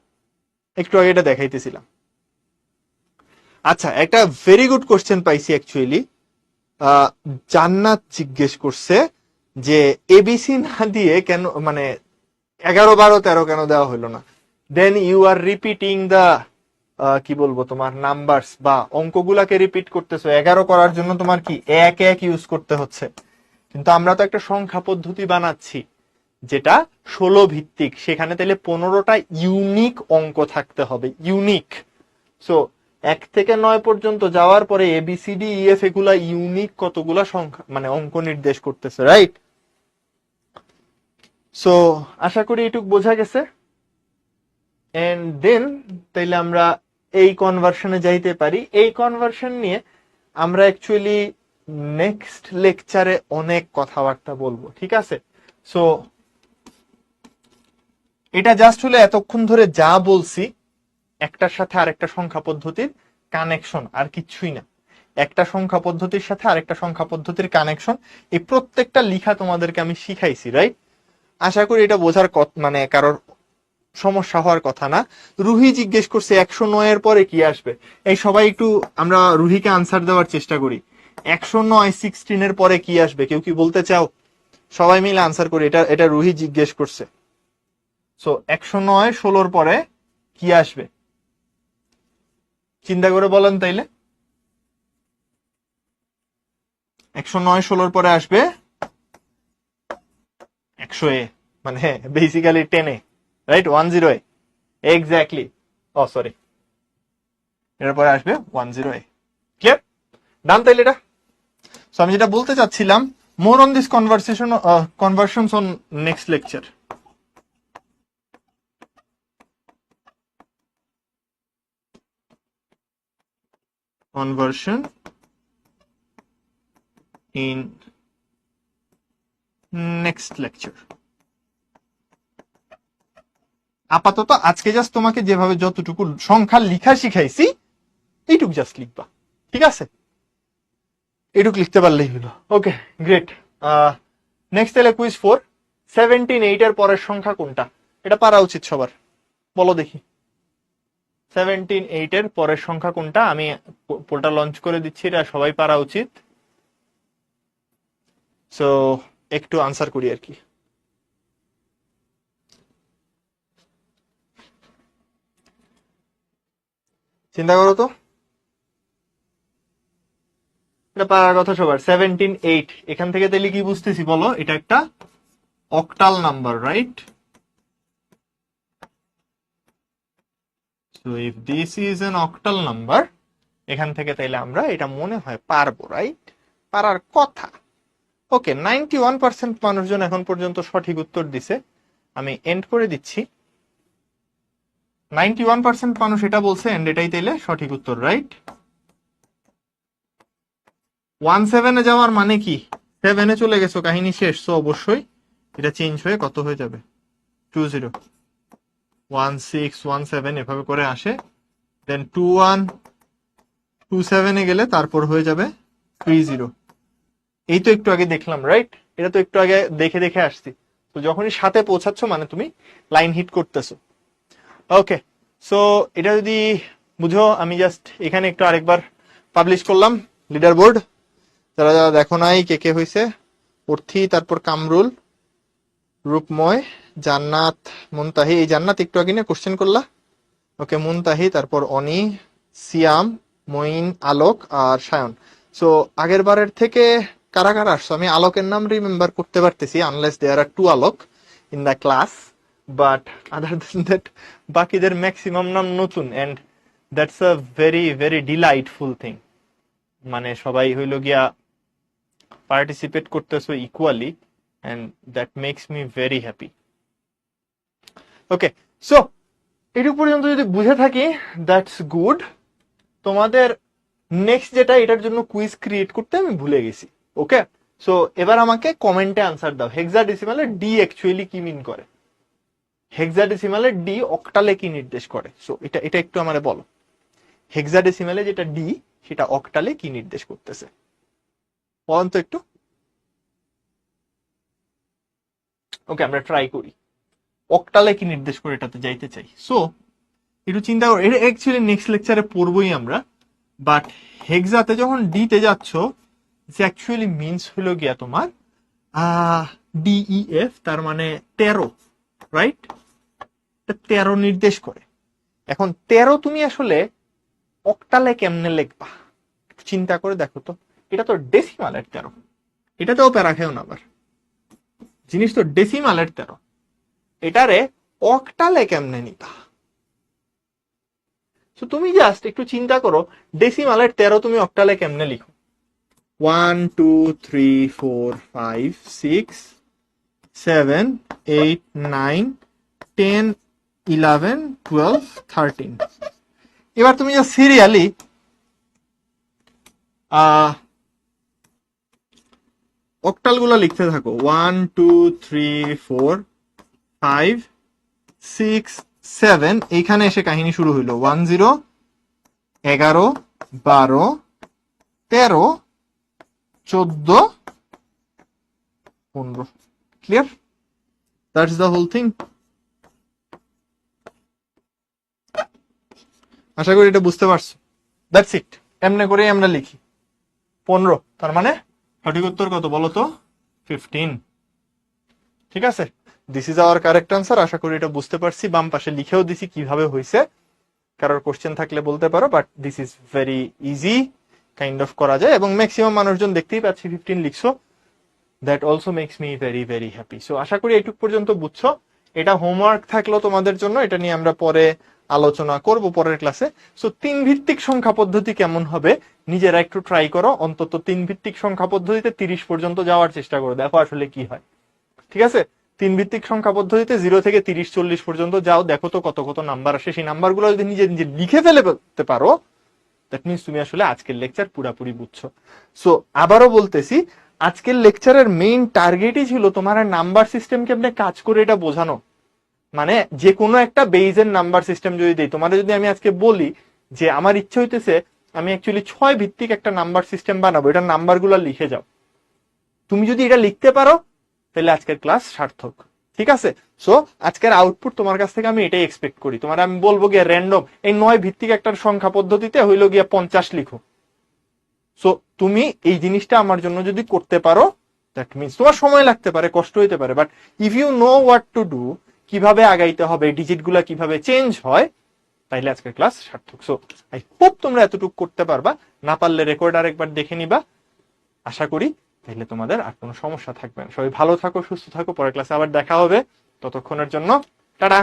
Speaker 1: একটু আগে এটা দেখাইতেছিলাম। আচ্ছা, একটা ভেরি গুড কোশ্চেন পাইছি অ্যাকচুয়ালি। জান্নাত জিজ্ঞেস করছে যে এবিসি না দিয়ে কেন, মানে 11 12 13 কেন দেওয়া হলো না? দেন ইউ আর রিপিটিং দা, কি বলবো, তোমার নাম্বারস বা অঙ্কগুলাকে রিপিট করতেছো। 11 করার জন্য তোমার কি 1 1 ইউজ করতে হচ্ছে, কিন্তু আমরা তো একটা সংখ্যা পদ্ধতি বানাচ্ছি যেটা 16 ভিত্তিক, সেখানে তাহলে 15টা ইউনিক অঙ্ক থাকতে হবে, ইউনিক। সো 1 থেকে 9 পর্যন্ত যাওয়ার পরে এবিসিডি ইএফ এগুলা ইউনিক কতগুলা সংখ্যা, মানে অঙ্ক নির্দেশ করতেছে, রাইট? সো আশা করি এটুক বোঝা গেছে। এন্ড দেন তাইলে আমরা এই কনভার্সনে যাইতে পারি। এই কনভার্সন নিয়ে আমরা অ্যাকচুয়ালি নেক্সট লেকচারে অনেক কথাবার্তা বলবো, ঠিক আছে? সো এটা জাস্ট হলো এতক্ষণ ধরে যা বলছি একটার সাথে আরেকটা সংখ্যা পদ্ধতির কানেকশন, আর কিছুই না। একটা সংখ্যা পদ্ধতির সাথে আরেকটা সংখ্যা পদ্ধতির কানেকশন, এই প্রত্যেকটা লিখা তোমাদেরকে আমি শিখাইছি, রাইট? আশা করি এটা বোঝার মানে কারোর সমস্যা হওয়ার কথা না। রুহি জিজ্ঞেস করছে 109 এর পরে কি আসবে। এই সবাই একটু আমরা রুহিকে আনসার দেওয়ার চেষ্টা করি। 109 16 এর পরে কি আসবে, কেউ কি বলতে চাও? সবাই মিলে আনসার করি। এটা এটা রুহি জিজ্ঞেস করছে। সো 109 16 পরে কি আসবে চিন্তা করে বলেন তাইলে। 109 16 পরে আসবে 100 এ, মানে বেসিক্যালি 10 এ, রাইট? 10 এ এক্স্যাক্টলি। ও সরি, এর পরে আসবে 10 এ। ক্লিয়ার? ডান তাইলে এটা। সো আমি যেটা বলতে চাচ্ছিলাম, more on this conversation, conversions on next lecture. Conversion in next lecture. আপাতত আজকে জাস্ট তোমাকে যেভাবে যতটুকু সংখ্যা লিখা শিখাইছি এইটুকু জাস্ট লিখবা, ঠিক আছে, এটুক লিখতে পারলেই হলো। ওকে, গ্রেট। নেক্সট তাহলে কুইজ 4, 17 এর পরের সংখ্যা কোনটা? এটা পারা উচিত সবার, বলো দেখি। 17 এর পরের সংখ্যা কোনটা? আমি পোর্টাল লঞ্চ করে দিচ্ছি, এটা সবাই পারা উচিত। সো একটু আনসার করি আর কি। চিন্তা করো তো, এটা পারার কথা সবার। 17 এখান থেকে তাহলে কি বুঝতেছি বলো? এটা একটা octal number, right? So if this is an octal number, এখান থেকে তাইলে আমরা এটা মনে হয় পারবো, রাইট? পারার কথা। ওকে, 91% মানুষজন এখন পর্যন্ত সঠিক উত্তর দিছে। আমি এন্ড করে দিচ্ছি। 91% মানুষ এটা বলছে, এন্ড এটাই তাইলে সঠিক উত্তর, রাইট? 17 যাওয়ার মানে কি? 7 চলে গেছো, কাহিনী শেষ। তো অবশ্যই এটা চেঞ্জ হয়ে কত হয়ে যাবে? 20, 16, 17 এভাবে করে আসে। দেন 21, 27 গেলে তারপর হয়ে যাবে 30। এই তো একটু আগে দেখলাম, রাইট? এটা তো একটু আগে দেখে দেখে আসছি। তো যখনই সাথে পৌঁছাচ্ছ মানে তুমি লাইন হিট করতেছো। ওকে, সো এটা যদি বুঝো, আমি জাস্ট এখানে একটু আরেকবার পাবলিশ করলাম লিডার বোর্ড। যারা যারা দেখো নাই, কে কে হয়েছে? অর্থি, তারপর কামরুল, রূপময়, জান্নাত, মুনতাহি। এই জান্নাত একটু আগে না কোশ্চেন করলা। ওকে, মুনতাহি, তারপর অনি, সিয়াম, মঈন, আলোক আর সায়ন। সো আগের বারের থেকে কারা কারা আসছো? আমি আলোকের নাম রিমেম্বার করতে পারতেছি, unless there are 2 Alok in the class, but other than that বাকিদের ম্যাক্সিমাম নাম নতুন, and that's a very very delightful thing. মানে সবাই হইল গিয়া পার্টিসিপেট করতেছো equally, and that makes me very happy. Okay, so এটুকু পর্যন্ত যদি বুঝে থাকি, দ্যাটস গুড। তোমাদের নেক্সট যেটা, এটার জন্য কুইজ ক্রিয়েট করতে আমি ভুলে গেছি। ওকে, সো এবার আমাকে কমেন্টে আনসার দাও, হেক্সাডেসিমালে ডি অ্যাকচুয়ালি কি মিন করে? হেক্সাডেসিমালে ডি অক্টালে কি নির্দেশ করে? সো এটা এটা একটু আমারে বলো। হেক্সাডেসিমালে যেটা ডি, সেটা অক্টালে কি নির্দেশ করতেছে? বলুন তো একটু। ওকে, আমরা ট্রাই করি। অক্টালে কি নির্দেশ করে এটাতে যাইতে চাই। সো একটু চিন্তা করো, এটা অ্যাকচুয়ালি নেক্সট লেকচারে পড়বোই আমরা, বাট হেক্সাতে যখন ডি তে যাচ্ছ, অ্যাকচুয়ালি মিনস হলো গিয়া তোমার ডিইএফ, তার মানে 13, রাইট? 13 নির্দেশ করে। এখন 13 তুমি আসলে অক্টালে কেমনে লিখবা? চিন্তা করে দেখো তো। এটা তো ডেসিমালের 13, এটাতেও প্যারা খেও না আবার। জিনিস তো ডেসিমালের 13, এটারে অক্টালে কেমনে নিবা? তো তুমি জাস্ট একটু চিন্তা করো, ডেসিমালের 13 তুমি অক্টালে কেমনে লিখো? 1, 2, 3, 4, 5, 6, 7, 8, 9, 10, 11, 12, 13। এবার তুমি যা সিরিয়ালি অক্টাল গুলো লিখতে থাকো। 1, 2, 3, 4, 5, 6, 7। এইখানে এসে কাহিনী শুরু হইলো। 1, 0, 11, 12, 13, 14, 15। Clear? That's the whole thing. আশা করি এটা বুঝতে পারছো। That's it. এমনি করেই আমরা লিখি 15, তার মানে সঠিক উত্তর কত বলো তো? 15। ঠিক আছে, this is our correct answer. আশা করি এটা বুঝতে পারছি। বাম পাশে লিখেও দিছি কিভাবে হয়েছে। কারোর কোশ্চেন থাকলে বলতে পারো, but this is very easy kind of করা যায়, এবং ম্যাক্সিমাম মানুষজন দেখতেই পাচ্ছি 15 লিখছো। That also makes me very very happy. So আশা করি এইটুক পর্যন্ত বুঝছো। এটা হোমওয়ার্ক থাকলো তোমাদের জন্য, এটা নিয়ে আমরা পরে আলোচনা করব পরের ক্লাসে। সো 3 ভিত্তিক সংখ্যা পদ্ধতি কেমন হবে নিজেরা একটু ট্রাই করো। অন্তত 3 ভিত্তিক সংখ্যা পদ্ধতিতে 30 পর্যন্ত যাওয়ার চেষ্টা করো, দেখো আসলে কি হয়। ঠিক আছে, 3 ভিত্তিক সংখ্যা পদ্ধতিতে 0 থেকে 30, 40 পর্যন্ত যাও, দেখো তো কত কত নাম্বার আসে। সেই নাম্বারগুলো যদি নিজে নিজে লিখে ফেলতে পারো, দ্যাট মিনস তুমি আসলে আজকের লেকচার পুরাপুরি বুঝছো। সো আবারও বলতেছি, আজকের লেকচারের মেইন টার্গেটই ছিল তোমার নাম্বার সিস্টেম কেমনে কাজ করে এটা বোঝানো। মানে যে কোনো একটা বেইজের নাম্বার সিস্টেম যদি দেই, তোমার যদি আমি আজকে বলি যে আমার ইচ্ছে হইতেছে আমি অ্যাকচুয়ালি 6 ভিত্তিক একটা নাম্বার সিস্টেম বানাবো, এটা নাম্বারগুলো লিখে যাও। তুমি যদি এটা লিখতে পারো তাহলে আজকের ক্লাস সার্থক। ঠিক আছে, সো আজকের আউটপুট তোমার কাছ থেকে আমি এটাই এক্সপেক্ট করি। তোমার আমি বলবো গিয়া র্যান্ডম এই 9 ভিত্তিক একটা সংখ্যা পদ্ধতিতে হইলো গিয়া 50 লিখো। সো তুমি এই জিনিসটা আমার জন্য যদি করতে পারো, দ্যাট মিনস তোমার সময় লাগতে পারে, কষ্ট হইতে পারে, but if you know what to do, কিভাবে আগাইতে হবে, ডিজিট গুলা কিভাবে চেঞ্জ হয়, তাইলে আজকের ক্লাস সার্থক। সো আই হোপ তোমরা এতটুকু করতে পারবা। না পারলে রেকর্ড আরেকবার দেখে নিবা, আশা করি তাইলে তোমাদের আর কোনো সমস্যা থাকবে না। সবাই ভালো থাকো, সুস্থ থাকো, পরের ক্লাসে আবার দেখা হবে। ততক্ষণের জন্য টাটা।